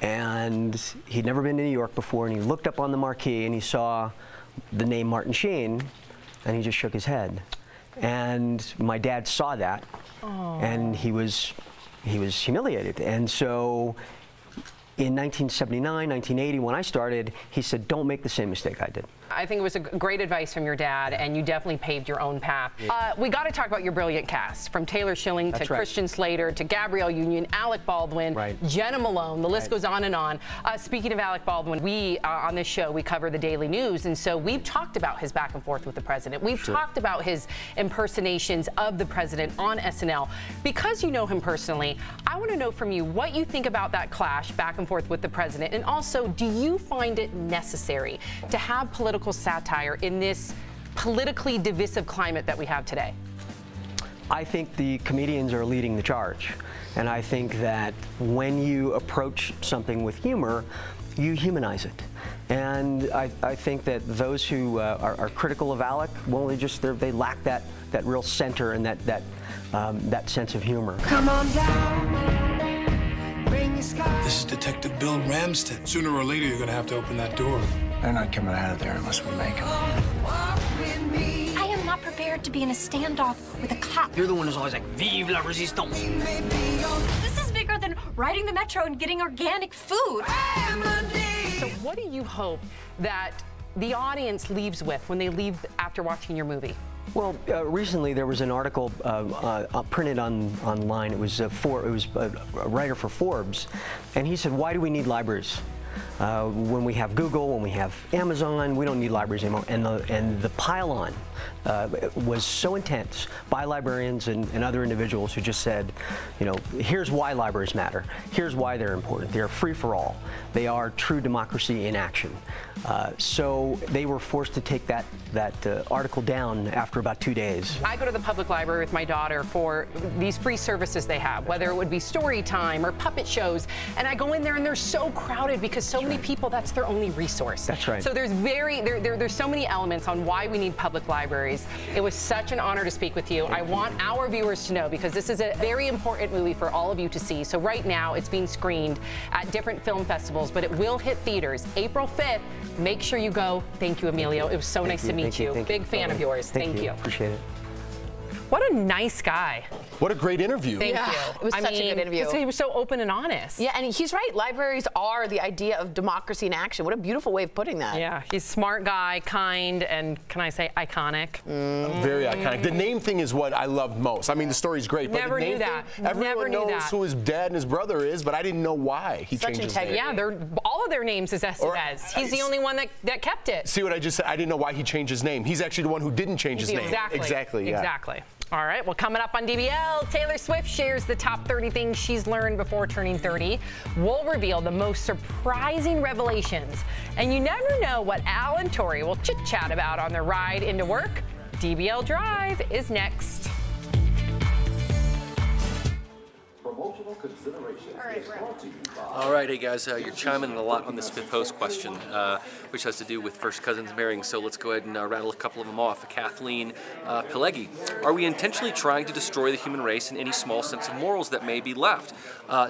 And he'd never been to New York before, and he looked up on the marquee and he saw the name Martin Sheen, and he just shook his head. And my dad saw that, and he was humiliated. And so in 1979, 1980, when I started, he said, don't make the same mistake I did. I think it was a great advice from your dad, and you definitely paved your own path. We got to talk about your brilliant cast, from Taylor Schilling to Christian Slater to Gabrielle Union, Alec Baldwin, Jenna Malone. The list goes on and on. Speaking of Alec Baldwin, we on this show we cover the Daily News, and so we've talked about his back and forth with the president. We've talked about his impersonations of the president on SNL. Because you know him personally, I want to know from you what you think about that clash back and forth with the president, and also, do you find it necessary to have political satire in this politically divisive climate that we have today? I think the comedians are leading the charge. And I think that when you approach something with humor, you humanize it. And I think that those who are critical of Alec, well, they lack that real center and that sense of humor. Come on down. This is Detective Bill Ramsden. Sooner or later, you're going to have to open that door. They're not coming out of there unless we make them. I am not prepared to be in a standoff with a cop. You're the one who's always like, vive la resistance. This is bigger than riding the metro and getting organic food. So what do you hope that the audience leaves with when they leave after watching your movie? Well, recently there was an article printed online. It was a writer for Forbes, and he said, "Why do we need libraries?" When we have Google, when we have Amazon, we don't need libraries anymore. And the pile-on was so intense by librarians and other individuals who just said, you know, here's why libraries matter. Here's why they're important. They're free for all. They are true democracy in action. So they were forced to take that article down after about 2 days. I go to the public library with my daughter for these free services they have, whether it would be story time or puppet shows, and I go in there and they're so crowded because so many people, that's their only resource. That's right. So there's so many elements on why we need public libraries. It was such an honor to speak with you. I want our viewers to know, because this is a very important movie for all of you to see. So right now it's being screened at different film festivals, but it will hit theaters April 5th. Make sure you go. Thank you, Emilio. It was so nice to meet you. Big fan of yours. Thank you. Appreciate it. What a nice guy. What a great interview. Thank you. It was such a good interview. He was so open and honest. Yeah, and he's right. Libraries are the idea of democracy in action. What a beautiful way of putting that. Yeah, he's a smart guy, kind, and can I say iconic? Very iconic. The name thing is what I loved most. I mean, the story's great, but Never the name knew that. thing, everyone knows who his dad and his brother is, but I didn't know why he changed his name. Yeah, all of their names is Estevez. He's the only one that kept it. See what I just said? I didn't know why he changed his name. He's actually the one who didn't change his name. Exactly. Yeah. Exactly. All right, well, coming up on DBL, Taylor Swift shares the top 30 things she's learned before turning 30. We'll reveal the most surprising revelations. And you never know what Al and Tori will chit-chat about on their ride into work. DBL Drive is next. Promotional consideration. All right, hey guys, you're chiming in a lot on this fifth host question, which has to do with first cousins marrying, so let's go ahead and rattle a couple of them off. Kathleen Pelegi, are we intentionally trying to destroy the human race in any small sense of morals that may be left?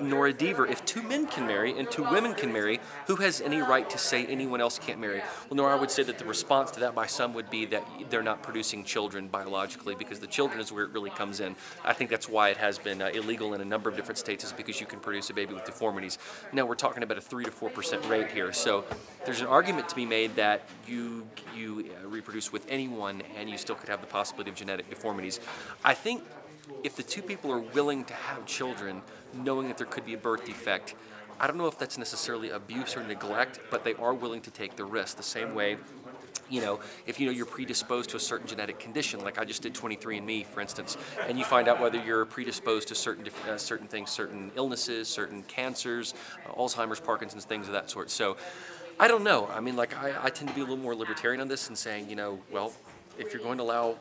Nora Deaver, if two men can marry and two women can marry, who has any right to say anyone else can't marry? Well, Nora, I would say that the response to that by some would be that they're not producing children biologically, because the children is where it really comes in. I think that's why it has been illegal in a number of different states, is because you can produce a baby with deformities. Now we're talking about a 3 to 4% rate here, so there's an argument to be made that you reproduce with anyone and you still could have the possibility of genetic deformities. I think if the two people are willing to have children, knowing that there could be a birth defect, I don't know if that's necessarily abuse or neglect, but they are willing to take the risk. The same way, you know, if you know you're predisposed to a certain genetic condition, like I just did 23andMe, for instance, and you find out whether you're predisposed to certain things, certain illnesses, certain cancers, Alzheimer's, Parkinson's, things of that sort. So I don't know. I mean, like I tend to be a little more libertarian on this and saying, you know, well, if you're going to allow,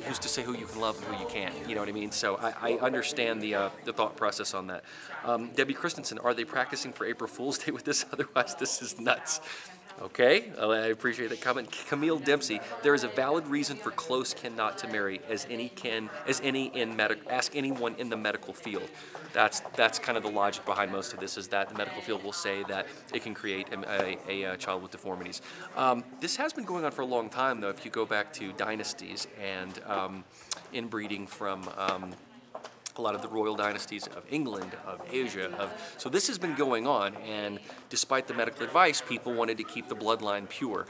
who's to say who you can love and who you can't? You know what I mean? So I understand the thought process on that. Debbie Christensen, are they practicing for April Fool's Day with this? Otherwise, this is nuts. Okay, I appreciate that comment. Camille Dempsey, there is a valid reason for close kin not to marry, ask anyone in the medical field. That's kind of the logic behind most of this, is that the medical field will say that it can create a child with deformities. This has been going on for a long time, though. If you go back to dynasties and inbreeding from a lot of the royal dynasties of England, of Asia, so this has been going on, and despite the medical advice, people wanted to keep the bloodline pure.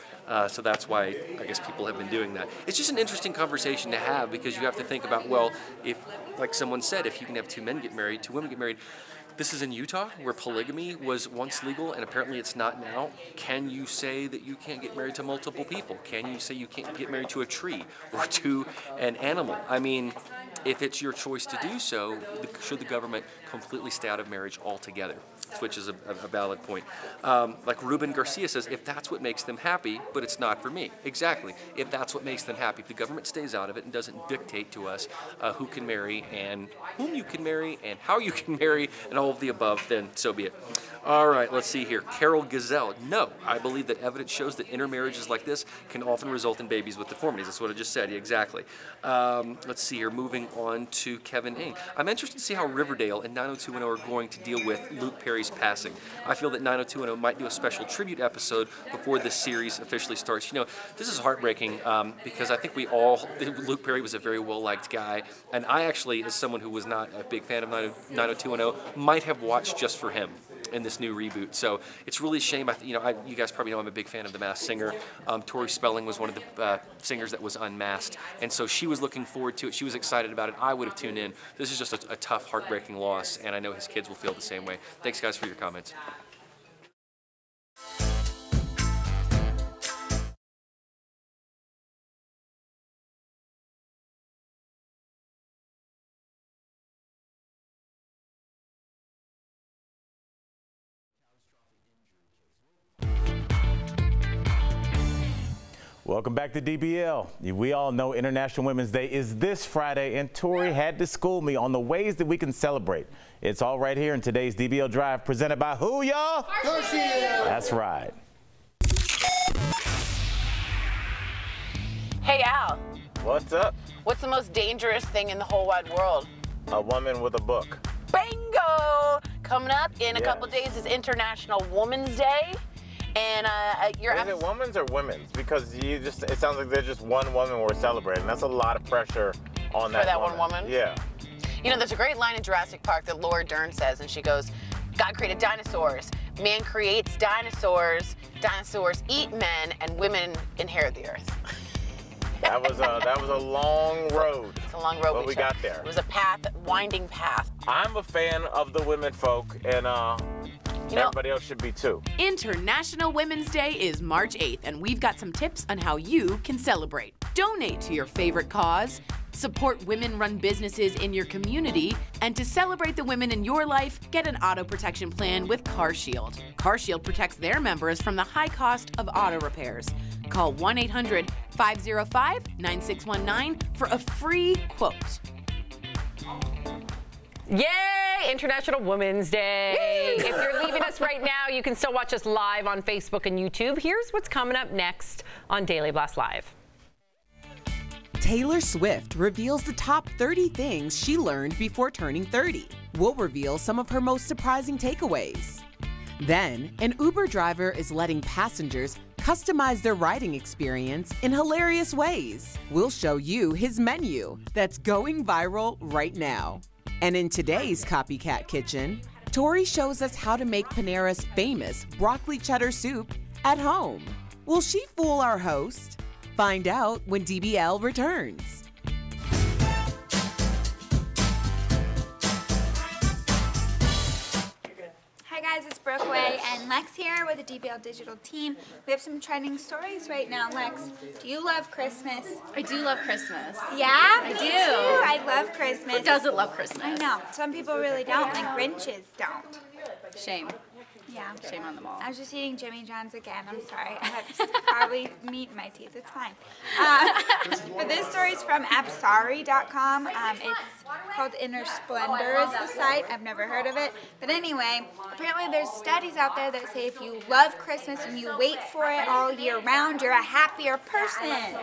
So that's why I guess people have been doing that. It's just an interesting conversation to have, because you have to think about, well, if, like someone said, if you can have two men get married, two women get married, this is in Utah, where polygamy was once legal, and apparently it's not now. Can you say that you can't get married to multiple people? Can you say you can't get married to a tree or to an animal? I mean, if it's your choice to do so, should the government completely stay out of marriage altogether? Which is a valid point. Like Ruben Garcia says, if that's what makes them happy, but it's not for me. Exactly. If that's what makes them happy, if the government stays out of it and doesn't dictate to us who can marry and whom you can marry and how you can marry and all of the above, then so be it. All right, let's see here. Carol Gazelle, no, I believe that evidence shows that intermarriages like this can often result in babies with deformities. That's what I just said. Yeah, exactly. Let's see here. Moving on to Kevin Ing. I'm interested to see how Riverdale and 90210 are going to deal with Luke Perry's passing. I feel that 90210 might do a special tribute episode before this series officially starts. You know, this is heartbreaking because I think Luke Perry was a very well-liked guy, and I actually, as someone who was not a big fan of 90210, might have watched just for him in this new reboot. So it's really a shame. You guys probably know I'm a big fan of The Masked Singer. Tori Spelling was one of the singers that was unmasked, and so she was looking forward to it. She was excited about it. I would have tuned in. This is just a tough, heartbreaking loss, and I know his kids will feel the same way. Thanks, guys, for your comments. Welcome back to DBL. We all know International Women's Day is this Friday, and Tori had to school me on the ways that we can celebrate. It's all right here in today's DBL Drive, presented by who, y'all? CarShield. That's right. Hey, Al. What's up? What's the most dangerous thing in the whole wide world? A woman with a book. Bingo! Coming up in a couple days is International Women's Day. And is it women's or women's? Because it sounds like there's just one woman we're celebrating. That's a lot of pressure on that woman. For that one woman? Yeah. You know, there's a great line in Jurassic Park that Laura Dern says, and she goes, God created dinosaurs. Man creates dinosaurs. Dinosaurs eat men, and women inherit the earth. That was a long road. It's a long road. But we got there. It was a winding path. I'm a fan of the women folk, and everybody else should be too. International Women's Day is March 8th, and we've got some tips on how you can celebrate. Donate to your favorite cause, support women-run businesses in your community, and to celebrate the women in your life, get an auto protection plan with CarShield. CarShield protects their members from the high cost of auto repairs. Call 1-800-505-9619 for a free quote. Yay! International Women's Day. If you're leaving us right now, you can still watch us live on Facebook and YouTube. Here's what's coming up next on Daily Blast Live. Taylor Swift reveals the top 30 things she learned before turning 30. We'll reveal some of her most surprising takeaways. Then, an Uber driver is letting passengers customize their riding experience in hilarious ways. We'll show you his menu that's going viral right now. And in today's Copycat Kitchen, Tori shows us how to make Panera's famous broccoli cheddar soup at home. Will she fool our host? Find out when DBL returns. Hi guys, it's Brookway and Lex here with the DBL Digital team. We have some trending stories right now. Lex, do you love Christmas? I do love Christmas. Yeah, I me do. too. I love Christmas. Who doesn't love Christmas? I know. Some people really don't, like Grinches don't. Shame. Yeah. Shame on them all. I was just eating Jimmy John's again. I'm sorry. I have probably meat in my teeth. It's fine. But this story is from Absari.com. It's called Inner Splendor is the site. I've never heard of it. But anyway, apparently there's studies out there that say if you love Christmas and you wait for it all year round, you're a happier person.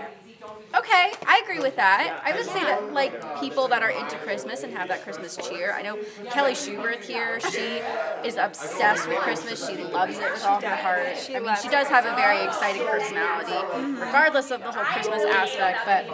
Okay, I agree with that. I would say that, like, people that are into Christmas and have that Christmas cheer. I know Kelly Schuberth here, she is obsessed with Christmas. She loves it with all her heart. She does have a very exciting personality, regardless of the whole Christmas aspect, but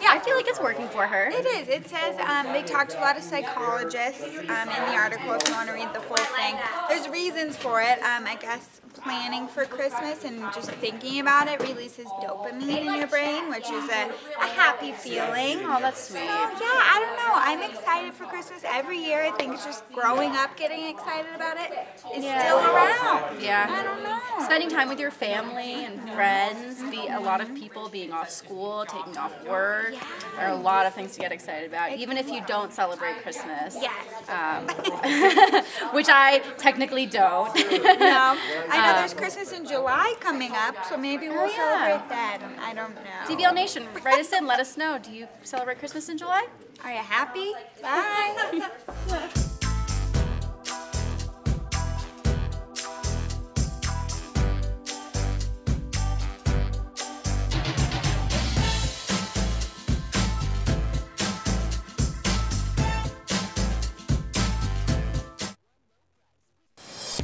yeah, I feel like it's working for her. It is. It says they talked to a lot of psychologists in the article if you want to read the full thing. There's reasons for it. I guess planning for Christmas and just thinking about it releases dopamine in your brain, which is a happy feeling. Oh, that's sweet. So, yeah, I don't know. I'm excited for Christmas every year. I think it's just growing up, getting excited about it is still around. Yeah. I don't know. Spending time with your family and friends, a lot of people being off school, taking off work. There are a lot of things to get excited about, even if you don't celebrate Christmas. Yes. Which I technically don't. No. I know there's Christmas in July coming up, so maybe we'll celebrate that. I don't know. DBL Nation, write us in, let us know. Do you celebrate Christmas in July? Are you happy? Bye.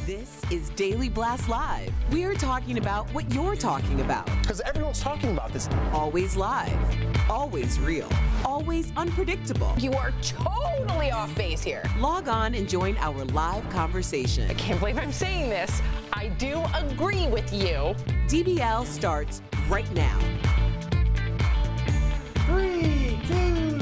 This is Daily Blast Live. We're talking about what you're talking about. Because everyone's talking about this. Always live, always real, always unpredictable. You are totally off base here. Log on and join our live conversation. I can't believe I'm saying this. I do agree with you. DBL starts right now. 3, 2.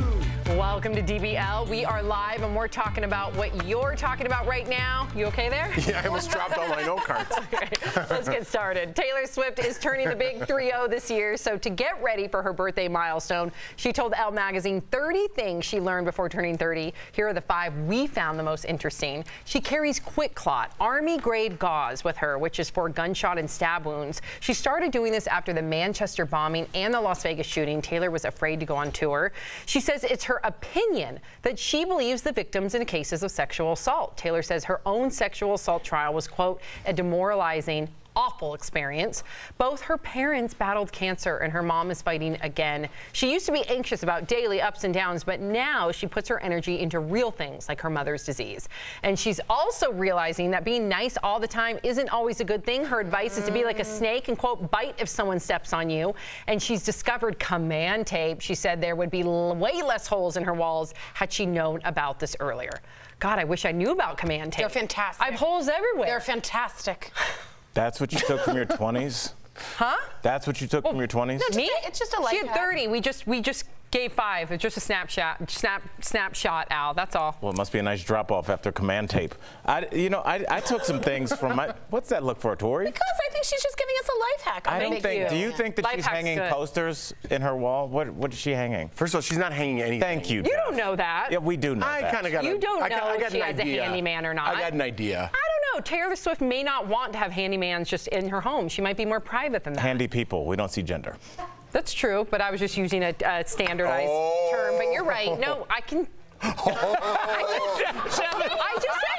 Welcome to DBL. We are live and we're talking about what you're talking about right now. You okay there? Yeah, I almost dropped all my note cards. Okay, let's get started. Taylor Swift is turning the big 3-0 this year, so to get ready for her birthday milestone, she told Elle magazine 30 things she learned before turning 30. Here are the 5 we found the most interesting. She carries QuikClot, army-grade gauze with her, which is for gunshot and stab wounds. She started doing this after the Manchester bombing and the Las Vegas shooting. Taylor was afraid to go on tour. She says it's her opinion that she believes the victims in cases of sexual assault. Taylor says her own sexual assault trial was, quote, a demoralizing, awful experience. Both her parents battled cancer and her mom is fighting again. She used to be anxious about daily ups and downs, but now she puts her energy into real things like her mother's disease. And she's also realizing that being nice all the time isn't always a good thing. Her advice is to be like a snake and, quote, bite if someone steps on you. And she's discovered command tape. She said there would be way less holes in her walls had she known about this earlier. God, I wish I knew about command tape. They're fantastic. I have holes everywhere. They're fantastic. That's what you took from your 20s? Huh? That's what you took from your 20s? No, me? It's just a life She had 30. We just gave 5. It's just a snapshot, Al. That's all. Well, it must be a nice drop-off after command tape. I took some things from my... What's that look for, Tori? Because I think she's just giving us a life hack. I don't think... Do you think that Life she's hack's hanging good. posters in her wall? What is she hanging? First of all, she's not hanging anything. Thank you, You Jeff. don't know that. Yeah, we do know I that. kind of got You don't know got if she an has a idea. handyman or not. I got an idea. I don't know. Taylor Swift may not want to have handymans just in her home. She might be more private than that. Handy people. We don't see gender. That's true, but I was just using a standardized term. But you're right. No, I can... I just said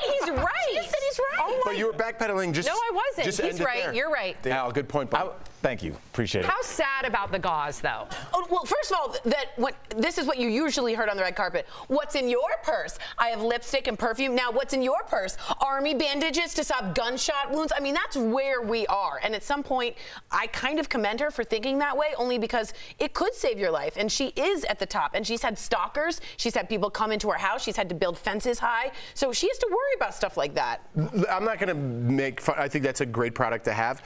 he's right. She just said he's right. Oh But you were backpedaling just... No, I wasn't. Just He's end it right. there. You're right. Al, good point, Bob. Thank you. Appreciate it. How sad about the gauze, though? Oh, well, first of all, this is what you usually heard on the red carpet. What's in your purse? I have lipstick and perfume. Now, what's in your purse? Army bandages to stop gunshot wounds? I mean, that's where we are. And at some point, I kind of commend her for thinking that way, only because it could save your life. And she is at the top. And she's had stalkers. She's had people come into her house. She's had to build fences high. So she has to worry about stuff like that. I'm not going to make fun. I think that's a great product to have.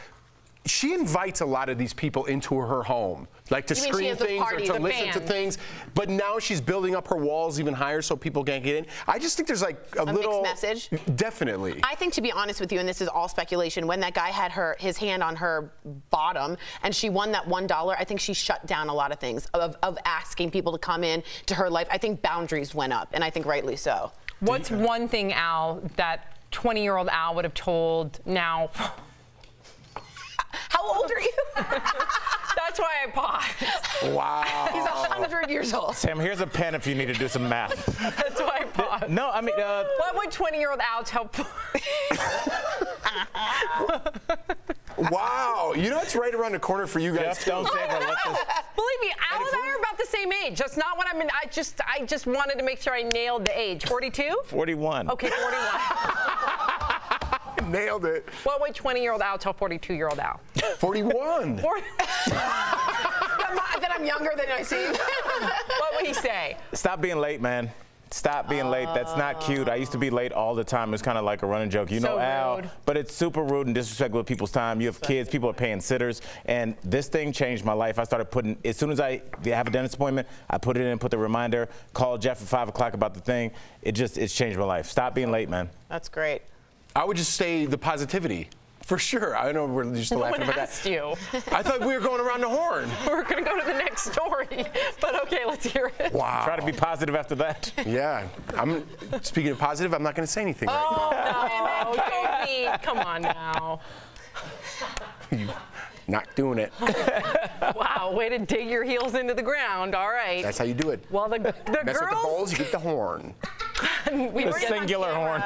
She invites a lot of these people into her home, like to You mean she screen has those things or parties, to the listen to fans. things. But now she's building up her walls even higher so people can't get in. I just think there's like a little mixed message. Definitely. I think, to be honest with you, and this is all speculation, when that guy had his hand on her bottom and she won that $1, I think she shut down a lot of things of asking people to come in to her life. I think boundaries went up, and I think rightly so. What's one thing, Al, that 20-year-old Al would have told now? How old are you? That's why I paused. Wow. He's 100 years old. Sam, here's a pen if you need to do some math. That's why I paused. No, I mean... what would 20-year-old Al tell... Wow. You know it's right around the corner for you guys. Jeff, don't say that. Believe me, Al and I are about the same age. That's not what I'm in. I just wanted to make sure I nailed the age. 42? 41. Okay, 41. Nailed it. What would 20-year-old Al tell 42-year-old Al? 41. That I'm younger than I seem. What would he say? Stop being late, man. Stop being late. That's not cute. I used to be late all the time. It's kind of like a running joke. You know, Al, but it's super rude and disrespectful with people's time. You have kids, people are paying sitters, and this thing changed my life. I started putting, as soon as I have a dentist appointment, I put it in, put the reminder, call Jeff at 5 o'clock about the thing. It's changed my life. Stop being late, man. That's great. I would just say the positivity. For sure. I know we're just laughing about that. Asked you. I thought we were going around the horn. We're going to go to the next story. But okay, let's hear it. Wow. Try to be positive after that. Yeah. Speaking of positive, I'm not going to say anything right now. No, don't be. Come on now. Not doing it. Wow, way to dig your heels into the ground. All right. That's how you do it. Well, the Mess girls. with the bowls, you get the horn. The singular horn.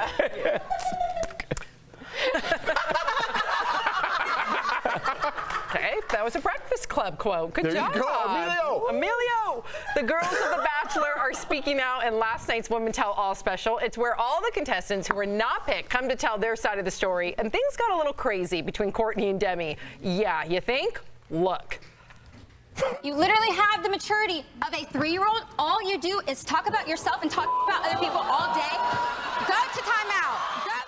Okay, that was a Breakfast Club quote. Good there job. You go, Emilio. The girls of The Bachelor are speaking out in last night's Women Tell All special. It's where all the contestants who were not picked come to tell their side of the story, and things got a little crazy between Courtney and Demi. Yeah, you think? Look. You literally have the maturity of a 3-year-old. All you do is talk about yourself and talk about other people all day. Go to timeout. Go to timeout.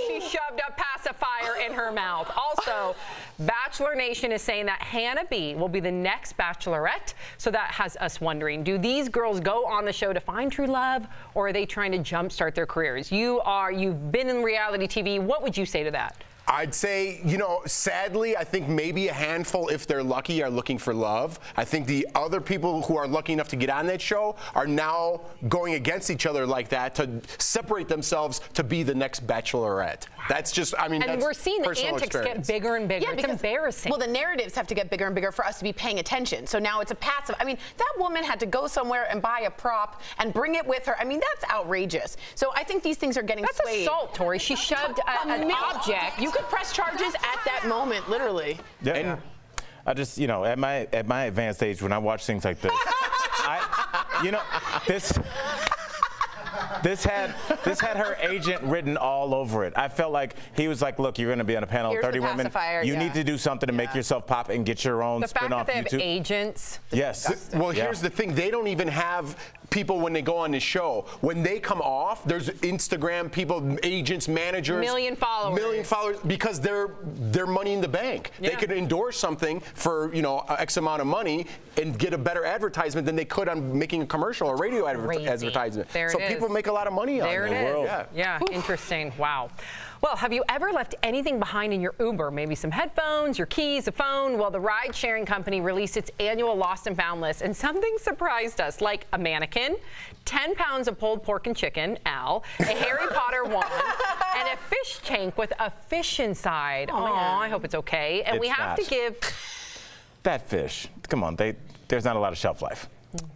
She shoved a pacifier in her mouth. Also, Bachelor Nation is saying that Hannah B will be the next Bachelorette. So that has us wondering, do these girls go on the show to find true love, or are they trying to jumpstart their careers? You've been in reality TV. What would you say to that? I'd say, you know, sadly, I think maybe a handful, if they're lucky, are looking for love. I think the other people who are lucky enough to get on that show are now going against each other like that to separate themselves to be the next Bachelorette. That's just, I mean, and we're seeing the antics get bigger and bigger. Yeah, it's embarrassing. Well, the narratives have to get bigger and bigger for us to be paying attention. So now it's a passive. I mean, that woman had to go somewhere and buy a prop and bring it with her. I mean, that's outrageous. So I think these things are getting swayed. That's assault, Tori. She shoved an object. You could press charges at that moment, literally. Yeah. And I just, you know, at my advanced age, when I watch things like this, you know, this had her agent written all over it. I felt like he was like, look, you're going to be on a panel of 30 women. You need to do something to make yourself pop and get your own spin off YouTube. The fact that they have agents. Yes. Well, here's the thing. They don't even have people when they go on the show. When they come off, there's Instagram people, agents, managers. Million followers, because they're money in the bank. Yeah. They could endorse something for, you know, X amount of money and get a better advertisement than they could on making a commercial or radio advertisement. So people make a lot of money on it. There it is. Yeah, interesting. Wow. Well, have you ever left anything behind in your Uber? Maybe some headphones, your keys, a phone? Well, the ride-sharing company released its annual Lost and Found list, and something surprised us, like a mannequin, 10 pounds of pulled pork and chicken, Al, a Harry Potter wand, and a fish tank with a fish inside. Oh, I hope it's okay. And we have to give... That fish. Come on, there's not a lot of shelf life.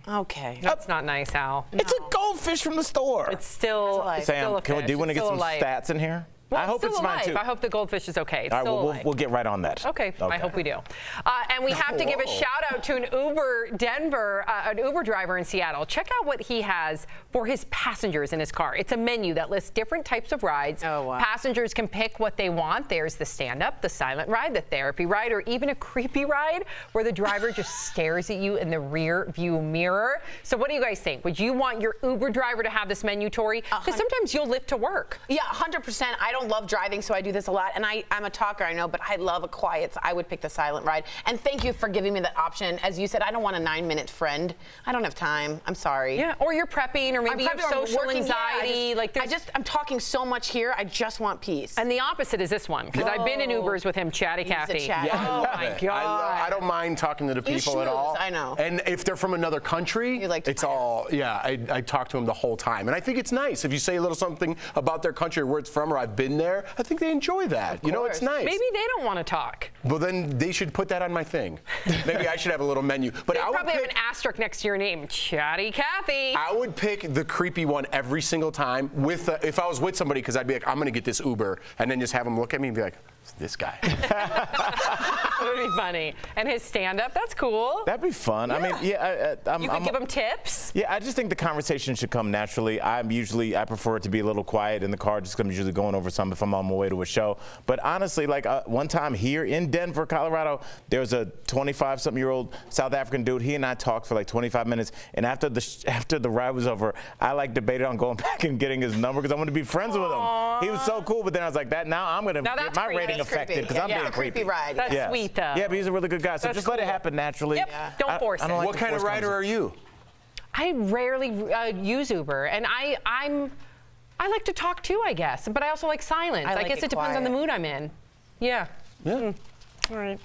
Okay. That's not nice, Al. It's a goldfish from the store. It's still a Sam, fish. do you want to get some stats in here? Well, I hope it's fine too. I hope the goldfish is okay. It's all right, still well, we'll get right on that. Okay, I hope we do. And we have to give a shout out to an Uber driver in Seattle. Check out what he has for his passengers in his car. It's a menu that lists different types of rides. Oh, wow. Passengers can pick what they want. There's the stand-up, the silent ride, the therapy ride, or even a creepy ride where the driver just stares at you in the rear view mirror. So what do you guys think? Would you want your Uber driver to have this menu, Tori? Because sometimes you'll lift to work. Yeah, 100%. I don't love driving, so I do this a lot, and I'm a talker, I know, but I love a quiet, so I would pick the silent ride. And thank you for giving me that option. As you said, I don't want a 9-minute friend. I don't have time. I'm sorry. Yeah, or you're prepping, or maybe you have social anxiety. I'm talking so much here. I just want peace. And the opposite is this one, because I've been in Ubers with him, Chatty Cathy. Yeah, oh my God. I don't mind talking to the people at all. I know. And if they're from another country, it's all, I talk to them the whole time. And I think it's nice if you say a little something about their country or where it's from, or I've been there. I think they enjoy that. You know, it's nice. Maybe they don't want to talk. Well, then they should put that on my thing. Maybe I should have a little menu. But I would probably have an asterisk next to your name, Chatty Cathy. I would pick the creepy one every single time. If I was with somebody, because I'd be like, I'm going to get this Uber, and then just have them look at me and be like, this guy. That would be funny. And his stand-up, that's cool. That'd be fun. Yeah. I mean, you could give him tips. Yeah, I just think the conversation should come naturally. I prefer it to be a little quiet in the car, just because I'm usually going over something if I'm on my way to a show. But honestly, like one time here in Denver, Colorado, there was a 25-something-year-old South African dude. He and I talked for like 25 minutes, and after the ride was over, I like debated on going back and getting his number because I wanted to be friends with him. He was so cool, but then I was like, now I'm going to get my rating affected because I'm being creepy. Ride. That's sweet, though. Yeah, but he's a really good guy, so just let it happen naturally. Yep. Don't force it. What kind of rider are you? I rarely use Uber, and I like to talk too, I guess, but I also like silence. I guess it depends on the mood I'm in. Yeah. Yeah. All right.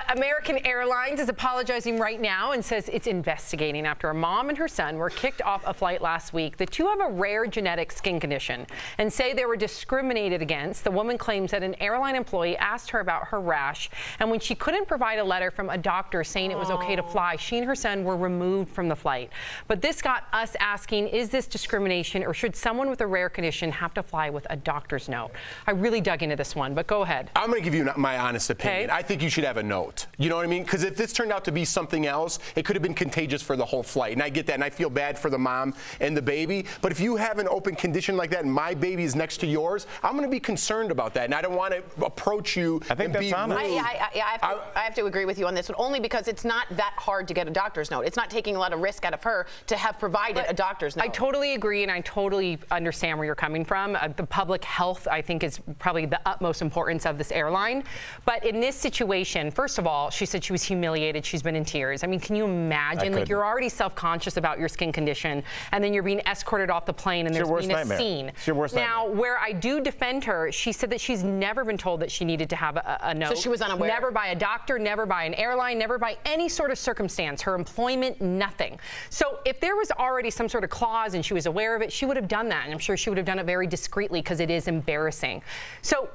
American Airlines is apologizing right now and says it's investigating after a mom and her son were kicked off a flight last week. The two have a rare genetic skin condition and say they were discriminated against. The woman claims that an airline employee asked her about her rash, and when she couldn't provide a letter from a doctor saying it was okay to fly, she and her son were removed from the flight. But this got us asking, is this discrimination, or should someone with a rare condition have to fly with a doctor's note? I really dug into this one, but go ahead. I'm going to give you my honest opinion. I think you should have a note. You know what I mean? Because if this turned out to be something else, it could have been contagious for the whole flight. And I get that, and I feel bad for the mom and the baby. But if you have an open condition like that and my baby is next to yours, I'm going to be concerned about that. And I don't want to approach you and be rude. I have to agree with you on this one, only because it's not that hard to get a doctor's note. It's not taking a lot of risk out of her to have provided a doctor's note. I totally agree, and I totally understand where you're coming from. The public health, I think, is probably the utmost importance of this airline. But in in this situation, first of all, she said she was humiliated. She's been in tears. I mean, can you imagine? Like, you're already self-conscious about your skin condition, and then you're being escorted off the plane, and there's been a scene. It's your worst nightmare. Now, where I do defend her, she said that she's never been told that she needed to have a note. So she was unaware. Never by a doctor, never by an airline, never by any sort of circumstance. Her employment, nothing. So if there was already some sort of clause and she was aware of it, she would have done that, and I'm sure she would have done it very discreetly because it is embarrassing. So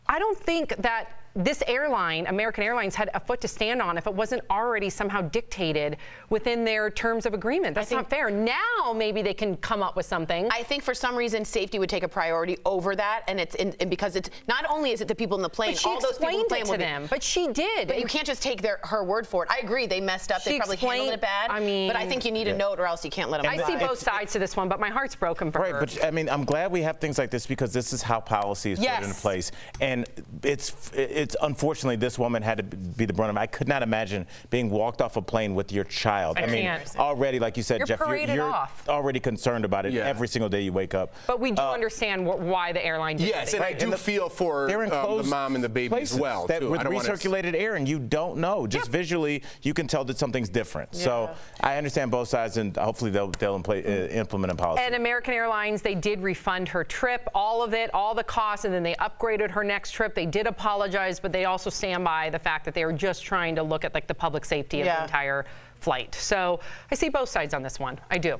I don't think that this airline, American Airlines, had a foot to stand on if it wasn't already somehow dictated within their terms of agreement. That's not fair. Now maybe they can come up with something. I think for some reason safety would take a priority over that, and because it's not only is it the people in the plane, but she all those people in the plane explained it to them. But she did. But you can't just take her word for it. I agree, they messed up. They probably handled it bad. I mean, but I think you need a note, or else you can't let them. I see both sides to this one, but my heart's broken for her. But I mean, I'm glad we have things like this because this is how policy is put into place, and it's unfortunately this woman had to be the brunt of it. I could not imagine being walked off a plane with your child. I mean, already, like you said, Jeff, you're already concerned about it every single day you wake up. But we do understand why the airline did and I do feel for the mom and the baby as well. That too. with recirculated air, and you don't know. Just visually, you can tell that something's different. So I understand both sides, and hopefully they'll implement a policy. And American Airlines, they did refund her trip, all of it, all the costs, and then they upgraded her next trip. They did apologize, but they also stand by the fact that they were just trying to look at like the public safety of the entire flight. So I see both sides on this one. I do.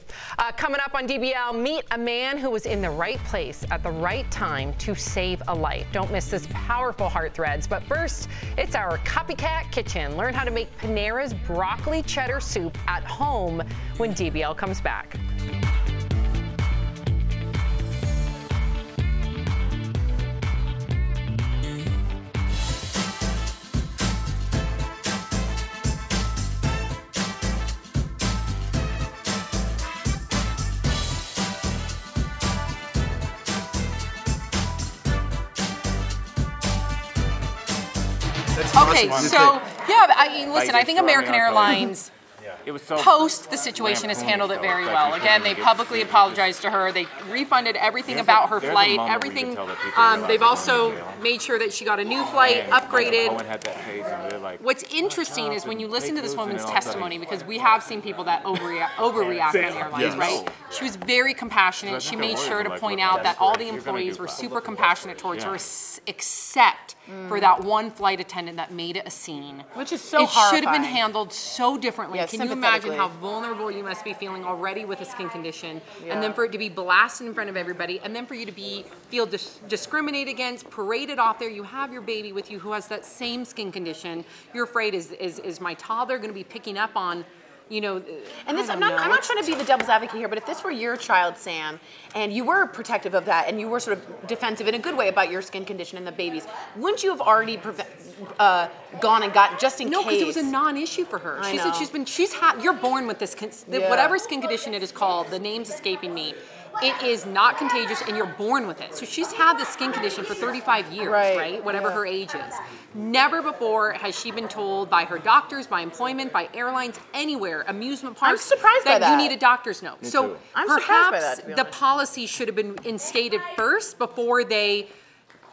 Coming up on DBL, meet a man who was in the right place at the right time to save a life. Don't miss this powerful Heart Threads. But first, it's our Copycat Kitchen. Learn how to make Panera's broccoli cheddar soup at home when DBL comes back. Okay, so listen, I think American Airlines post the situation has handled it very well. Again, they publicly apologized to her. They refunded everything about her flight, everything. They've also made sure that she got a new flight, upgraded. What's interesting is when you listen to this woman's testimony, because we have seen people that overreact on airlines, right? She was very compassionate. She made sure to point out that all the employees were super compassionate towards her, except for that one flight attendant that made it a scene. Which is so horrifying. It should have been handled so differently. Can you imagine how vulnerable you must be feeling already with a skin condition, and then for it to be blasted in front of everybody, and then for you to feel discriminated against, paraded off there. You have your baby with you who has that same skin condition. You're afraid, is my toddler going to be picking up on, you know, and this, I'm not trying to be the devil's advocate here, but if this were your child, Sam, and you were protective of that, and you were sort of defensive in a good way about your skin condition and the babies, wouldn't you have already gone and got just in case? No, because it was a non-issue for her. She said you're born with this, whatever skin condition it is called, the name's escaping me. It is not contagious, and you're born with it. So she's had this skin condition for 35 years, right? Whatever her age is. Never before has she been told by her doctors, by employment, by airlines, anywhere, amusement parks, that you need a doctor's note. So perhaps the policy should have been instated first before they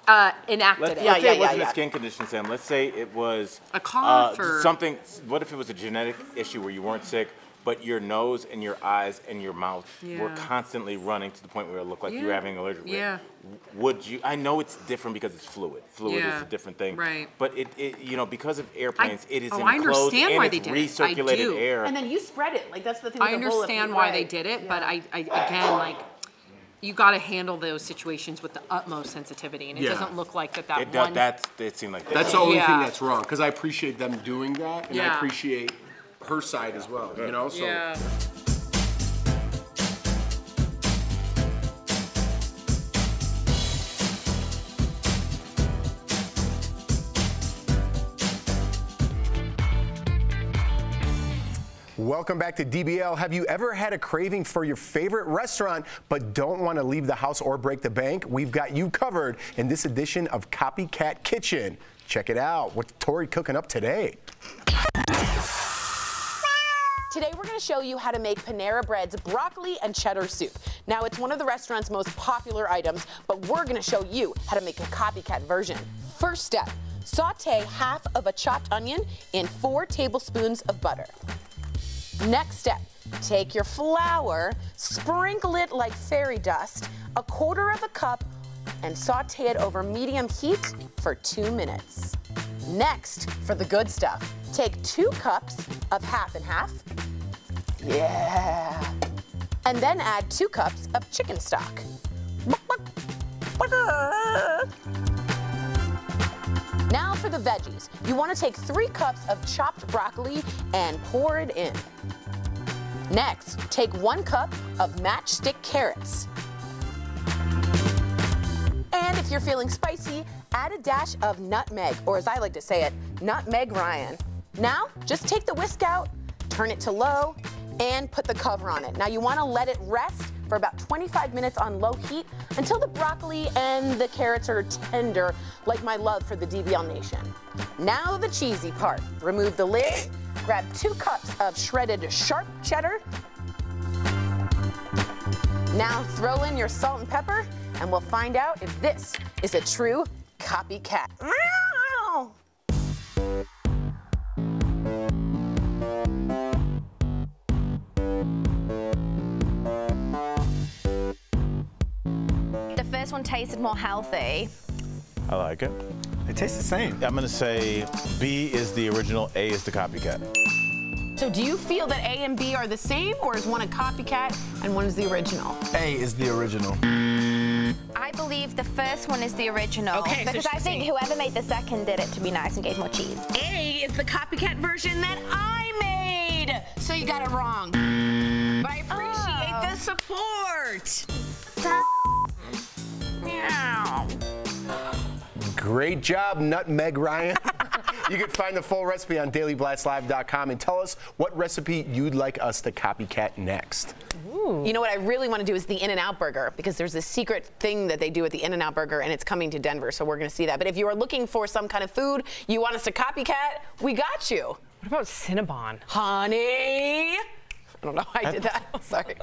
enacted it. Let's say it wasn't a skin condition, Sam. Let's say it was a cough or something. What if it was a genetic issue where you weren't sick, but your nose and your eyes and your mouth were constantly running to the point where it looked like you were having an allergic reaction? Would you? I know it's different because it's fluid. Fluid is a different thing. Right. But it you know, because of airplanes, it is enclosed I understand why and they it's did it. recirculated air. And then you spread it. Like that's the thing. I understand why they did it, but I again, like, you got to handle those situations with the utmost sensitivity, and it doesn't look like that. It seemed like that's the only thing that's wrong. Because I appreciate them doing that, and I appreciate her side as well. You know, so. Yeah. Welcome back to DBL. Have you ever had a craving for your favorite restaurant but don't want to leave the house or break the bank? We've got you covered in this edition of Copycat Kitchen. Check it out. What's Tori cooking up today? Today we're going to show you how to make Panera Bread's broccoli and cheddar soup. Now it's one of the restaurant's most popular items, but we're going to show you how to make a copycat version. First step. Saute half of a chopped onion in 4 tablespoons of butter. Next step, take your flour, sprinkle it like fairy dust, 1/4 cup, and saute it over medium heat for 2 minutes. Next, for the good stuff, take 2 cups of half and half. Yeah. And then add 2 cups of chicken stock. Now for the veggies. You want to take 3 cups of chopped broccoli and pour it in. Next, take 1 cup of matchstick carrots. And if you're feeling spicy, add a dash of nutmeg, or as I like to say it, nutmeg Ryan. Now, just take the whisk out, turn it to low, and put the cover on it. Now you want to let it rest for about 25 minutes on low heat until the broccoli and the carrots are tender, like my love for the DBL Nation. Now the cheesy part. Remove the lid, grab 2 cups of shredded sharp cheddar. Now throw in your salt and pepper, and we'll find out if this is a true copycat. Meow! The first one tasted more healthy. I like it. It tastes the same. I'm going to say B is the original, A is the copycat. So do you feel that A and B are the same, or is one a copycat and one is the original? A is the original. I believe the first one is the original. Okay, so because I think whoever made the second did it to be nice and gave more cheese. A is the copycat version that I made. So you got it wrong. But I appreciate the support. Meow. Great job, Nutmeg Ryan. You can find the full recipe on dailyblastlive.com and tell us what recipe you'd like us to copycat next. Ooh. You know what I really want to do is the In-N-Out Burger, because there's this secret thing that they do at the In-N-Out Burger, and it's coming to Denver, so we're going to see that. But if you are looking for some kind of food you want us to copycat, we got you. What about Cinnabon? Honey. I don't know how I did that. Sorry.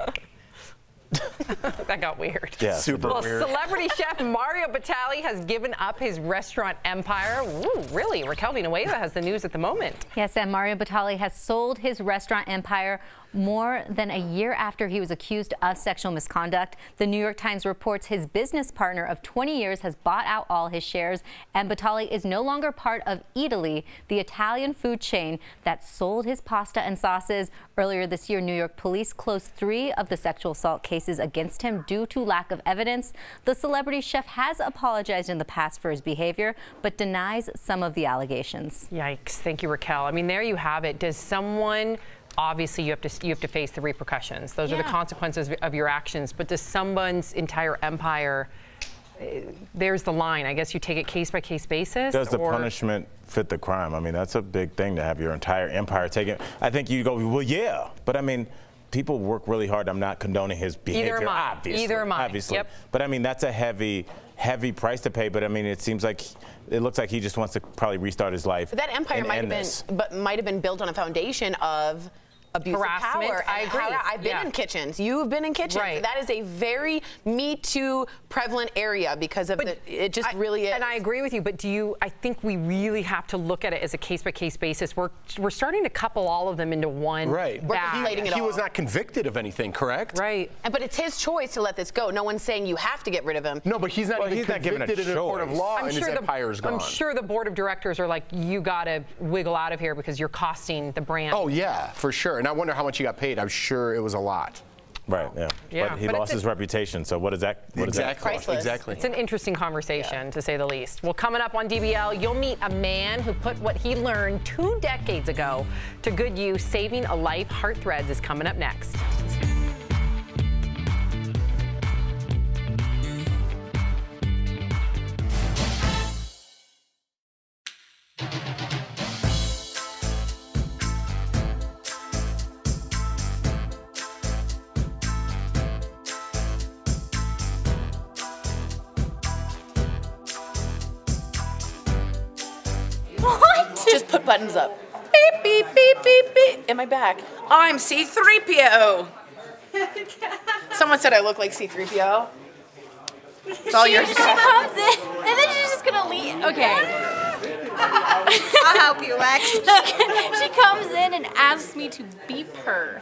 That got weird. Yeah, super weird. Celebrity chef Mario Batali has given up his restaurant empire. Ooh, really? Raquel Villanueva has the news at the moment. Yes, and Mario Batali has sold his restaurant empire more than a year after he was accused of sexual misconduct. The New York Times reports his business partner of 20 years has bought out all his shares, and Batali is no longer part of Eataly, the Italian food chain that sold his pasta and sauces. Earlier this year, New York police closed 3 of the sexual assault cases against him due to lack of evidence. The celebrity chef has apologized in the past for his behavior, but denies some of the allegations. Yikes. Thank you, Raquel. I mean, there you have it. Does someone... Obviously, you have to face the repercussions. Those are the consequences of your actions. But does someone's entire empire? There's the line. I guess you take it case by case basis. Does the punishment fit the crime? I mean, that's a big thing to have your entire empire taken. I think you go, well, yeah, but I mean, people work really hard. I'm not condoning his behavior. Either am I. Obviously. Either am I. Obviously. Yep. But I mean, that's a heavy price to pay. But I mean, it seems like it looks like he just wants to probably restart his life. But that empire might have been built on a foundation of abuse of power. I agree. I've been in kitchens. You've been in kitchens. Right. That is a very Me Too prevalent area because of it just really is. And I agree with you, but I think we really have to look at it as a case-by-case basis. We're starting to couple all of them into one Right. bag. He was not convicted of anything, correct? Right. But it's his choice to let this go. No one's saying you have to get rid of him. No, but he's not even convicted in a court of law, and his empire is gone. I'm sure the board of directors are like, you got to wiggle out of here because you're costing the brand. Oh, yeah, for sure. And I wonder how much he got paid. I'm sure it was a lot. Right, yeah. But he lost his reputation, so what is that? Exactly. It's an interesting conversation, to say the least. Well, coming up on DBL, you'll meet a man who put what he learned 2 decades ago to good use. Saving a life. Heart Threads is coming up next. What? Just put buttons up. Beep, beep, beep, beep, beep. In my back. I'm C-3PO. Someone said I look like C-3PO. It's all yours. She comes in, and then she's just gonna leave. Okay. I'll help you, Lex. She comes in and asks me to beep her.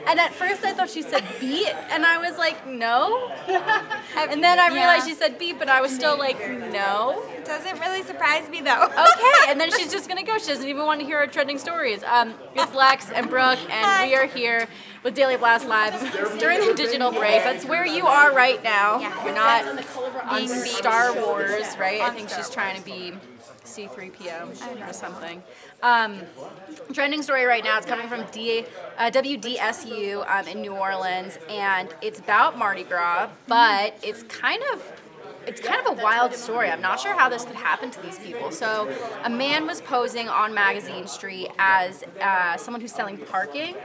And at first I thought she said beat, and I was like, no. And then I realized she said beep, and I was still like, no. It doesn't really surprise me, though. Okay, and then she's just gonna go. She doesn't even want to hear our trending stories. It's Lex and Brooke, and we are here with Daily Blast Live during the digital breaks. That's where you are right now. You're not on Star Wars, right? I think she's trying to be C-3PO or something. Trending story right now, it's coming from WDSU in New Orleans, and it's about Mardi Gras, but it's kind of a wild story. I'm not sure how this could happen to these people. So a man was posing on Magazine Street as someone who's selling parking,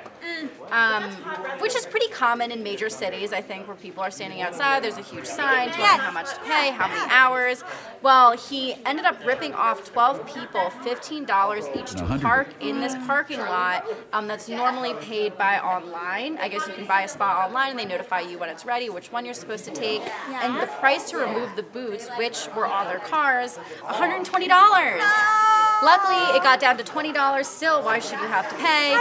which is pretty common in major cities, I think, where people are standing outside. There's a huge sign telling them how much to pay, how many hours. Well, he ended up ripping off 12 people $15 each to park in this parking lot that's normally paid by online. I guess you can buy a spot online and they notify you when it's ready, which one you're supposed to take, and the price to remove the boots, which were on their cars, $120. Luckily, it got down to $20. Still, why should you have to pay?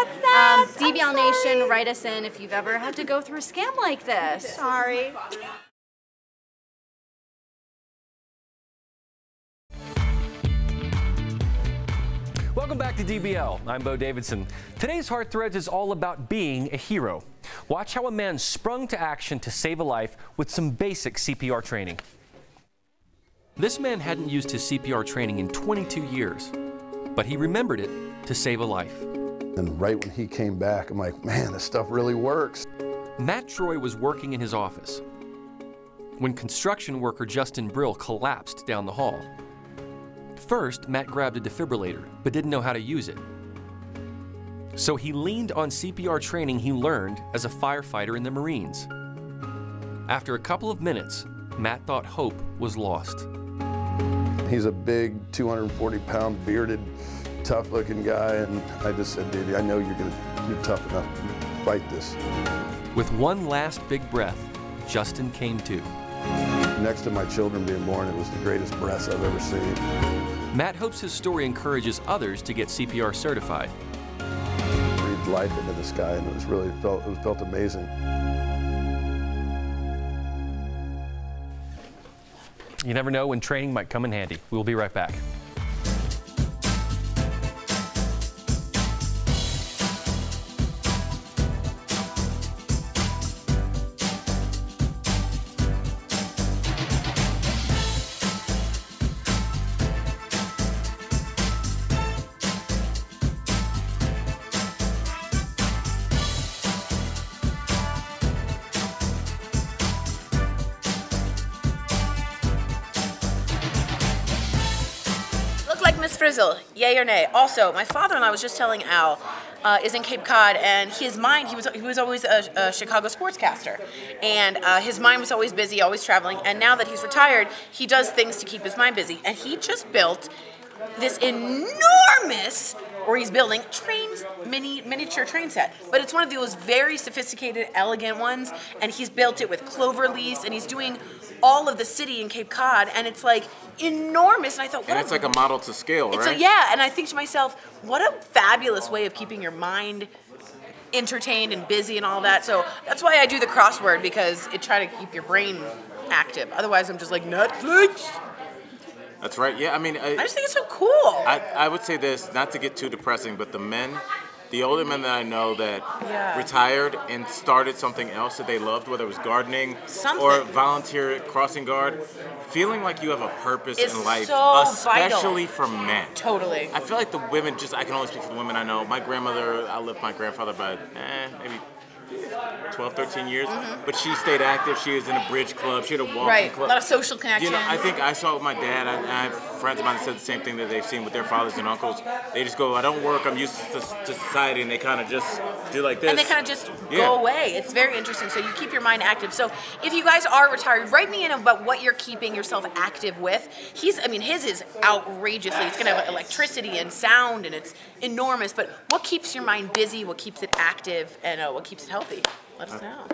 DBL Nation, write us in if you've ever had to go through a scam like this. Sorry. Welcome back to DBL. I'm Bo Davidson. Today's Heart Threads is all about being a hero. Watch how a man sprung to action to save a life with some basic CPR training. This man hadn't used his CPR training in 22 years, but he remembered it to save a life. And right when he came back, I'm like, man, this stuff really works. Matt Troy was working in his office when construction worker Justin Brill collapsed down the hall. First, Matt grabbed a defibrillator, but didn't know how to use it. So he leaned on CPR training he learned as a firefighter in the Marines. After a couple of minutes, Matt thought hope was lost. He's a big, 240-pound, bearded, tough-looking guy, and I just said, dude, I know you're tough enough to fight this. With one last big breath, Justin came to. Next to my children being born, it was the greatest breaths I've ever seen. Matt hopes his story encourages others to get CPR certified. Breathed life into this guy, and it felt amazing. You never know when training might come in handy. We'll be right back. Miss Frizzle, yay or nay? Also, my father-in-law was just telling Al, is in Cape Cod, and his mind, he was always a Chicago sportscaster, and his mind was always busy, always traveling, and now that he's retired, he does things to keep his mind busy, and he just built this enormous, or he's building, miniature train set. But it's one of those very sophisticated, elegant ones, and he's built it with clover leaves, and he's doing all of the city in Cape Cod, and it's like enormous. And I thought, and it's like a model to scale, right? Yeah, and I think to myself, what a fabulous way of keeping your mind entertained and busy and all that. So that's why I do the crossword, because it try to keep your brain active. Otherwise, I'm just like, Netflix. That's right. Yeah, I mean, I just think it's so cool. I would say this, not to get too depressing, but the older men that I know that retired and started something else that they loved, whether it was gardening or volunteer crossing guard, feeling like you have a purpose in life, so especially vital. for men. Totally. I feel like the women, I can only speak for the women I know. My grandmother, I lived my grandfather by maybe 12, 13 years, but she stayed active. She was in a bridge club. She had a walking club. A lot of social connections. You know, I think I saw it with my dad. I have friends of mine that said the same thing that they've seen with their fathers and uncles. They just go, I don't work, I'm used to society, and they kind of just do like this. And they kind of just go away. It's very interesting. So you keep your mind active. So if you guys are retired, write me in about what you're keeping yourself active with. His is outrageously, it's going to have electricity and sound, and it's enormous. But what keeps your mind busy, what keeps it active, and what keeps it healthy? Let us know.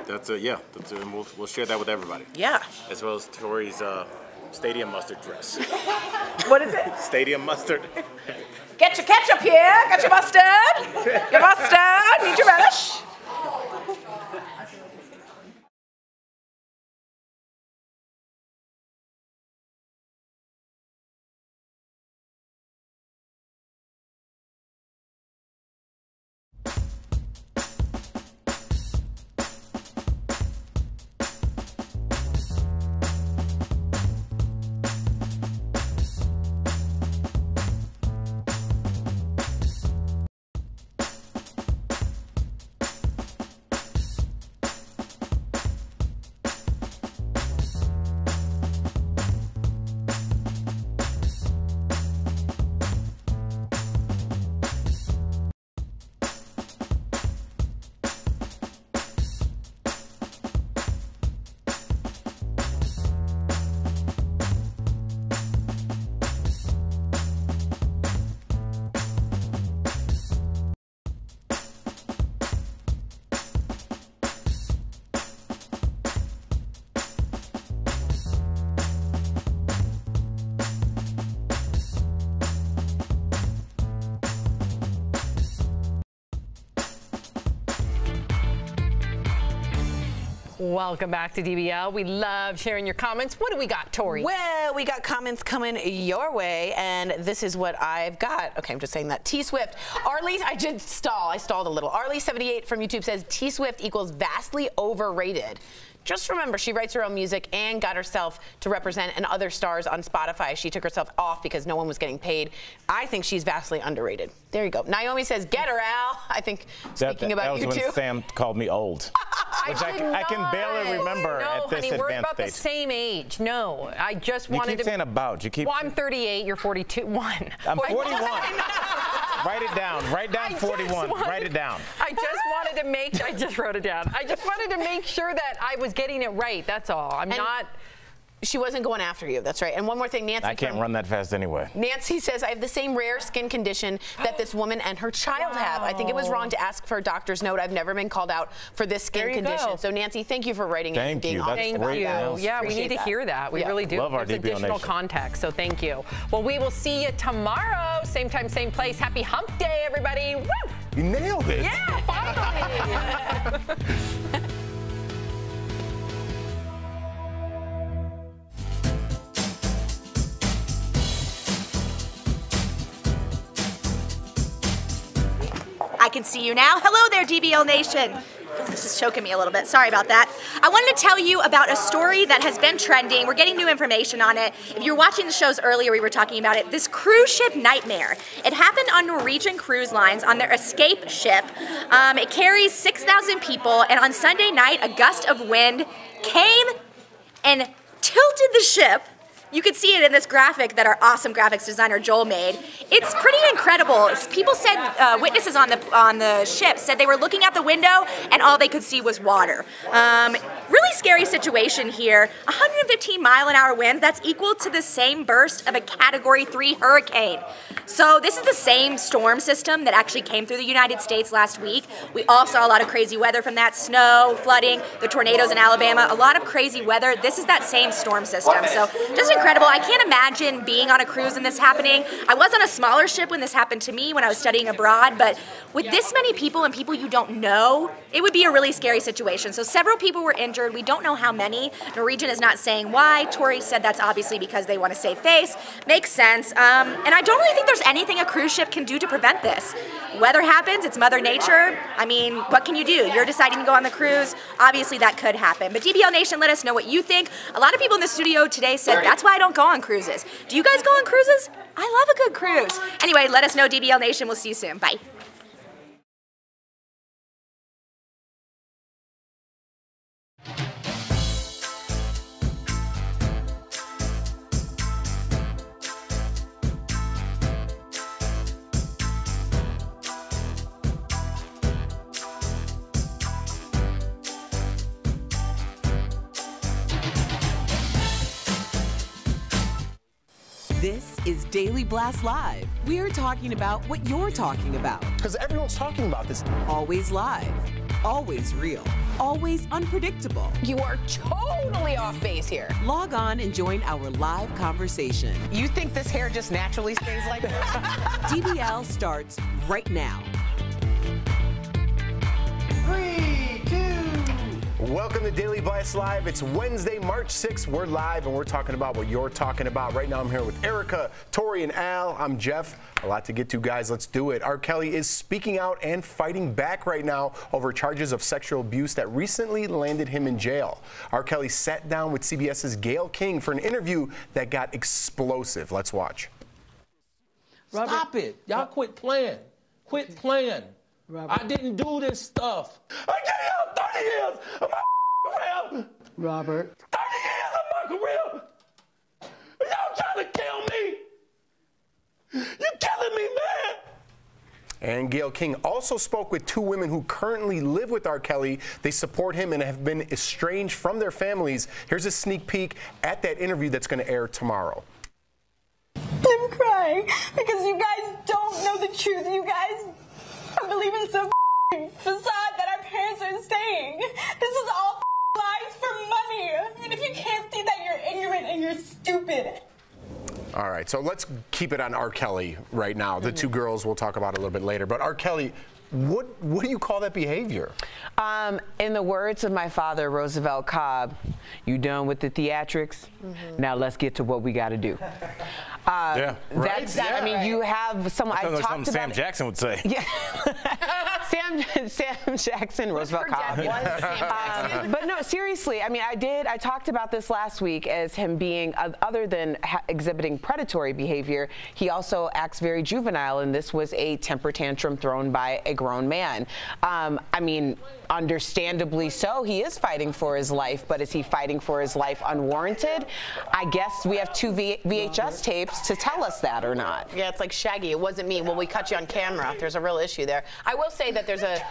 We'll share that with everybody. Yeah. As well as Tori's Stadium mustard dress. What is it? Stadium mustard. Get your ketchup here. Got your mustard. Your mustard. Need your relish. Welcome back to DBL. We love sharing your comments. What do we got, Tori? Well, we got comments coming your way, and this is what I've got. Okay, I'm just saying that. T Swift. Arlie, I stalled a little. Arlie78 from YouTube says T Swift equals vastly overrated. Just remember, she writes her own music and got herself to represent and other stars on Spotify. She took herself off because no one was getting paid. I think she's vastly underrated. There you go. Naomi says, get her, Al. I think, speaking about you two. That was too. when Sam called me old. Which I can barely remember at this honey, we're about stage. the same age. No, I just wanted to. You keep saying about. You keep. Well, I'm 38. You're 42. I'm 41. Write it down. Write down 41. Write it down. I just wrote it down. I just wanted to make sure that I was getting it right. That's all. I'm not. She wasn't going after you. That's right. And one more thing, Nancy. I can't run that fast anyway. Nancy says, I have the same rare skin condition that this woman and her child have. I think it was wrong to ask for a doctor's note. I've never been called out for this skin condition. Go. So, Nancy, thank you for writing it and being honest Thank about you. that. Yeah, we need to hear that. We really do. Love our There's DBL additional Nation. context, so thank you. Well, we will see you tomorrow. Same time, same place. Happy Hump Day, everybody. Woo! You nailed it. Yeah, finally. I can see you now. Hello there, DBL Nation. This is choking me a little bit. Sorry about that. I wanted to tell you about a story that has been trending. We're getting new information on it. If you were watching the shows earlier, we were talking about it. This cruise ship nightmare. It happened on Norwegian Cruise Lines on their Escape ship. It carries 6,000 people, and on Sunday night, a gust of wind came and tilted the ship. You can see it in this graphic that our awesome graphics designer Joel made. It's pretty incredible. People said, witnesses on the ship said they were looking out the window and all they could see was water. Really scary situation here. 115-mile-an-hour winds, that's equal to the same burst of a Category 3 hurricane. So this is the same storm system that actually came through the United States last week. We all saw a lot of crazy weather from that, snow, flooding, the tornadoes in Alabama, a lot of crazy weather. This is that same storm system. So just incredible. I can't imagine being on a cruise and this happening. I was on a smaller ship when this happened to me when I was studying abroad, but with this many people and people you don't know, it would be a really scary situation. So several people were injured. We don't know how many. Norwegian is not saying why. Tori said that's obviously because they want to save face. Makes sense. And I don't really think there's anything a cruise ship can do to prevent this. Weather happens. It's Mother Nature. I mean, what can you do? You're deciding to go on the cruise. Obviously, that could happen. But DBL Nation, let us know what you think. A lot of people in the studio today said, that's why I don't go on cruises. Do you guys go on cruises? I love a good cruise. Anyway, let us know, DBL Nation. We'll see you soon. Bye. This is Daily Blast Live. We're talking about what you're talking about. Because everyone's talking about this. Always live, always real, always unpredictable. You are totally off base here. Log on and join our live conversation. You think this hair just naturally stays like this? DBL starts right now. 3, 2. Welcome to Daily Blast Live. It's Wednesday, March 6th. We're live and we're talking about what you're talking about. Right now I'm here with Erica, Tori, and Al. I'm Jeff. A lot to get to, guys. Let's do it. R. Kelly is speaking out and fighting back right now over charges of sexual abuse that recently landed him in jail. R. Kelly sat down with CBS's Gayle King for an interview that got explosive. Let's watch. Stop it. Y'all quit playing. Quit playing. I didn't do this stuff. I gave y'all 30 years of my career. Robert. 30 years of my career. Y'all trying to kill me. You're killing me, man. And Gayle King also spoke with two women who currently live with R. Kelly. They support him and have been estranged from their families. Here's a sneak peek at that interview that's going to air tomorrow. I'm crying because you guys don't know the truth. You guys believe in some facade that our parents are saying. This is all lies for money. And if you can't see that, you're ignorant and you're stupid. All right, so let's keep it on R. Kelly right now. The two girls we'll talk about a little bit later. But R. Kelly, what do you call that behavior? In the words of my father, Roosevelt Cobb, you done with the theatrics? Now let's get to what we got to do. Yeah, right? That's, I mean, you have someone. I talked about Sam Jackson would say. Yeah. Sam Jackson, Roosevelt Cobb. But no, seriously, I mean, I talked about this last week as him being, other than exhibiting predatory behavior, he also acts very juvenile, and this was a temper tantrum thrown by a grown man. I mean, understandably so, he is fighting for his life, but is he fighting for his life unwarranted? I guess we have two VHS tapes to tell us that or not. Yeah, it's like Shaggy, it wasn't me. Well, we cut you on camera. There's a real issue there. I will say that there's a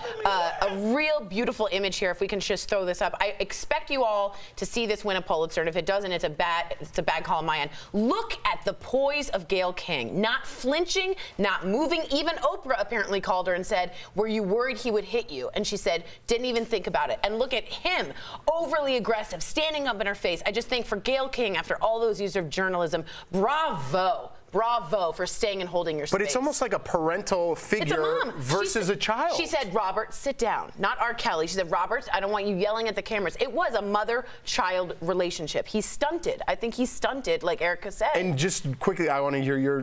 real beautiful image here, if we can just throw this up. I expect you all to see this win a Pulitzer, and if it doesn't, it's a bad call on my end. Look at the poise of Gayle King, not flinching, not moving. Even Oprah apparently called her and said, were you worried he would hit you? And she said, didn't even think about it. And look at him, overly aggressive, standing up in her face. I just think for Gayle King, after all those years of journalism, bravo. Bravo for staying and holding your space. But it's almost like a parental figure versus a child. She said, Robert, sit down. Not R. Kelly. She said, Robert, I don't want you yelling at the cameras. It was a mother-child relationship. He stunted. I think he stunted, like Erica said. And just quickly, I want to hear your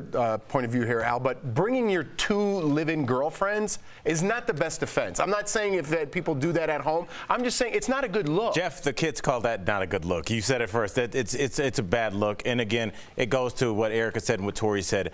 point of view here, Al, but bringing your two live-in girlfriends is not the best defense. I'm not saying if people do that at home. I'm just saying it's not a good look. Jeff, the kids call that not a good look. You said it first. It's a bad look. And again, it goes to what Erica said and what Tori said.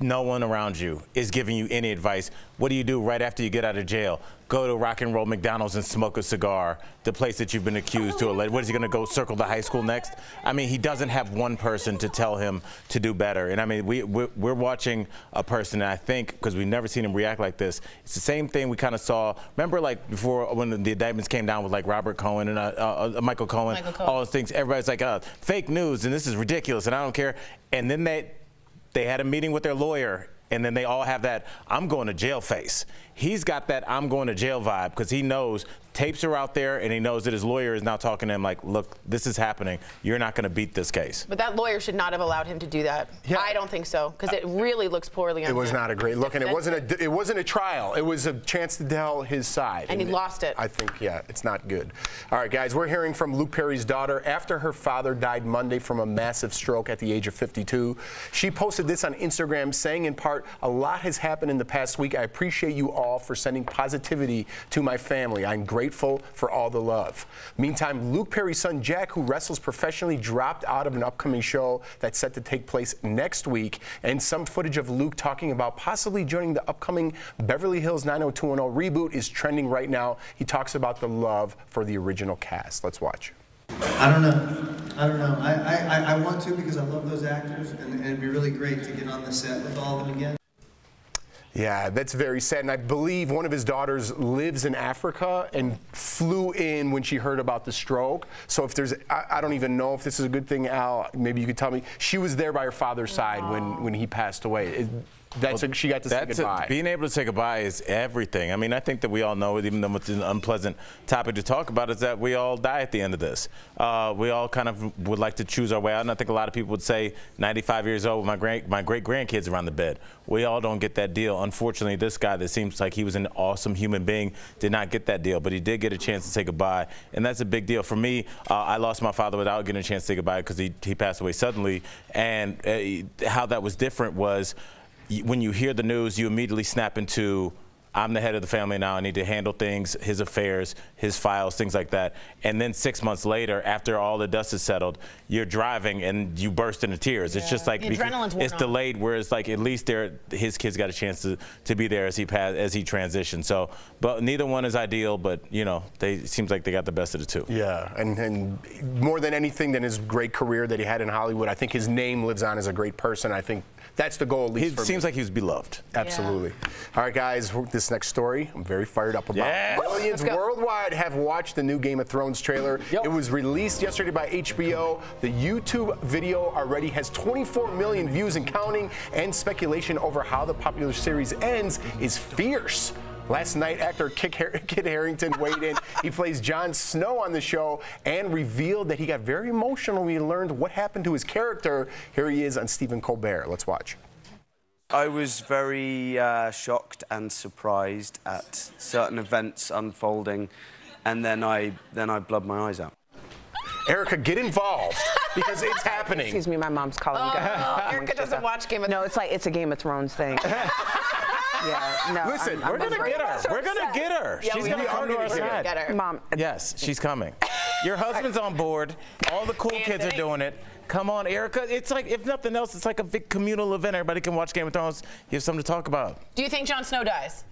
No one around you is giving you any advice. What do you do right after you get out of jail? Go to Rock and Roll McDonald's and smoke a cigar, the place that you've been accused to. What is he going to go circle the high school next? I mean, he doesn't have one person to tell him to do better. And I mean, we're watching a person, and I think, because we've never seen him react like this, it's the same thing we kind of saw. Remember, like, before when the indictments came down with, like, Robert Cohen and Michael Cohen, all those things, everybody's like, fake news, and this is ridiculous, and I don't care. And then they had a meeting with their lawyer, and then they all have that I'm going to jail face. He's got that I'm going to jail vibe because he knows tapes are out there, and he knows that his lawyer is now talking to him like, look, this is happening. You're not going to beat this case. But that lawyer should not have allowed him to do that. Yeah. I don't think so, because it really looks poorly on him. It was not a great look, and it wasn't a trial. It was a chance to tell his side. And he lost it. I think, yeah, it's not good. All right, guys, we're hearing from Luke Perry's daughter after her father died Monday from a massive stroke at the age of 52. She posted this on Instagram saying, in part, a lot has happened in the past week. I appreciate you all for sending positivity to my family. I'm grateful for all the love. Meantime, Luke Perry's son Jack, who wrestles professionally, dropped out of an upcoming show that's set to take place next week, and some footage of Luke talking about possibly joining the upcoming Beverly Hills 90210 reboot is trending right now. He talks about the love for the original cast. Let's watch. I don't know. I want to because I love those actors, and it'd be really great to get on the set with all of them again. Yeah, that's very sad. And I believe one of his daughters lives in Africa and flew in when she heard about the stroke. So if there's, I don't even know if this is a good thing, Al, maybe you could tell me. She was there by her father's side when he passed away. she got to say goodbye. Being able to say goodbye is everything. I mean, I think that we all know it, even though it's an unpleasant topic to talk about, is that we all die at the end of this. We all kind of would like to choose our way out, and I think a lot of people would say 95 years old with my great-grandkids around the bed. We all don't get that deal. Unfortunately, this guy that seems like he was an awesome human being did not get that deal, but he did get a chance to say goodbye, and that's a big deal. For me, I lost my father without getting a chance to say goodbye because he passed away suddenly, and how that was different was when you hear the news, you immediately snap into, I'm the head of the family now. I need to handle things, his affairs, his files, things like that. And then 6 months later, after all the dust is settled, you're driving and you burst into tears. Yeah. It's just like it's delayed. Whereas like at least his kids got a chance to be there as he transitioned. So, but neither one is ideal. But you know, it seems like they got the best of the two. Yeah, and more than anything than his great career that he had in Hollywood, I think his name lives on as a great person. I think that's the goal, at least for me. It seems like he was beloved. Absolutely. Yeah. All right, guys, this next story I'm very fired up about. Yeah. Millions worldwide have watched the new Game of Thrones trailer. Yep. It was released yesterday by HBO. The YouTube video already has 24 million views and counting, and speculation over how the popular series ends is fierce. Last night, actor Kit Harington weighed in. He plays Jon Snow on the show and revealed that he got very emotional when he learned what happened to his character. Here he is on Stephen Colbert. Let's watch. I was very shocked and surprised at certain events unfolding, and then I blurred my eyes out. Erica, get involved because it's happening. Excuse me, my mom's calling me. Erica doesn't watch Game of Thrones. No, it's a Game of Thrones thing. Yeah, no. Listen, we're going to get her. We're going to get her. Yeah, she's going to come to our side. Get her. Mom. Yes, she's coming. Your husband's on board. All the cool kids are doing it. Come on, Erica. It's like, if nothing else, it's like a big communal event. Everybody can watch Game of Thrones. You have something to talk about. Do you think Jon Snow dies?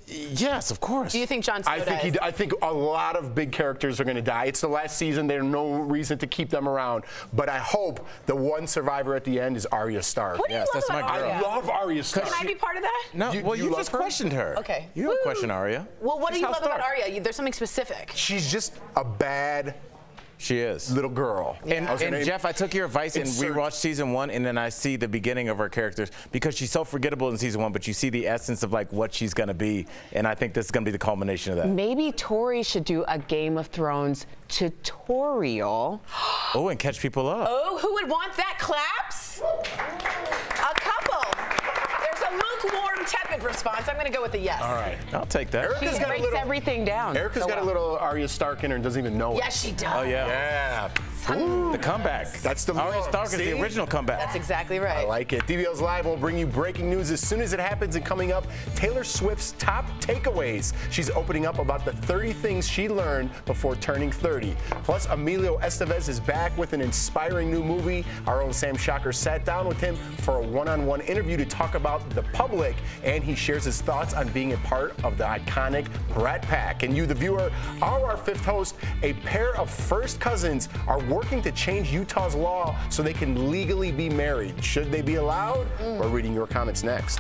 Yes, of course. Do you think Jon Snow dies? I think a lot of big characters are going to die. It's the last season. There's no reason to keep them around. But I hope the one survivor at the end is Arya Stark. What do you love that's my girl. I love Arya Stark. Can I be part of that? No, you just questioned her. Okay. You don't question Arya. Well, what do you love about Arya? There's something specific. She's just a bad She is. Little girl. And Jeff, I took your advice and rewatched season 1, and then I see the beginning of her characters because she's so forgettable in season 1, but you see the essence of like what she's going to be, and I think this is going to be the culmination of that. Maybe Tori should do a Game of Thrones tutorial. Oh, and catch people up. Oh, who would want that? Claps? A couple. There's a lukewarm, tepid response. I'm going to go with a yes. All right, I'll take that. She breaks everything down. Erica's got a little Arya Stark in her and doesn't even know it. Yes, she does. Oh, yeah. Yeah. The comeback. That's the Arya Stark is the original comeback. That's exactly right. I like it. DBL's Live will bring you breaking news as soon as it happens, and coming up, Taylor Swift's top takeaways. She's opening up about the 30 things she learned before turning 30. Plus, Emilio Estevez is back with an inspiring new movie. Our own Sam Shocker sat down with him for a one-on-one interview to talk about The Public, and he shares his thoughts on being a part of the iconic Brat Pack. And you, the viewer, are our fifth host. A pair of first cousins are working to change Utah's law so they can legally be married. Should they be allowed? We're reading your comments next.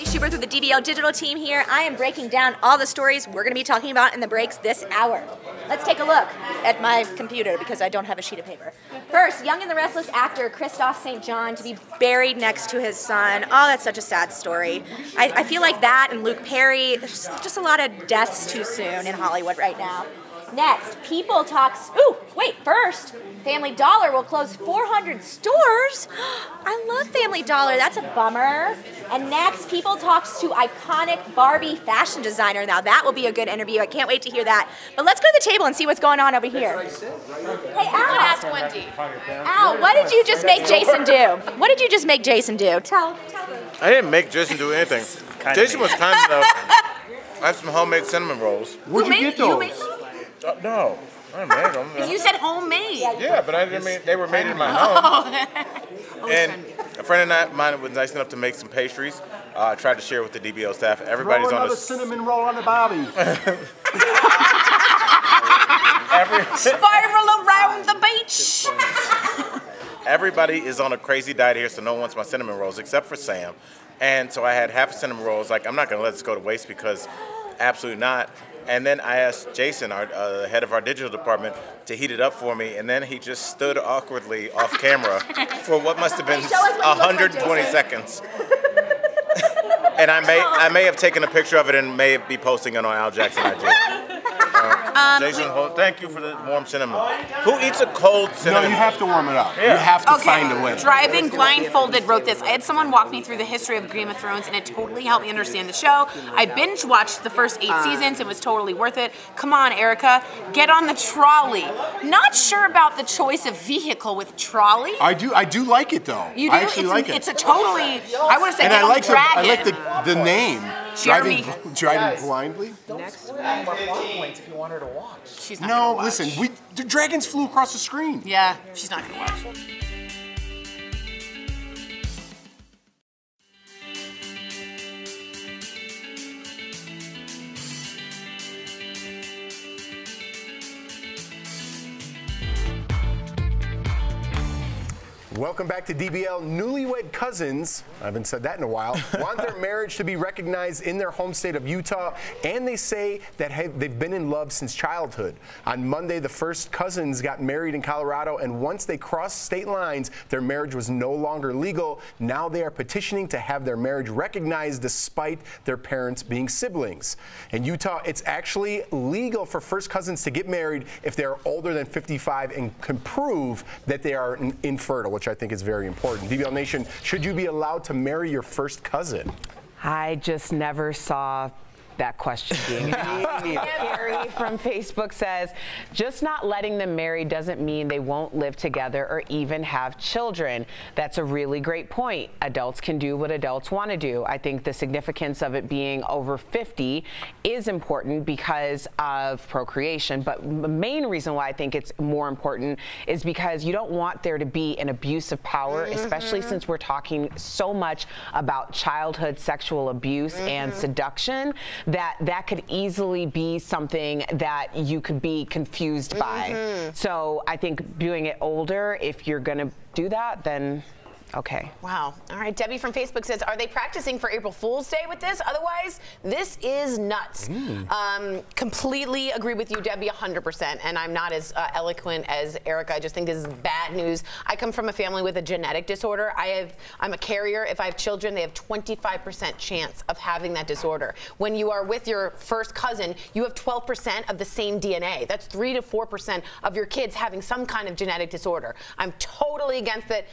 Schubert with the DBL Digital team here. I am breaking down all the stories we're going to be talking about in the breaks this hour. Let's take a look at my computer because I don't have a sheet of paper. First, Young and the Restless actor Christophe St. John to be buried next to his son. Oh, that's such a sad story. I feel like that and Luke Perry, there's just a lot of deaths too soon in Hollywood right now. Next, People talks, first, Family Dollar will close 400 stores. I love Family Dollar, that's a bummer. And next, People talks to iconic Barbie fashion designer. Now that will be a good interview, I can't wait to hear that. But let's go to the table and see what's going on over here. Hey, Al. Ask Wendy. Al, what did you just make Jason do? What did you just make Jason do? Tell them. I didn't make Jason do anything. Jason was kind enough. I had some homemade cinnamon rolls. Where'd you get those? No, I didn't make them. You said homemade. Yeah, but I didn't mean they were made in my home. And a friend of mine was nice enough to make some pastries. I tried to share with the DBL staff. Everybody's on the cinnamon roll on the Bobby. Spiral around the beach. Everybody is on a crazy diet here, so no one wants my cinnamon rolls except for Sam. And so I had half a cinnamon roll. I was like, I'm not going to let this go to waste because absolutely not. And then I asked Jason, our head of our digital department, to heat it up for me, and then he just stood awkwardly off camera for what must have been 120 seconds. And I may have taken a picture of it and may be posting it on Al Jackson IG. Jason, thank you for the warm cinnamon. Who eats a cold cinnamon? No, you have to warm it up. Yeah. You have to find a way. Driving Blindfolded wrote this. I had someone walk me through the history of Game of Thrones, and it totally helped me understand the show. I binge watched the first 8 seasons. It was totally worth it. Come on, Erica, get on the trolley. Not sure about the choice of vehicle with trolley. I do like it though. You do? I actually like it. It's a totally, I would say, and get I on like the dragon. I like the name. Jeremy. Driving blindly. Next one of our plot points if you want her to watch. She's not No, gonna watch. listen, the dragons flew across the screen. Yeah, she's not gonna watch. Welcome back to DBL. Newlywed cousins, I haven't said that in a while, want their marriage to be recognized in their home state of Utah, and they say that they've been in love since childhood. On Monday, the first cousins got married in Colorado, and once they crossed state lines, their marriage was no longer legal. Now they are petitioning to have their marriage recognized despite their parents being siblings. In Utah, it's actually legal for first cousins to get married if they are older than 55 and can prove that they are infertile, which I think is very important. DBL Nation, should you be allowed to marry your first cousin? I just never saw that question being asked. Carrie from Facebook says, just not letting them marry doesn't mean they won't live together or even have children. That's a really great point. Adults can do what adults want to do. I think the significance of it being over 50 is important because of procreation, but the main reason why I think it's more important is because you don't want there to be an abuse of power, especially since we're talking so much about childhood sexual abuse and seduction, that could easily be something that you could be confused by. So I think doing it older, if you're going to do that, then okay. Wow. All right. Debbie from Facebook says, are they practicing for April Fool's Day with this? Otherwise, this is nuts. Completely agree with you, Debbie, 100%. And I'm not as eloquent as Erica. I just think this is bad news. I come from a family with a genetic disorder. I'm a carrier. If I have children, they have 25% chance of having that disorder. When you are with your first cousin, you have 12% of the same DNA. That's 3 to 4% of your kids having some kind of genetic disorder. I'm totally against it.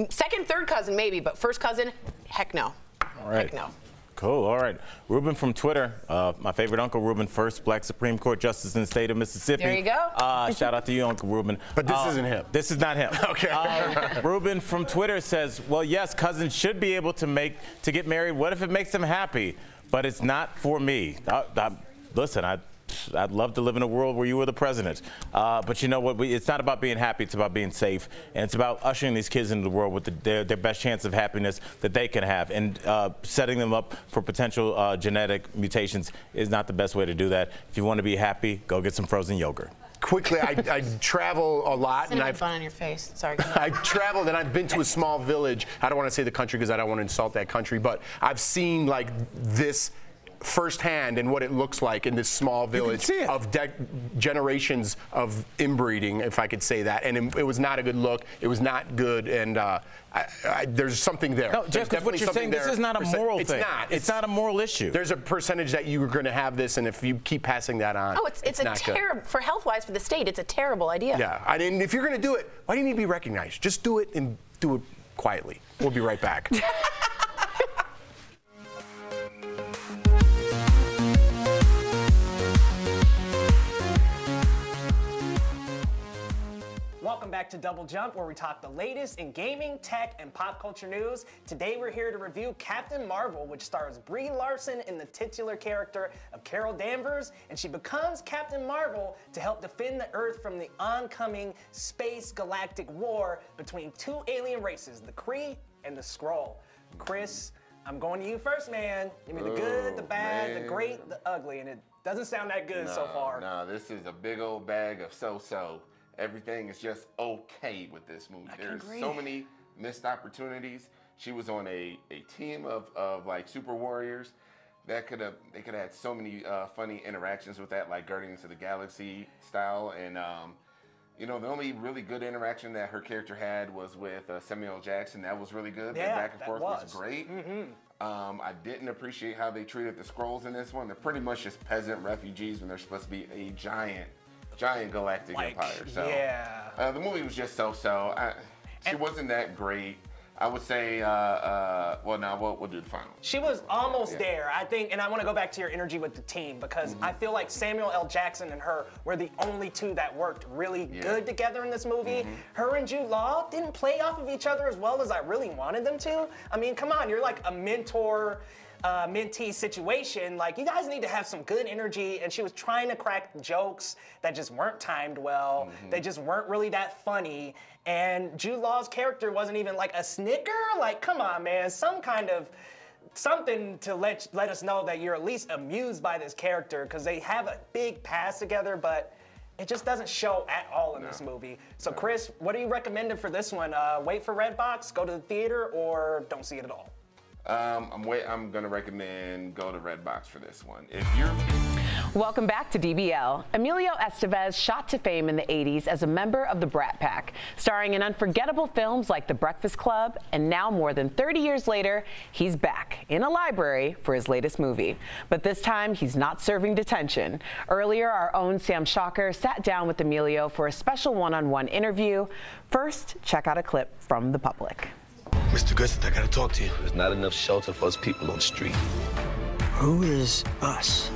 Second, third cousin, maybe, but first cousin, heck no. All right. Heck no. Cool. All right. Ruben from Twitter, my favorite uncle, Ruben, first black Supreme Court justice in the state of Mississippi. There you go. Shout out to you, Uncle Ruben. But this isn't him. This is not him. Okay. Ruben from Twitter says, well, yes, cousins should be able to get married. What if it makes them happy? But it's not for me. Listen, I'd love to live in a world where you were the president. But you know what? It's not about being happy. It's about being safe. And it's about ushering these kids into the world with their best chance of happiness that they can have. And setting them up for potential genetic mutations is not the best way to do that. If you want to be happy, go get some frozen yogurt. Quickly, I travel a lot. Cinnamon bun on your face. Sorry. I've traveled and I've been to a small village. I don't want to say the country because I don't want to insult that country, but I've seen like this firsthand and what it looks like in this small village of generations of inbreeding, if I could say that. And it was not a good look. It was not good. And there's something there. No, Jeff, what you're saying, this is not a moral thing. It's not a moral issue. There's a percentage that you're going to have this, and if you keep passing that on, it's a terrible, for health-wise for the state, it's a terrible idea. Yeah, and if you're going to do it, why do you need to be recognized? Just do it and do it quietly. We'll be right back. Welcome back to Double Jump, where we talk the latest in gaming, tech, and pop culture news. Today we're here to review Captain Marvel, which stars Brie Larson in the titular character of Carol Danvers, and she becomes Captain Marvel to help defend the Earth from the oncoming space galactic war between two alien races, the Kree and the Skrull. Chris, I'm going to you first, man. Give me the good, the bad, the great, the ugly, and it doesn't sound that good so far. No, this is a big old bag of so-so. Everything is just okay with this movie. There's so many missed opportunities. She was on a team of like super warriors they could have had so many funny interactions with that, like Guardians of the Galaxy style. And you know, the only really good interaction that her character had was with Samuel L. Jackson. That was really good. Yeah, the back and forth was great. I didn't appreciate how they treated the Skrulls in this one. They're pretty much just peasant refugees when they're supposed to be a giant galactic empire. So yeah, the movie was just so-so. She wasn't that great. I would say, well, now we'll do the final. She was almost there, I think, and I want to go back to your energy with the team because I feel like Samuel L. Jackson and her were the only two that worked really good together in this movie. Her and Jude Law didn't play off of each other as well as I really wanted them to. I mean, come on, you're like a mentor, mentee situation. Like, you guys need to have some good energy, and she was trying to crack jokes that just weren't timed well. They just weren't really that funny. And Jude Law's character wasn't even like a snicker. Like, come on, man, some kind of something to let us know that you're at least amused by this character, because they have a big past together, but it just doesn't show at all in this movie. So, Chris, what are you recommending for this one? Wait for Redbox, go to the theater, or don't see it at all? I'm gonna recommend go to Redbox for this one. If you're Welcome back to DBL. Emilio Estevez shot to fame in the 80s as a member of the Brat Pack, starring in unforgettable films like The Breakfast Club, and now more than 30 years later, he's back in a library for his latest movie. But this time, he's not serving detention. Earlier, our own Sam Shocker sat down with Emilio for a special one-on-one interview. First, check out a clip from the public. Mr. Griffith, I gotta talk to you. There's not enough shelter for us people on the street. Who is us?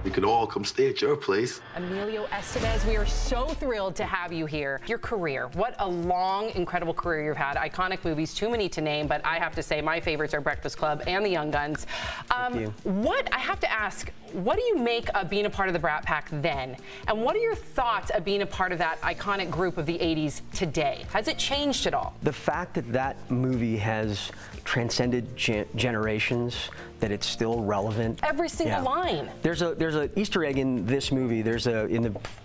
We could all come stay at your place. Emilio Estevez, we are so thrilled to have you here. Your career, what a long, incredible career you've had. Iconic movies, too many to name, but I have to say my favorites are Breakfast Club and The Young Guns. Thank you. I have to ask, what do you make of being a part of the Brat Pack then? And what are your thoughts of being a part of that iconic group of the 80s today? Has it changed at all? The fact that that movie has transcended generations, that it's still relevant. Every single line. There's a Easter egg in this movie. There's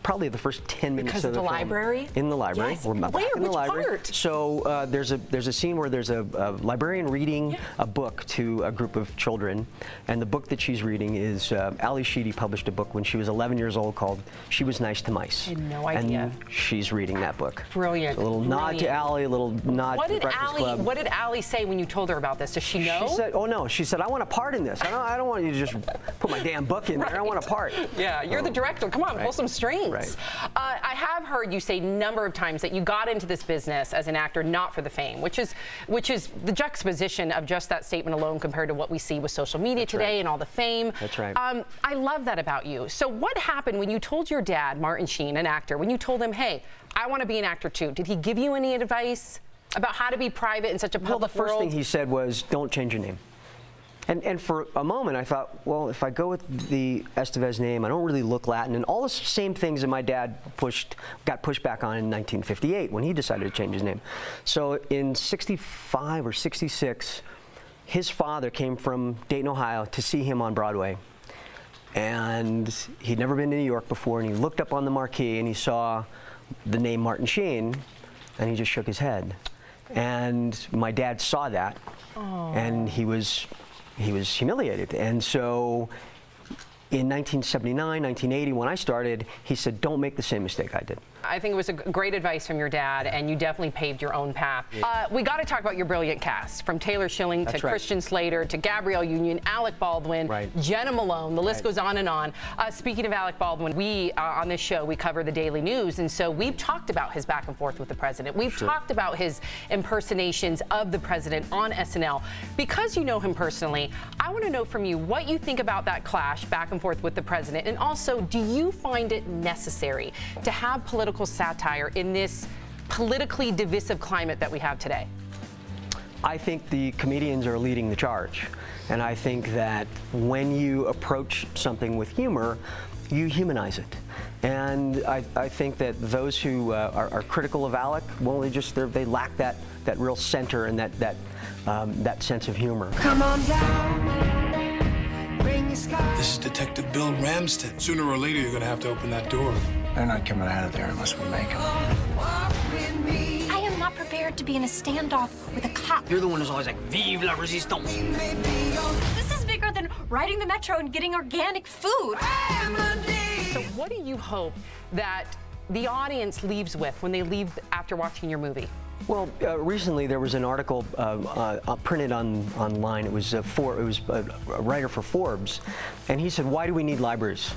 probably the first 10 minutes because of the film. library? In the library. Yes. We're back in the Which library. part? So there's a scene where there's a librarian reading a book to a group of children, and the book that she's reading is Ali Sheedy published a book when she was 11 years old called She Was Nice to Mice. I had no idea. And she's reading that book. Brilliant. So a little nod to Ali, a little nod to the Breakfast Club. What did Ali say when you told her about this? Does she know? She said, oh no, she said, I want a part in this. I don't want you to just put my damn book in there. I want a part. Yeah, you're the director. Come on, pull some strings. Right. I have heard you say a number of times that you got into this business as an actor not for the fame, which is the juxtaposition of just that statement alone compared to what we see with social media today and all the fame. That's right. I love that about you. So what happened when you told your dad, Martin Sheen, an actor, when you told him, hey, I want to be an actor too? Did he give you any advice about how to be private in such a public world? Well, the first thing he said was, don't change your name. And for a moment, I thought, well, if I go with the Estevez name, I don't really look Latin. And all the same things that my dad got pushed back on in 1958 when he decided to change his name. So in 65 or 66, his father came from Dayton, Ohio to see him on Broadway. And he'd never been to New York before, and he looked up on the marquee and he saw the name Martin Sheen, and he just shook his head. And my dad saw that, and he was humiliated. And so in 1979, 1980, when I started, he said, don't make the same mistake I did. I think it was a great advice from your dad, and you definitely paved your own path. We got to talk about your brilliant cast, from Taylor Schilling to Christian Slater to Gabrielle Union, Alec Baldwin, Jenna Malone. The list goes on and on. Speaking of Alec Baldwin, we on this show we cover the Daily News, and so we've talked about his back and forth with the president. We've talked about his impersonations of the president on SNL. Because you know him personally, I want to know from you what you think about that clash back and forth with the president, and also, do you find it necessary to have political satire in this politically divisive climate that we have today? I think the comedians are leading the charge. And I think that when you approach something with humor, you humanize it. And I think that those who are critical of Alec, well, they lack that real center and that sense of humor. Come on down. This is Detective Bill Ramsden. Sooner or later, you're gonna have to open that door. They're not coming out of there unless we make them. I am not prepared scared to be in a standoff with a cop. You're the one who's always like, vive la resistance. This is bigger than riding the metro and getting organic food. So what do you hope that the audience leaves with when they leave after watching your movie? Well, recently there was an article printed online. It was a writer for Forbes, and he said, "Why do we need libraries?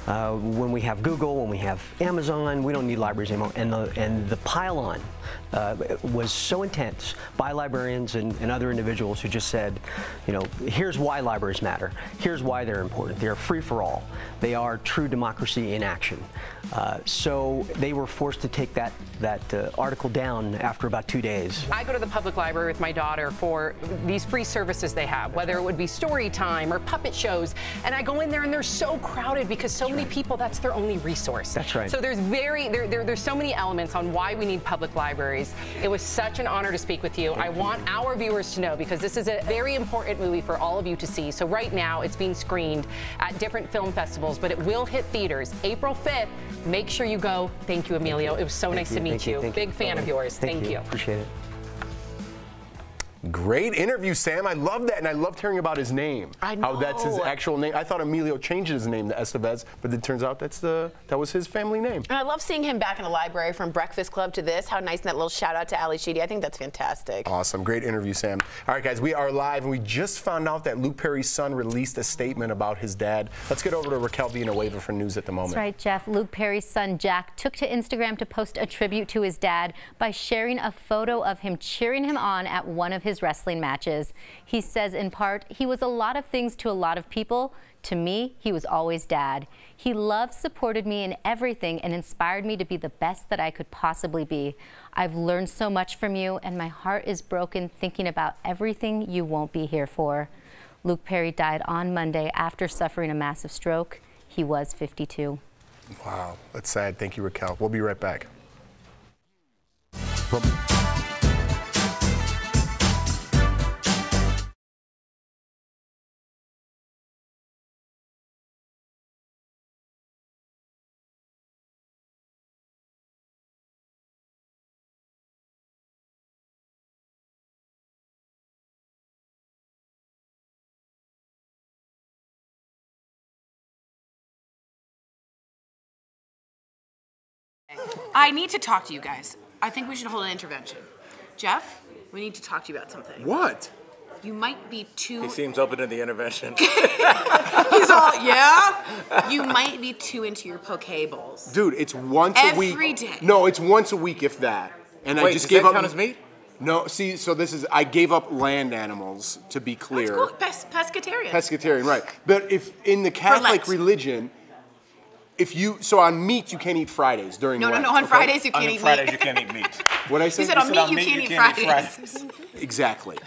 When we have Google, when we have Amazon, we don't need libraries anymore." And the pile-on was so intense by librarians and other individuals who just said, you know, here's why libraries matter. Here's why they're important. They're free for all. They are true democracy in action. So they were forced to take that article down after about 2 days. I go to the public library with my daughter for these free services they have, whether it would be story time or puppet shows, and I go in there and they're so crowded because so many people, that's their only resource. That's right. So there's so many elements on why we need public libraries. It was such an honor to speak with you. I want our viewers to know, because this is a very important movie for all of you to see. So right now it's being screened at different film festivals, but it will hit theaters April 5th. Make sure you go. Thank you, Emilio. It was so nice to meet you. Big fan of yours. Thank you. Appreciate it. Great interview, Sam. I love that, and I loved hearing about his name. I know. How that's his actual name. I thought Emilio changed his name to Estevez, but it turns out that was his family name. And I love seeing him back in the library, from Breakfast Club to this. How nice, and that little shout out to Ali Sheedy. I think that's fantastic. Awesome. Great interview, Sam. All right, guys, we are live, and we just found out that Luke Perry's son released a statement about his dad. Let's get over to Raquel Villanueva for news at the moment. That's right, Jeff. Luke Perry's son, Jack, took to Instagram to post a tribute to his dad by sharing a photo of him cheering him on at one of his wrestling matches. He says, in part, "He was a lot of things to a lot of people. To me, he was always Dad. He loved, supported me in everything, and inspired me to be the best that I could possibly be. I've learned so much from you, and my heart is broken thinking about everything you won't be here for." Luke Perry died on Monday after suffering a massive stroke. He was 52. Wow, that's sad. Thank you, Raquel. We'll be right back. I need to talk to you guys. I think we should hold an intervention. Jeff, we need to talk to you about something. What? You might be too... He seems open to the intervention. He's all, yeah? You might be too into your poke bowls. Dude, it's once a week. Every day. No, it's once a week, if that. And Wait, I just does gave that up. count as meat? No, see, so I gave up land animals, to be clear. That's cool. Pescatarian. Pescatarian, right. But if in the Catholic religion, so on meat, you can't eat Fridays during Lent. No, on Fridays you can't eat meat. Fridays you can't eat meat. What'd I say? You said on meat you can't eat Fridays. Exactly.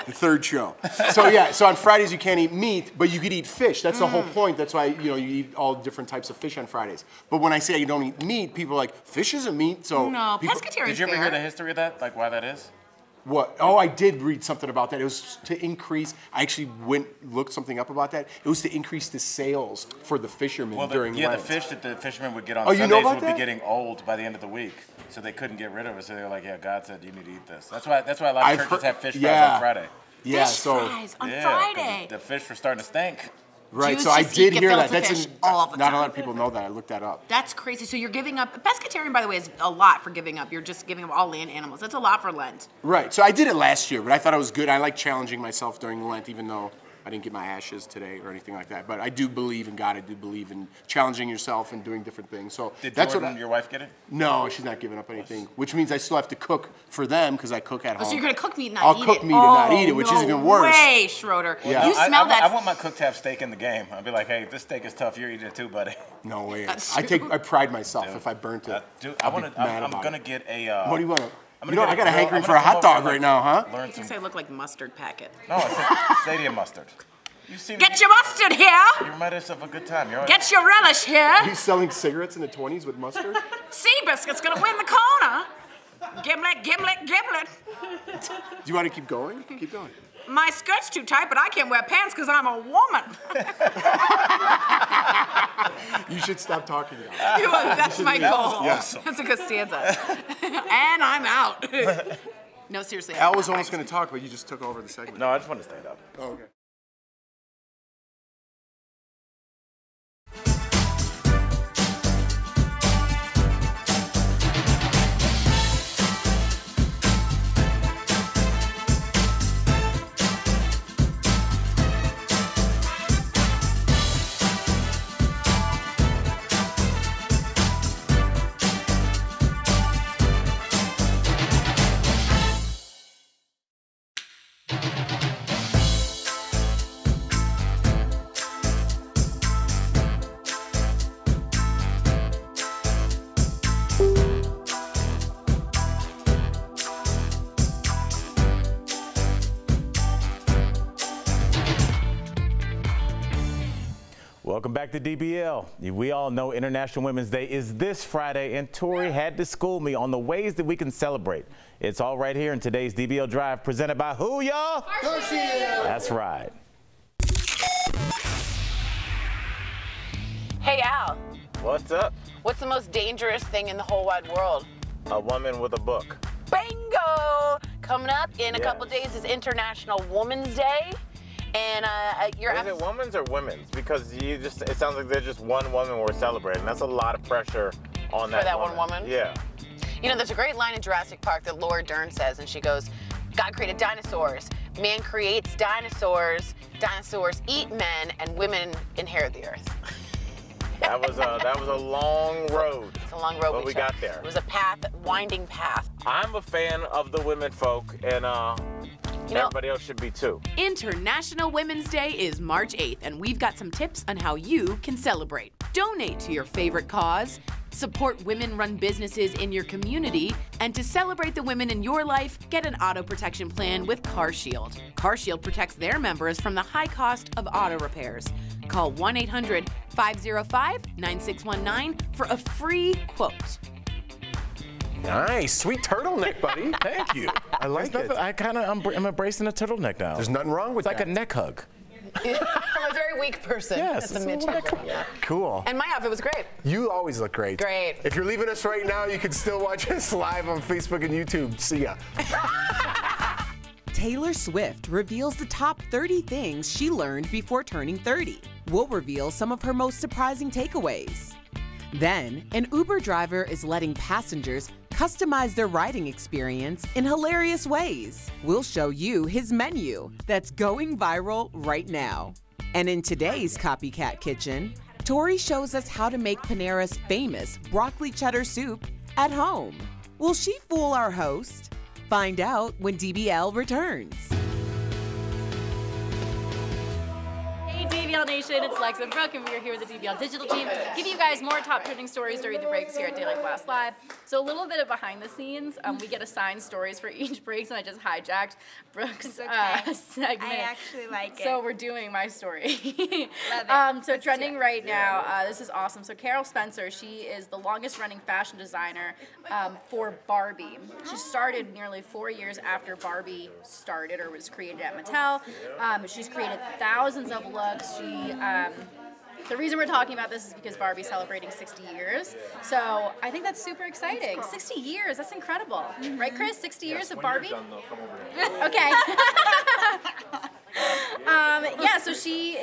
The third show. So yeah, so on Fridays you can't eat meat, but you could eat fish. That's the whole point. That's why you eat all different types of fish on Fridays. But when I say you don't eat meat, people are like, fish isn't meat. So no, pescatarian. Did you ever hear the history of that? Like why that is? What? Oh, I did read something about that. It was to increase. I actually looked something up about that. It was to increase the sales for the fishermen during Lent. The fish that the fishermen would get on Sundays would be getting old by the end of the week, so they couldn't get rid of it. So they were like, "Yeah, God said you need to eat this." That's why a lot of churches have fish fries on Friday. Yeah, fish fries on Friday. The fish were starting to stink. Right, so I did hear that. That's not a lot of people know that. I looked that up. That's crazy. So you're giving up. Pescatarian, by the way, is a lot for giving up. You're just giving up all land animals. That's a lot for Lent. Right. So I did it last year, but I thought it was good. I like challenging myself during Lent, even though I didn't get my ashes today or anything like that. But I do believe in God. I do believe in challenging yourself and doing different things. So did that's Jordan, your wife get it? No, she's not giving up anything, which means I still have to cook for them because I cook at home. So you're going to cook meat and not eat it? I'll cook meat and not eat it, which is even worse. No way, Schroeder. Yeah. You smell that. I want my cook to have steak in the game. I'll be like, hey, if this steak is tough, you're eating it too, buddy. No way. I pride myself if I burnt it. Dude, I'm going to get a... what do you want? I got a hankering for a hot dog right now, huh? I think I look like mustard packet. No, I said stadium mustard. Get your mustard here! You remind us of a good time. Get your relish here! He's selling cigarettes in the 20s with mustard? Seabiscuit's gonna win the corner! Gimlet, gimlet, gimlet! Do you want to keep going? Keep going. My skirt's too tight, but I can't wear pants because I'm a woman. You should stop talking now. That's my goal. Yes. That's a good stanza. And I'm out. No, seriously. Al was almost going to talk, but you just took over the segment. No, I just want to stand up. Oh, okay. Welcome back to DBL. We all know International Women's Day is this Friday, and Tori had to school me on the ways that we can celebrate. It's all right here in today's DBL Drive, presented by who, y'all? CarShield. That's right. Hey, Al. What's up? What's the most dangerous thing in the whole wide world? A woman with a book. Bingo! Coming up in a couple days is International Women's Day. And you're Is it women's or women's? Because it sounds like there's just one woman we're celebrating. That's a lot of pressure on For that one woman? Yeah. You know, there's a great line in Jurassic Park that Laura Dern says, and she goes, God created dinosaurs. Man creates dinosaurs. Dinosaurs eat men, and women inherit the earth. That was a long road. It's a long road. But we got there. It was a path, winding path. I'm a fan of the women folk, and everybody else should be too. International Women's Day is March 8th, and we've got some tips on how you can celebrate. Donate to your favorite cause, support women-run businesses in your community, and to celebrate the women in your life, get an auto protection plan with CarShield. CarShield protects their members from the high cost of auto repairs. Call 1-800-505-9619 for a free quote. Nice, sweet turtleneck, buddy. Thank you. I like it. I'm embracing a turtleneck now. There's nothing wrong with that. It's like a neck hug. From a very weak person. Yes, That's a Mitch. Cool. And my outfit was great. You always look great. Great. If you're leaving us right now, you can still watch us live on Facebook and YouTube. See ya. Taylor Swift reveals the top 30 things she learned before turning 30. We'll reveal some of her most surprising takeaways. Then, an Uber driver is letting passengers customize their riding experience in hilarious ways. We'll show you his menu that's going viral right now. And in today's Copycat Kitchen, Tori shows us how to make Panera's famous broccoli cheddar soup at home. Will she fool our host? Find out when DBL returns. Hey DBL Nation, it's Lexa Brooke, and we're here with the DBL Digital team, giving you guys more top trending stories during the breaks here at Daily Blast Live. So a little bit of behind the scenes, we get assigned stories for each breaks, and I just hijacked Brooke's segment. I actually like it. So we're doing my story. Love it. So trending right now, this is awesome. So Carol Spencer, she is the longest running fashion designer for Barbie. She started nearly 4 years after Barbie started or was created at Mattel. She's created thousands of looks. The reason we're talking about this is because Barbie's celebrating 60 years. So I think that's super exciting. 60 years, that's incredible. Right, Chris? 60 years of Barbie? Okay. Yeah, so she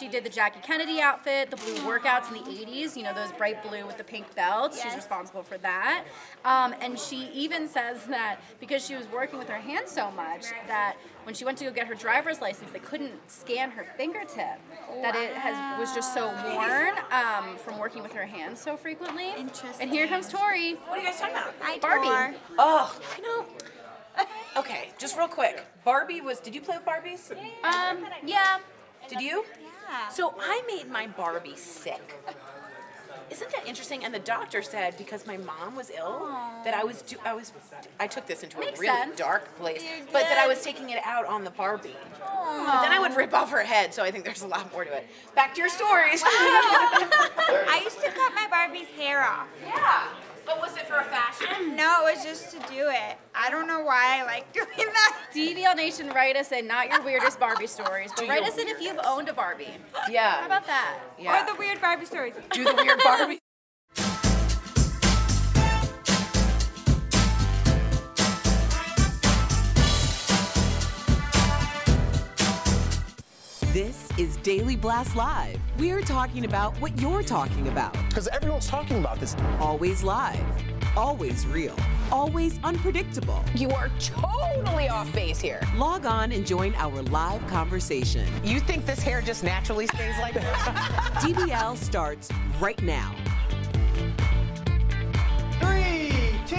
did the Jackie Kennedy outfit, the blue workouts in the 80s, you know, those bright blue with the pink belts. She's responsible for that. And she even says that because she was working with her hands so much that when she went to go get her driver's license, they couldn't scan her fingertip, that it was just so worn from working with her hands so frequently. Interesting. And here comes Tori. What are you guys talking about? Hi, Barbie. Tor. Oh, you know. Okay, just real quick. Barbie did you play with Barbies? Yeah. Did you? Yeah. So I made my Barbie sick. Isn't that interesting? And the doctor said because my mom was ill that I took this into Makes a really sense. dark place, You but that I did. was taking it out on the Barbie. But then I would rip off her head, so I think there's a lot more to it. Back to your stories. I used to cut my Barbie's hair off. Yeah. But was it for a fashion? No, it was just to do it. I don't know why I like doing that. DBL Nation, write us in, not your weirdest Barbie stories, but write us in if you've owned a Barbie. Yeah. How about that? Or the weird Barbie stories. Do the weird Barbie. This is Daily Blast Live. We're talking about what you're talking about. Because everyone's talking about this. Always live, always real, always unpredictable. You are totally off base here. Log on and join our live conversation. You think this hair just naturally stays like this? DBL starts right now. 3, 2.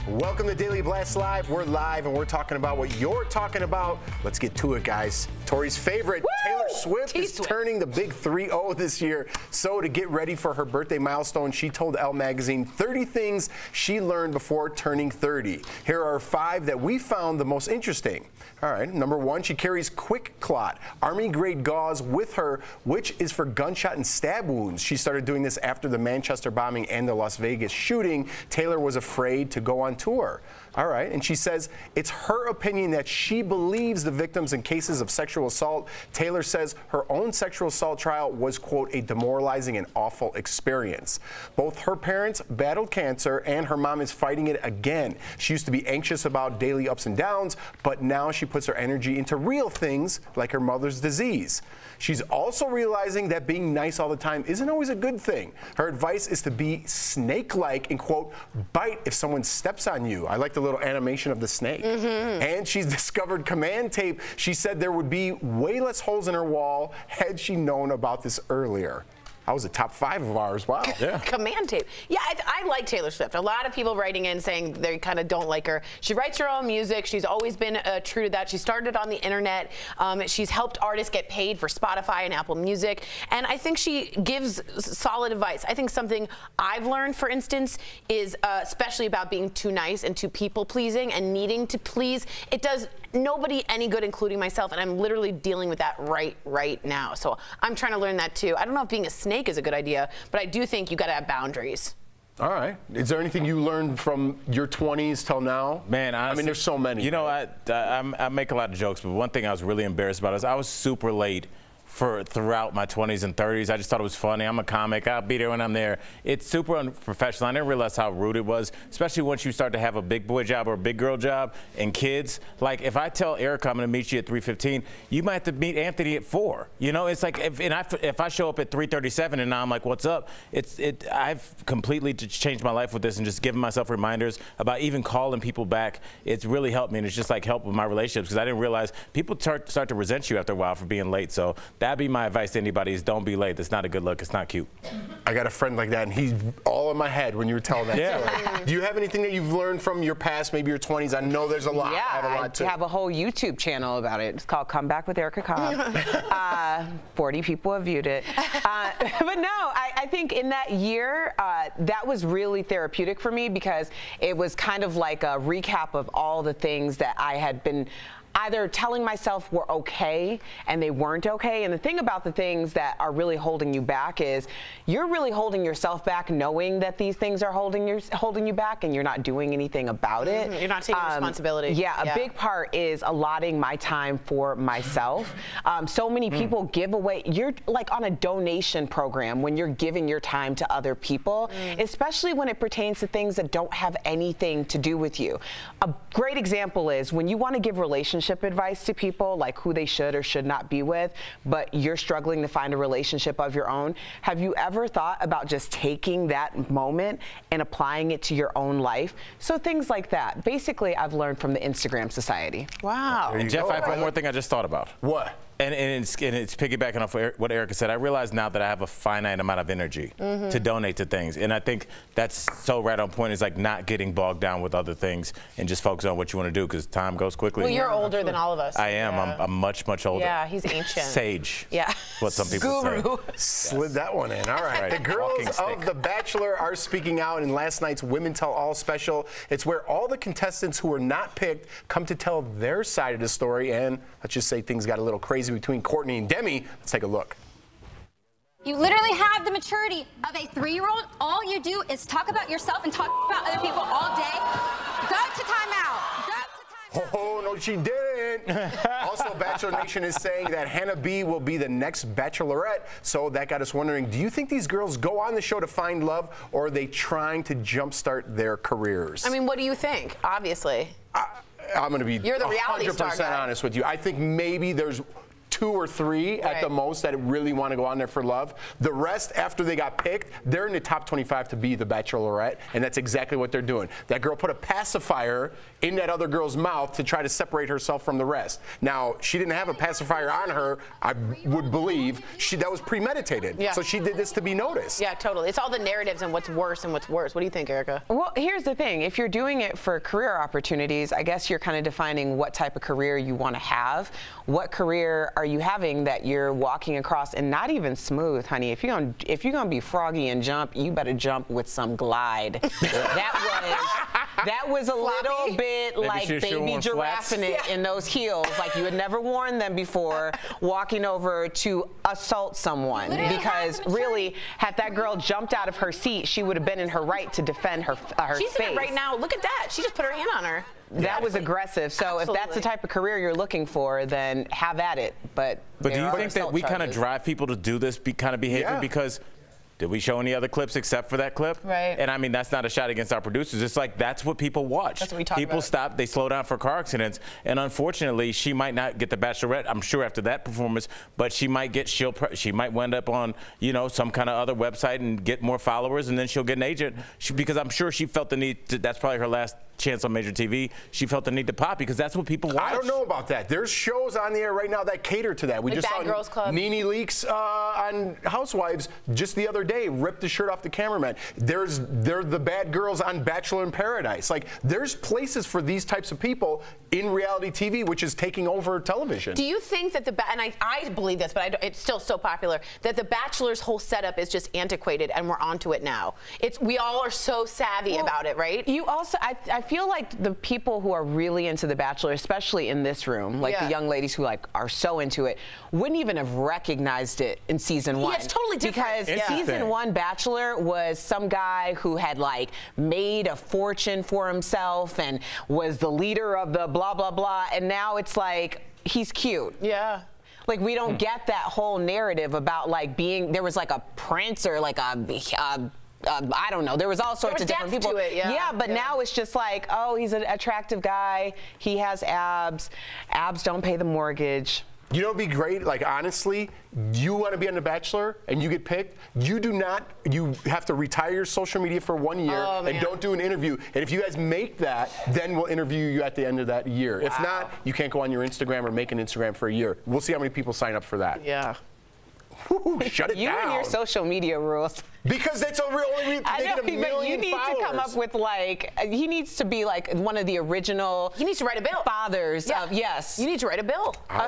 Welcome to Daily Blast Live. We're live and we're talking about what you're talking about. Let's get to it, guys. Tori's favorite, Woo! Taylor Swift is turning the big 3-0 this year. So to get ready for her birthday milestone, she told Elle magazine 30 things she learned before turning 30. Here are 5 that we found the most interesting. All right, number 1, she carries Quick Clot, Army-grade gauze with her, which is for gunshot and stab wounds. She started doing this after the Manchester bombing and the Las Vegas shooting. Taylor was afraid to go on tour. All right, and she says it's her opinion that she believes the victims in cases of sexual assault. Taylor says her own sexual assault trial was, quote, a demoralizing and awful experience. Both her parents battled cancer and her mom is fighting it again. She used to be anxious about daily ups and downs, but now she puts her energy into real things like her mother's disease. She's also realizing that being nice all the time isn't always a good thing. Her advice is to be snake-like and, quote, bite if someone steps on you. I like the little animation of the snake. And she's discovered command tape. She said there would be way less holes in her wall had she known about this earlier. That was a top 5 of ours. Wow. Yeah. Command tape. Yeah, I like Taylor Swift. A lot of people writing in saying they kind of don't like her. She writes her own music. She's always been true to that. She started on the internet. She's helped artists get paid for Spotify and Apple Music. And I think she gives solid advice. I think something I've learned, for instance, is especially about being too nice and too people-pleasing and needing to please. It does nobody any good, including myself, and I'm literally dealing with that right now. So I'm trying to learn that too. I don't know if being a snake is a good idea, but I do think you got to have boundaries. All right. Is there anything you learned from your 20s till now? Man, honestly, I mean, there's so many. You know, I make a lot of jokes, but one thing I was really embarrassed about is I was super late throughout my 20s and 30s. I just thought it was funny. I'm a comic. I'll be there when I'm there. It's super unprofessional. I didn't realize how rude it was, especially once you start to have a big boy job or a big girl job and kids. Like, if I tell Erica I'm going to meet you at 3:15, you might have to meet Anthony at 4. You know, it's like if I show up at 3:37 and now I'm like, what's up? I've completely changed my life with this and just giving myself reminders about even calling people back. It's really helped me, and it's just like helped with my relationships because I didn't realize people start to resent you after a while for being late. So that'd be my advice to anybody is don't be late. That's not a good look. It's not cute. I got a friend like that, and he's all in my head when you were telling that story. Do you have anything that you've learned from your past, maybe your 20s? I know there's a lot. Yeah, I have a lot too. I have a whole YouTube channel about it. It's called Come Back with Erica Cobb. 40 people have viewed it. But no, I think in that year, that was really therapeutic for me because it was kind of like a recap of all the things that I had been either telling myself were okay and they weren't okay. And the thing about the things that are really holding you back is you're really holding yourself back knowing that these things are holding you back and you're not doing anything about it. You're not taking responsibility. Yeah, a big part is allotting my time for myself. So many people give away, you're like on a donation program when you're giving your time to other people, especially when it pertains to things that don't have anything to do with you. A great example is when you want to give relationship advice to people, like who they should or should not be with, but you're struggling to find a relationship of your own. Have you ever thought about just taking that moment and applying it to your own life? So things like that. Basically, I've learned from the Instagram Society. Wow. Jeff, I have one more thing I just thought about. What? And it's piggybacking off what Erica said. I realize now that I have a finite amount of energy to donate to things. And I think that's so right on point, is like not getting bogged down with other things and just focus on what you want to do because time goes quickly. Well, you're older than all of us. I am. Yeah. I'm much older. Yeah, he's ancient. Sage. Yeah. What some people Guru. say. Slid that one in. All right. The girls of The Bachelor are speaking out in last night's Women Tell All special. It's where all the contestants who were not picked come to tell their side of the story. And let's just say things got a little crazy between Courtney and Demi. Let's take a look. You literally have the maturity of a 3-year-old. All you do is talk about yourself and talk about other people all day. Go to timeout. Oh, no, she didn't. Also, Bachelor Nation is saying that Hannah B will be the next Bachelorette. So that got us wondering, do you think these girls go on the show to find love, or are they trying to jumpstart their careers? I mean, what do you think? Obviously. I'm going to be You're the reality 100% star guy. honest with you. I think maybe there's 2 or 3 at the most that really want to go on there for love. The rest, after they got picked, they're in the top 25 to be the Bachelorette, and that's exactly what they're doing. That girl put a pacifier in that other girl's mouth to try to separate herself from the rest. Now, she didn't have a pacifier on her, I would believe. That was premeditated. Yeah. So she did this to be noticed. Yeah, totally. It's all the narratives and what's worse and what's worse. What do you think, Erica? Well, here's the thing. If you're doing it for career opportunities, I guess you're kind of defining what type of career you want to have. What career are you having that you're walking across, and not even smooth, honey? If you're gonna be froggy and jump, you better jump with some glide. that was a little bit like baby giraffing it in those heels, like you had never worn them before, walking over to assault someone. Because really, had that girl jumped out of her seat, she would have been in her right to defend her She's space. in it right now. Look at that. She just put her hand on her. That was aggressive. So if that's the type of career you're looking for, then have at it. But do you think that we kind of drive people to do this kind of behavior? Yeah. Because did we show any other clips except for that clip? Right. And I mean, that's not a shot against our producers. It's like that's what people watch. That's what we talk People about. stop, they slow down for car accidents, and unfortunately, she might not get the Bachelorette. I'm sure after that performance, but she might get she might wind up on some kind of other website and get more followers, and then she'll get an agent. Because I'm sure she felt the need to. That's probably her last chance on major TV. She felt the need to pop because that's what people watch. I don't know about that. There's shows on the air right now that cater to that. We Like just Bad saw Girls Club. Nene Leakes on Housewives just the other day ripped the shirt off the cameraman. They're the bad girls on Bachelor in Paradise. Like, there's places for these types of people in reality TV, which is taking over television. Do you think that and I believe this, but it's still so popular, that the Bachelor's whole setup is just antiquated and we're onto it now? We all are so savvy about it, right? You also, I feel like the people who are really into The Bachelor, especially in this room, like the young ladies who are so into it, wouldn't even have recognized it in season 1. Yeah, it's totally different. Because season 1 Bachelor was some guy who had made a fortune for himself and was the leader of the blah, blah, blah. And now it's like, he's cute. Yeah. Like, we don't get that whole narrative about there was a prince or I don't know. There was all sorts of different people. To it, but now it's just like, oh, he's an attractive guy. He has abs. Abs don't pay the mortgage. You know, it'd be great. Like, honestly, you want to be on The Bachelor and you get picked. You have to retire your social media for 1 year and don't do an interview. And if you guys make that, then we'll interview you at the end of that year. If not, you can't go on your Instagram or make an Instagram for a year. We'll see how many people sign up for that. Yeah. Woo, shut it you down. You and your social media rules. Because that's a real only I know, but you need to come up with he needs to be one of the original. He needs to write a bill. Fathers of yes. You need to write a bill. Are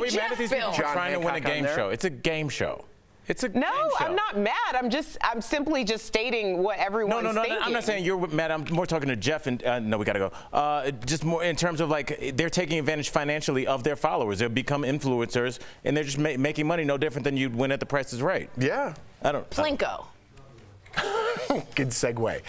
we mad at these people trying to win a game show? It's a game show. It's a game show. I'm not mad. I'm simply just stating what everyone's thinking. No, I'm not saying you're mad. I'm more talking to Jeff and no, we gotta go. Just more in terms of they're taking advantage financially of their followers. They've become influencers and they're just making money no different than you'd win at The Price is Right. Yeah. Plinko. Good segue.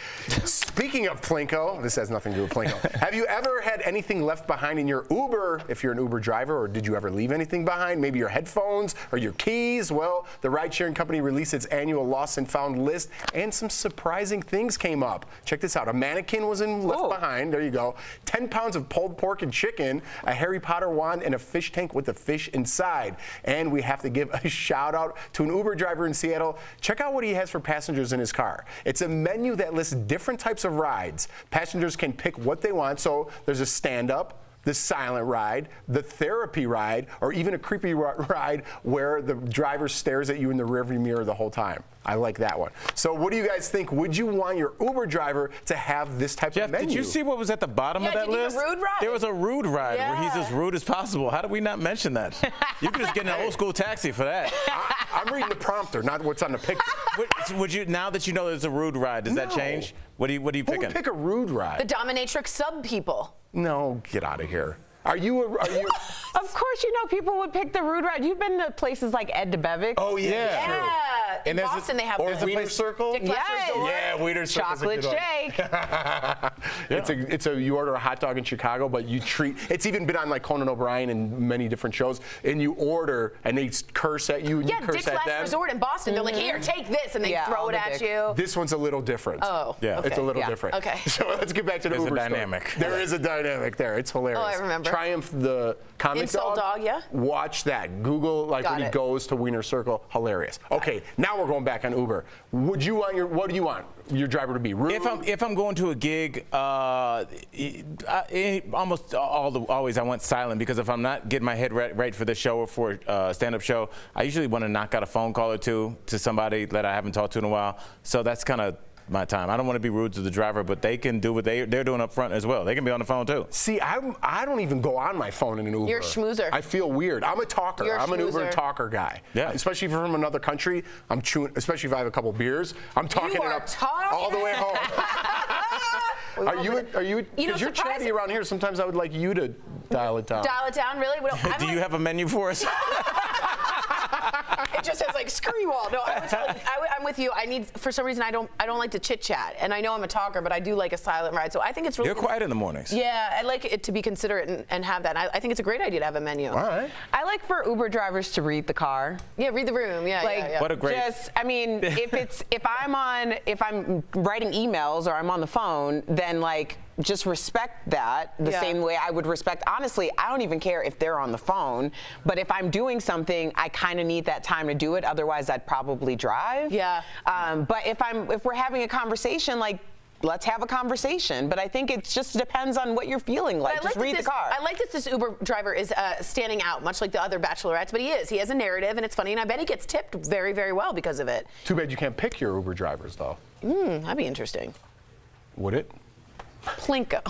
Speaking of Plinko, this has nothing to do with Plinko. Have you ever had anything left behind in your Uber, if you're an Uber driver, or did you ever leave anything behind? Maybe your headphones or your keys? Well, the ride-sharing company released its annual lost and found list, and some surprising things came up. Check this out. A mannequin was left behind. There you go. 10 pounds of pulled pork and chicken, a Harry Potter wand, and a fish tank with a fish inside. And we have to give a shout-out to an Uber driver in Seattle. Check out what he has for passengers in his car. It's a menu that lists different types of rides. Passengers can pick what they want. So there's a stand-up, the silent ride, the therapy ride, or even a creepy ride where the driver stares at you in the rearview mirror the whole time. I like that one. So what do you guys think? Would you want your Uber driver to have this type of menu? Did you see what was at the bottom of that list? Rude ride? There was a rude ride where he's as rude as possible. How did we not mention that? You could just get an old school taxi for that. I'm reading the prompter, not what's on the picture. Would you, now that you know there's a rude ride, does that change? What are you picking? Who would pick a rude ride? The dominatrix sub people. No, get out of here. Are you? Of course, you know people would pick the rude route. You've been to places like Ed DeBevick. Oh yeah. Yeah. In there's Boston, they have or one. Wiener Circle. Dick Lesser's Resort. Yeah, Wiener Circle. Chocolate shake. It's a you order a hot dog in Chicago, but you treat. It's even been on like Conan O'Brien and many different shows. And you order, and they curse at you. And Yeah, you curse Dick at Lesser's them. Resort in Boston. They're like, here, take this, and they throw it at you. This one's a little different. Oh, yeah, it's a little different. Okay. So let's get back to the There's Uber a dynamic. Story. There is a dynamic there. It's hilarious. Oh, I remember. Triumph the comic Insult dog, yeah. Watch that. Google like Got when he it. goes to Wiener Circle. Hilarious. Okay, now we're going back on Uber. What do you want your driver to be? Rude? If I'm going to a gig, always I want silent, because if I'm not getting my head right for the show or for a stand-up show, I usually want to knock out a phone call or two to somebody that I haven't talked to in a while. So that's kind of my time. I don't want to be rude to the driver, but they can do what they're doing up front as well. They can be on the phone too. See, I don't even go on my phone in an Uber. You're a schmoozer. I feel weird. I'm a talker. You're a I'm an Uber schmoozer. talker guy. Yeah. Especially if you're from another country, I'm chewing. Especially if I have a couple beers, I'm talking it up all the way home. Are you? Because you're chatty around here. Sometimes I would like you to dial it down. Dial it down, really? Do you have a menu for us? It just says like screw you all. No, I'm with you. I need, for some reason, I don't like to chit chat, and I know I'm a talker, but I do like a silent ride. So I think it's really. You're quiet in the mornings. Yeah, I like it to be considerate and have that. I think it's a great idea to have a menu. All right. I like for Uber drivers to read the car. Yeah, read the room. Yeah, like, yeah. What a great. I mean, if I'm writing emails or I'm on the phone, then like just respect that the same way I would respect. Honestly, I don't even care if they're on the phone, but if I'm doing something, I kind of need that time to do it. Otherwise, I'd probably drive. Yeah. But if we're having a conversation, like, let's have a conversation. But I think it just depends on what you're feeling like. Just read the car. I like that this Uber driver is standing out, much like the other bachelorettes, but he is. He has a narrative, and it's funny, and I bet he gets tipped very, very well because of it. Too bad you can't pick your Uber drivers, though. That'd be interesting. Would it? Plinko.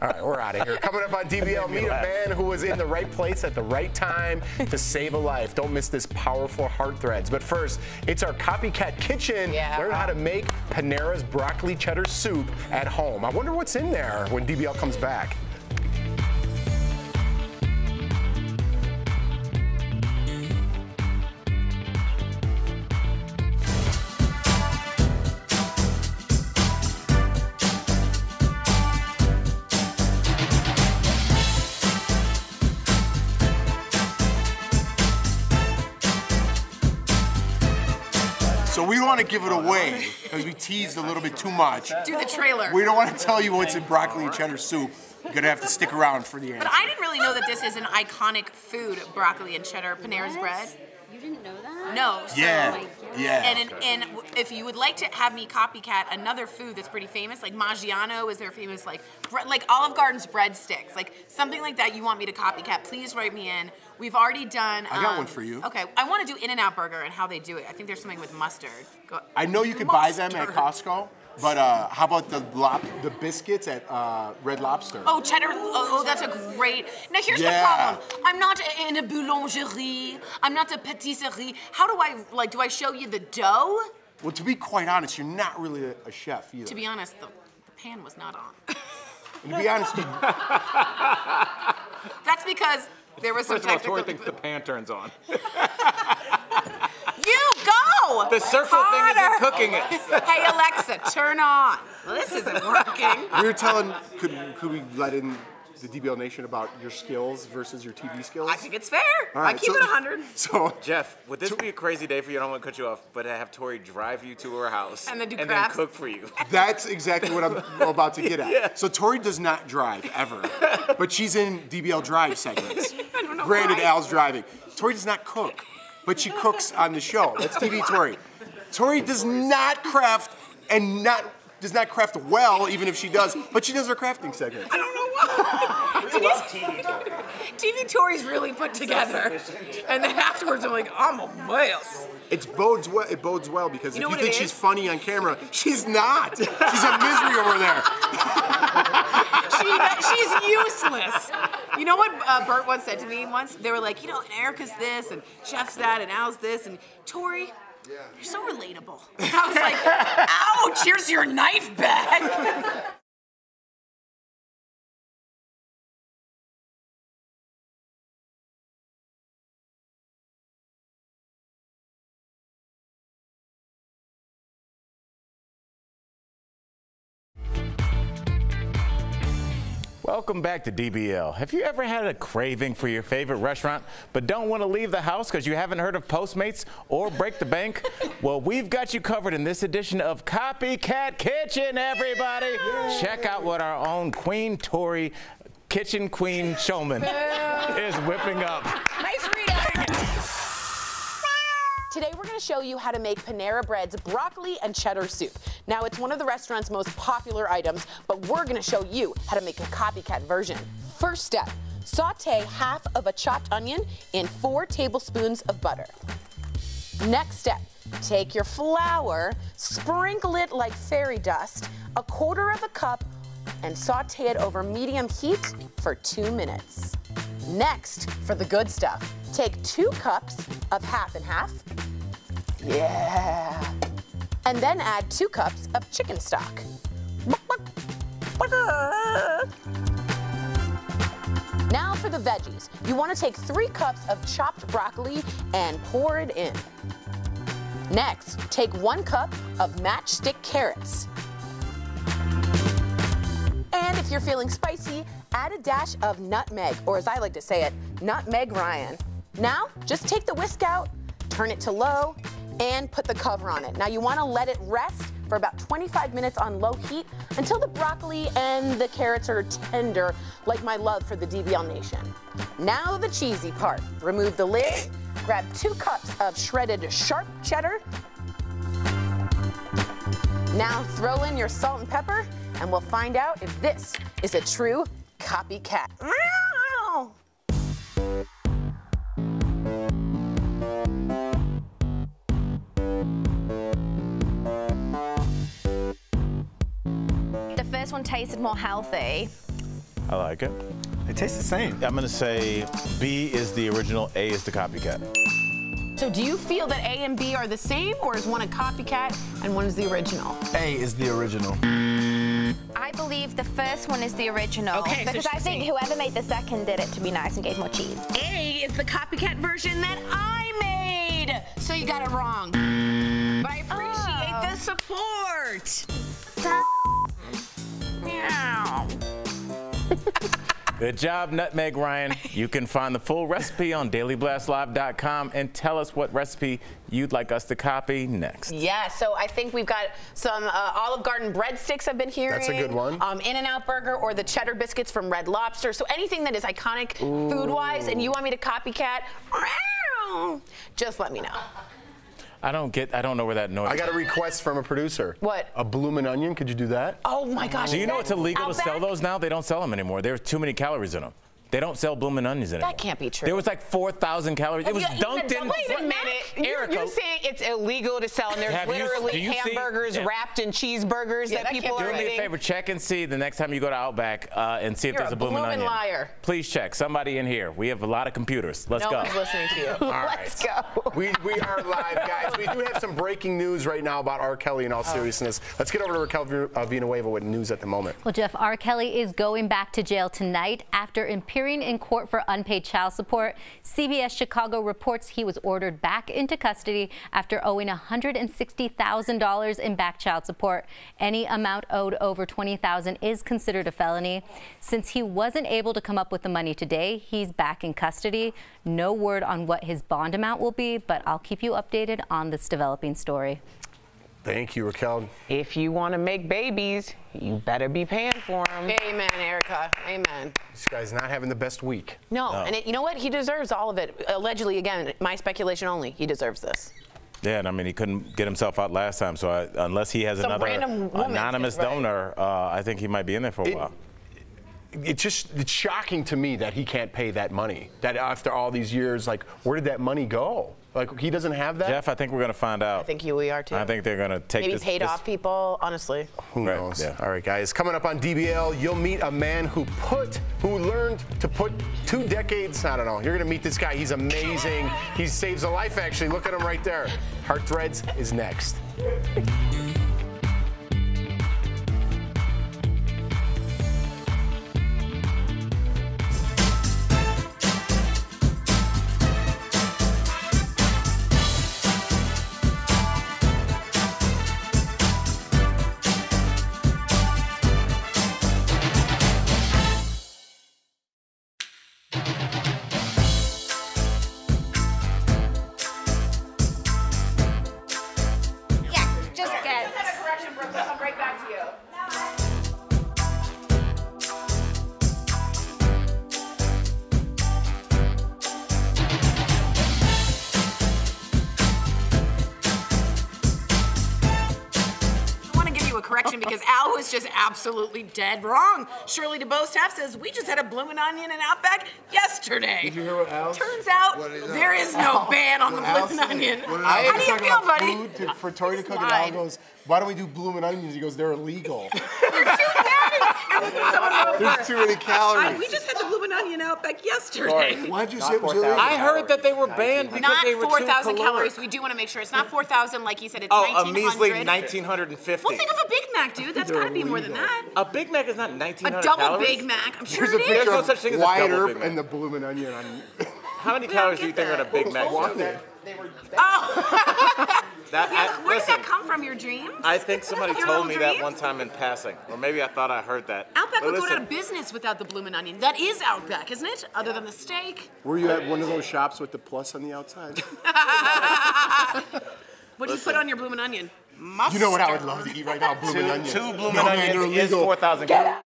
All right, we're out of here. Coming up on DBL, meet a man who was in the right place at the right time to save a life. Don't miss this powerful heart threads. But first, it's our copycat kitchen. Learn how to make Panera's broccoli cheddar soup at home. I wonder what's in there when DBL comes back. So we want to give it away because we teased a little bit too much. Do the trailer. We don't want to tell you what's in broccoli and cheddar soup. You're going to have to stick around for the answer. But I didn't really know that this is an iconic food, broccoli and cheddar, Panera's bread. You didn't know that? No. So Yeah. And if you would like to have me copycat another food that's pretty famous, like Maggiano is their famous, like Olive Garden's breadsticks, like something like that you want me to copycat, please write me in. We've already done. I got one for you. Okay, I want to do In-N-Out Burger and how they do it. I think there's something with mustard. I know you can buy them at Costco, but how about the biscuits at Red Lobster? Oh, cheddar. Oh, that's a great. Now, here's the problem. I'm not in a boulangerie. I'm not a patisserie. How do I, do I show you the dough? Well, to be quite honest, you're not really a chef either. To be honest, the pan was not on. And to be honest, That's because there was some First of all, technical. Tori thinks the pan turns on. You go! The circle thing isn't cooking it. Hey, Alexa, turn on. Well, this isn't working. we were telling, could we let in the DBL Nation about your skills versus your TV skills? I think it's fair. All right, I keep it 100. So, Jeff, would this be a crazy day for you? I don't want to cut you off, but to have Tori drive you to her house And then do then crafts? cook for you. That's exactly what I'm about to get at. So Tori does not drive ever, but she's in DBL Drive segments. I don't know Granted, why. Al's driving. Tori does not cook, but she cooks on the show. That's TV Tori. Tori does not craft and does not craft well, even if she does, but she does her crafting segment. I don't know why. TV Tori's really put together. And then afterwards, I'm like, I'm a mess. It bodes well because You know if what you think it she's is? funny on camera, she's not. She's a misery over there. She's useless. You know what Bert once said to me once? They were like, Erica's this, and Jeff's that, and Al's this, and Tori, you're so relatable. And I was like, ouch, here's your knife bag. Welcome back to DBL. Have you ever had a craving for your favorite restaurant but don't want to leave the house because you haven't heard of Postmates or Break the Bank? Well, we've got you covered in this edition of Copycat Kitchen, everybody. Check out what our own Queen Tori, Kitchen Queen Showman, is whipping up. Nice reading. Today we're going to show you how to make Panera Bread's broccoli and cheddar soup. Now it's one of the restaurant's most popular items, but we're going to show you how to make a copycat version. First step, saute half of a chopped onion in 4 tablespoons of butter. Next step, take your flour, sprinkle it like fairy dust, 1/4 cup, and saute it over medium heat for 2 minutes. Next, for the good stuff, take 2 cups of half and half. Yeah. And then add 2 cups of chicken stock. Now for the veggies. You want to take 3 cups of chopped broccoli and pour it in. Next, take 1 cup of matchstick carrots. And if you're feeling spicy, add a dash of nutmeg, or as I like to say it, nutmeg Ryan. Now, just take the whisk out, turn it to low, and put the cover on it. Now you want to let it rest for about 25 minutes on low heat until the broccoli and the carrots are tender, like my love for the DBL Nation. Now the cheesy part. Remove the lid, grab 2 cups of shredded sharp cheddar. Now throw in your salt and pepper, and we'll find out if this is a true copycat. The first one tasted more healthy. I like it. It tastes the same. I'm going to say B is the original, A is the copycat. So do you feel that A and B are the same, or is one a copycat and one is the original? A is the original. I believe the first one is the original. Okay, because I think whoever made the second did it to be nice and gave more cheese. A is the copycat version that I made. So you got it wrong. But I appreciate the support. Meow. Good job, Nutmeg Ryan. You can find the full recipe on dailyblastlive.com and tell us what recipe you'd like us to copy next. Yeah, so I think we've got some Olive Garden breadsticks I've been hearing. That's a good one. In-N-Out Burger or the cheddar biscuits from Red Lobster. So anything that is iconic food-wise and you want me to copycat, just let me know. I don't know where that noise I got a request from a producer. What? A bloomin' onion. Could you do that? Oh my gosh. Do you know it's illegal to Outback? sell those now? They don't sell them anymore. There's too many calories in them. They don't sell bloomin' onions anymore. That can't be true. There was like 4,000 calories. It was dunked in. Wait a minute. Erica, You're saying it's illegal to sell, and there's literally hamburgers wrapped in cheeseburgers that people are eating? Do me a favor, check and see the next time you go to Outback and see if there's a bloomin' onion. Liar. Please check. Somebody in here. We have a lot of computers. Let's go. No one's listening to you. All right. Let's go. We are live, guys. We do have some breaking news right now about R. Kelly in all seriousness. Let's get over to Raquel Villanueva with news at the moment. Well, Jeff, R. Kelly is going back to jail tonight after appearing in court for unpaid child support. CBS Chicago reports he was ordered back into custody after owing $160,000 in back child support. Any amount owed over $20,000 is considered a felony. Since he wasn't able to come up with the money today, he's back in custody. No word on what his bond amount will be, but I'll keep you updated on this developing story. Thank you, Raquel. If you want to make babies, you better be paying for them. Amen, Erica. Amen. This guy's not having the best week. No, and you know what? He deserves all of it. Allegedly, again, my speculation only, he deserves this. Yeah, and I mean, he couldn't get himself out last time, so unless he has another anonymous donor, I think he might be in there for a while. It's shocking to me that he can't pay that money. That after all these years, like, where did that money go? Like, he doesn't have that? Jeff, I think we're going to find out. I think we are too. I think they're going to take maybe this. paid off people, honestly. Who knows? Yeah. All right, guys. Coming up on DBL, you'll meet a man who learned to put 2 decades. I don't know. You're going to meet this guy. He's amazing. He saves a life, actually. Look at him right there. Heart Threads is next. because Al was just absolutely dead wrong. Shirley DeBoe-Staff says, we just had a bloomin' onion in Outback yesterday. Did you hear what Al? Turns out there is no ban on the bloomin' onion. How do you feel, buddy? For Tori to cook, and Al goes, why don't we do bloomin' onions? He goes, they're illegal. There's too many calories. We just had the bloomin' onion Outback yesterday. Why'd you say it was illegal? I heard that they were banned because Not they were 4,000 too calories. We do want to make sure it's not 4,000 like you said. It's Oh, 1,900. a measly 1,950. Well, think of a Big Mac, dude. That's got to be more than that. A Big Mac is not 1,900 A double calories. Big Mac. I'm sure There's a it picture is. of such thing as a Wyatt double Earp Big Mac. and the bloomin' onion on. How many calories do you think are in a Big Mac? Where did that come from? Your dreams? I think somebody Your told me little that dreams? one time in passing, or maybe I thought I heard that. Outback But would go listen, out of business without the bloomin' onion. That is Outback, isn't it? Other than the steak. Were you at one of those shops with the plus on the outside? What do you put on your bloomin' onion? Mustard. You know what I would love to eat right now? Bloomin' onion. Two bloomin' No, man, onions they're is illegal. 4,000 calories.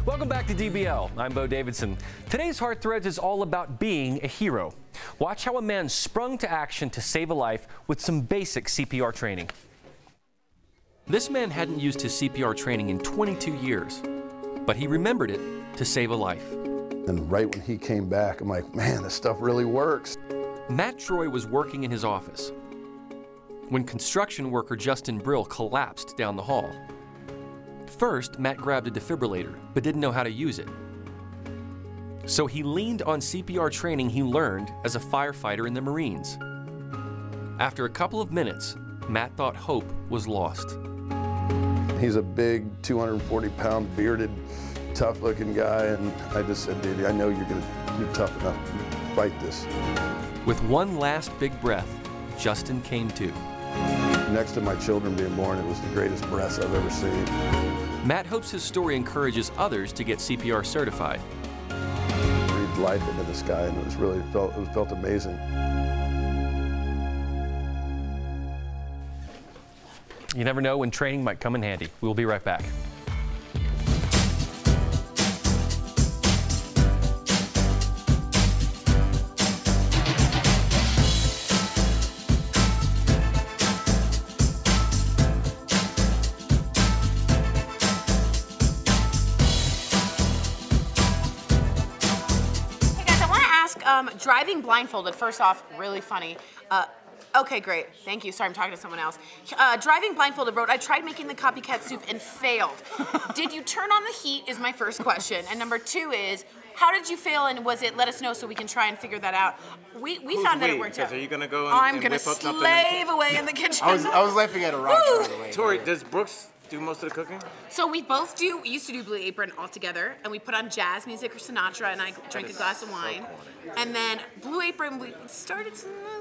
Welcome back to DBL. I'm Bo Davidson. Today's Heart Threads is all about being a hero. Watch how a man sprung to action to save a life with some basic CPR training. This man hadn't used his CPR training in 22 years, but he remembered it to save a life. And right when he came back, I'm like, man, this stuff really works. Matt Troy was working in his office when construction worker Justin Brill collapsed down the hall. First, Matt grabbed a defibrillator, but didn't know how to use it. So he leaned on CPR training he learned as a firefighter in the Marines. After a couple of minutes, Matt thought hope was lost. He's a big 240-pound, bearded, tough-looking guy, and I just said, dude, I know you're tough enough to fight this. With one last big breath, Justin came to. Next to my children being born, it was the greatest breaths I've ever seen. Matt hopes his story encourages others to get CPR certified. Breathed life into this guy, and it felt amazing. You never know when training might come in handy. We'll be right back. Driving blindfolded, first off, really funny. Okay, great. Thank you. Sorry, I'm talking to someone else. Driving blindfolded wrote, I tried making the copycat soup and failed. Did you turn on the heat is my first question. And number two is, how did you fail and was it, let us know so we can try and figure that out. We found that it worked out. Are you going to go I'm and going to whip up something? slave away in the kitchen. I was laughing at a rock, by the way. Tori, does Brooks do most of the cooking? So we both do, we used to do Blue Apron all together, and we put on jazz music or Sinatra, and I drank a glass of wine. And then Blue Apron, we started,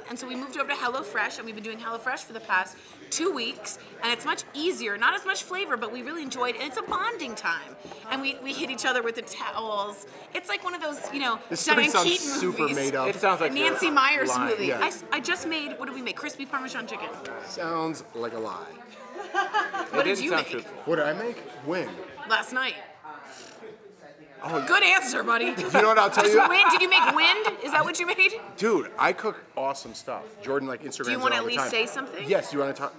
and so we moved over to HelloFresh, and we've been doing HelloFresh for the past 2 weeks, and it's much easier, not as much flavor, but we really enjoyed it, and it's a bonding time. And we hit each other with the towels. It's like one of those, you know, Diane Keaton super movies. made up. It sounds like Nancy you're Meyers lying. movie. Yeah. I just made, what did we make? Crispy Parmesan chicken. Sounds like a lie. What did you make? What did I make? When? Last night. Oh, Good answer, buddy. You know what I'll tell you? Wind? Did you make wind? Is that what you made? Dude, I cook awesome stuff. Jordan like Instagrams Do you want to it all at the least time. say something? Yes, you want to talk?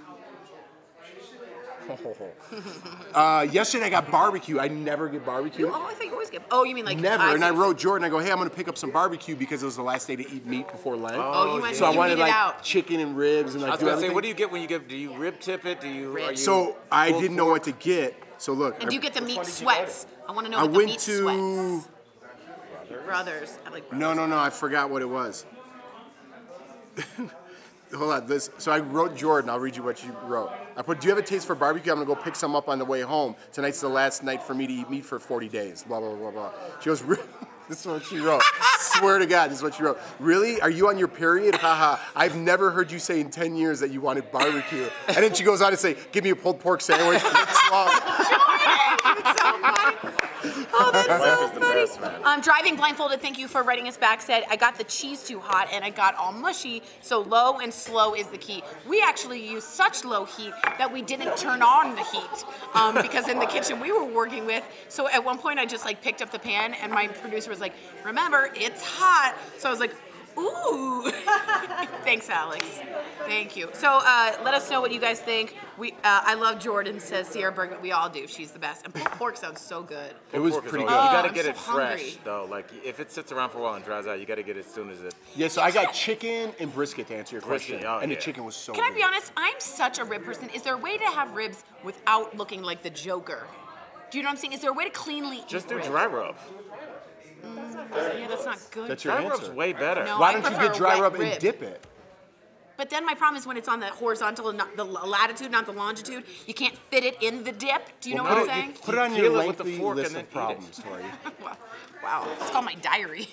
Yesterday I got barbecue. I never get barbecue. Oh, I think you always get. Oh, you mean like Never. I And I see. wrote Jordan, I go, hey, I'm going to pick up some barbecue because it was the last day to eat meat before Lent. Oh, you went so I you wanted meat it like out. chicken and ribs and like I was do going to say, everything. what do you get when you get, do you rib tip it? Do you, are you So I full didn't know fork? what to get. So look. And do you get the meat sweats? I want to know I what the went meat to. sweats. Brothers. I like brothers. No, I forgot what it was. Hold on, this. So I wrote Jordan. I'll read you what you wrote. I put, do you have a taste for barbecue? I'm gonna go pick some up on the way home. Tonight's the last night for me to eat meat for 40 days. Blah blah blah blah. She goes, this is what she wrote. Swear to God, this is what she wrote. Really? Are you on your period? Haha. I've never heard you say in 10 years that you wanted barbecue. And then she goes on to say, give me a pulled pork sandwich. Oh, that's Life so is the funny. best, man. Driving blindfolded, thank you for writing us back, said, I got the cheese too hot and I got all mushy, so low and slow is the key. We actually used such low heat that we didn't turn on the heat because in the kitchen we were working with, so at one point I just like picked up the pan and my producer was like, remember, it's hot. So I was like, ooh. Thanks, Alex. Thank you. So let us know what you guys think. I love Jordan, says Sierra Bergman. We all do. She's the best. And pulled pork sounds so good. It was Pork is pretty all- good. You gotta I'm get so it hungry. fresh, though. Like, if it sits around for a while and dries out, you gotta get it as soon as it. Yeah, so I got chicken and brisket to answer your Brisket, question. oh, and yeah. the chicken was so Can I good. be honest? I'm such a rib person. Is there a way to have ribs without looking like the Joker? Do you know what I'm saying? Is there a way to cleanly Just eat do ribs? dry rub. Yeah, that's not good. That's your Dry answer. rub's way better. No, Why I don't you prefer get dry wet rub and rib. dip it? But then my problem is when it's on the horizontal and not the latitude, not the longitude, you can't fit it in the dip. Do you know what I'm saying? Put it on Peel your it with the lengthy fork list and of then eat it. problems, Tori. Wow, it's called my diary.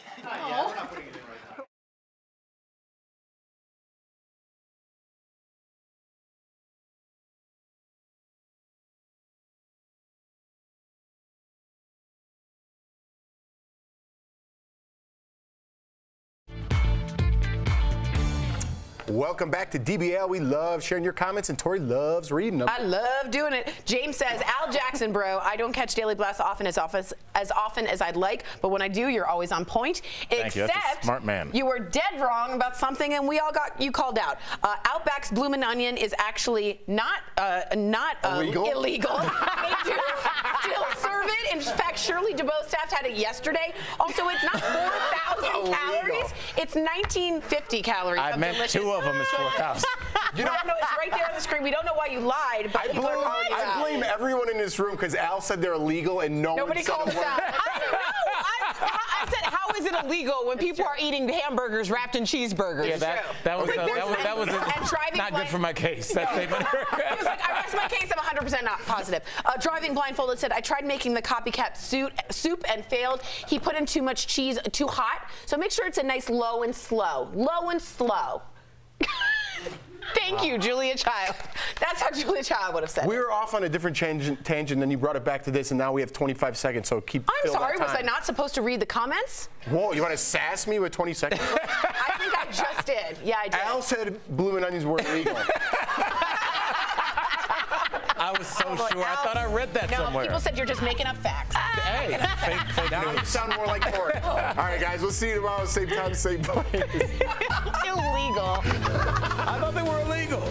Welcome back to DBL. We love sharing your comments, and Tori loves reading them. I love doing it. James says, Al Jackson, bro, I don't catch Daily Blast as often as I'd like, but when I do, you're always on point. Thank you. That's a Except smart man. you were dead wrong about something, and we all got you called out. Outback's Bloomin' Onion is actually not Illegal? illegal. They do still serve it. In fact, Shirley DeBoe staff had it yesterday. Also, it's not 4,000 calories. It's 1950 calories. I of meant delicious. two of them is 4,000. You know, no, it's right there on the screen. We don't know why you lied, but people are calling you I out. blame everyone in this room because Al said they're illegal and Nobody called us out. I said, how is it illegal when people are eating hamburgers wrapped in cheeseburgers? Yeah, that was not good for my case. That statement. He was like, I rest my case, I'm 100% not positive. Driving Blindfolded said, I tried making the copycat soup and failed. He put in too much cheese, too hot. So make sure it's a nice low and slow. Low and slow. Thank you, Julia Child. That's how Julia Child would have said We it. were off on a different tangent, then you brought it back to this, and now we have 25 seconds, so keep I'm fill that sorry, was time. I not supposed to read the comments? Whoa, you want to sass me with 20 seconds? I think I just did. Yeah, I did. Al said Bloomin' Onions were illegal. I was so sure. I thought I read that no, somewhere. people said you're just making up facts. Hey, fake Now you news. sound more like Tori. All right, guys, we'll see you tomorrow, same time, same place. Illegal. I thought they were illegal.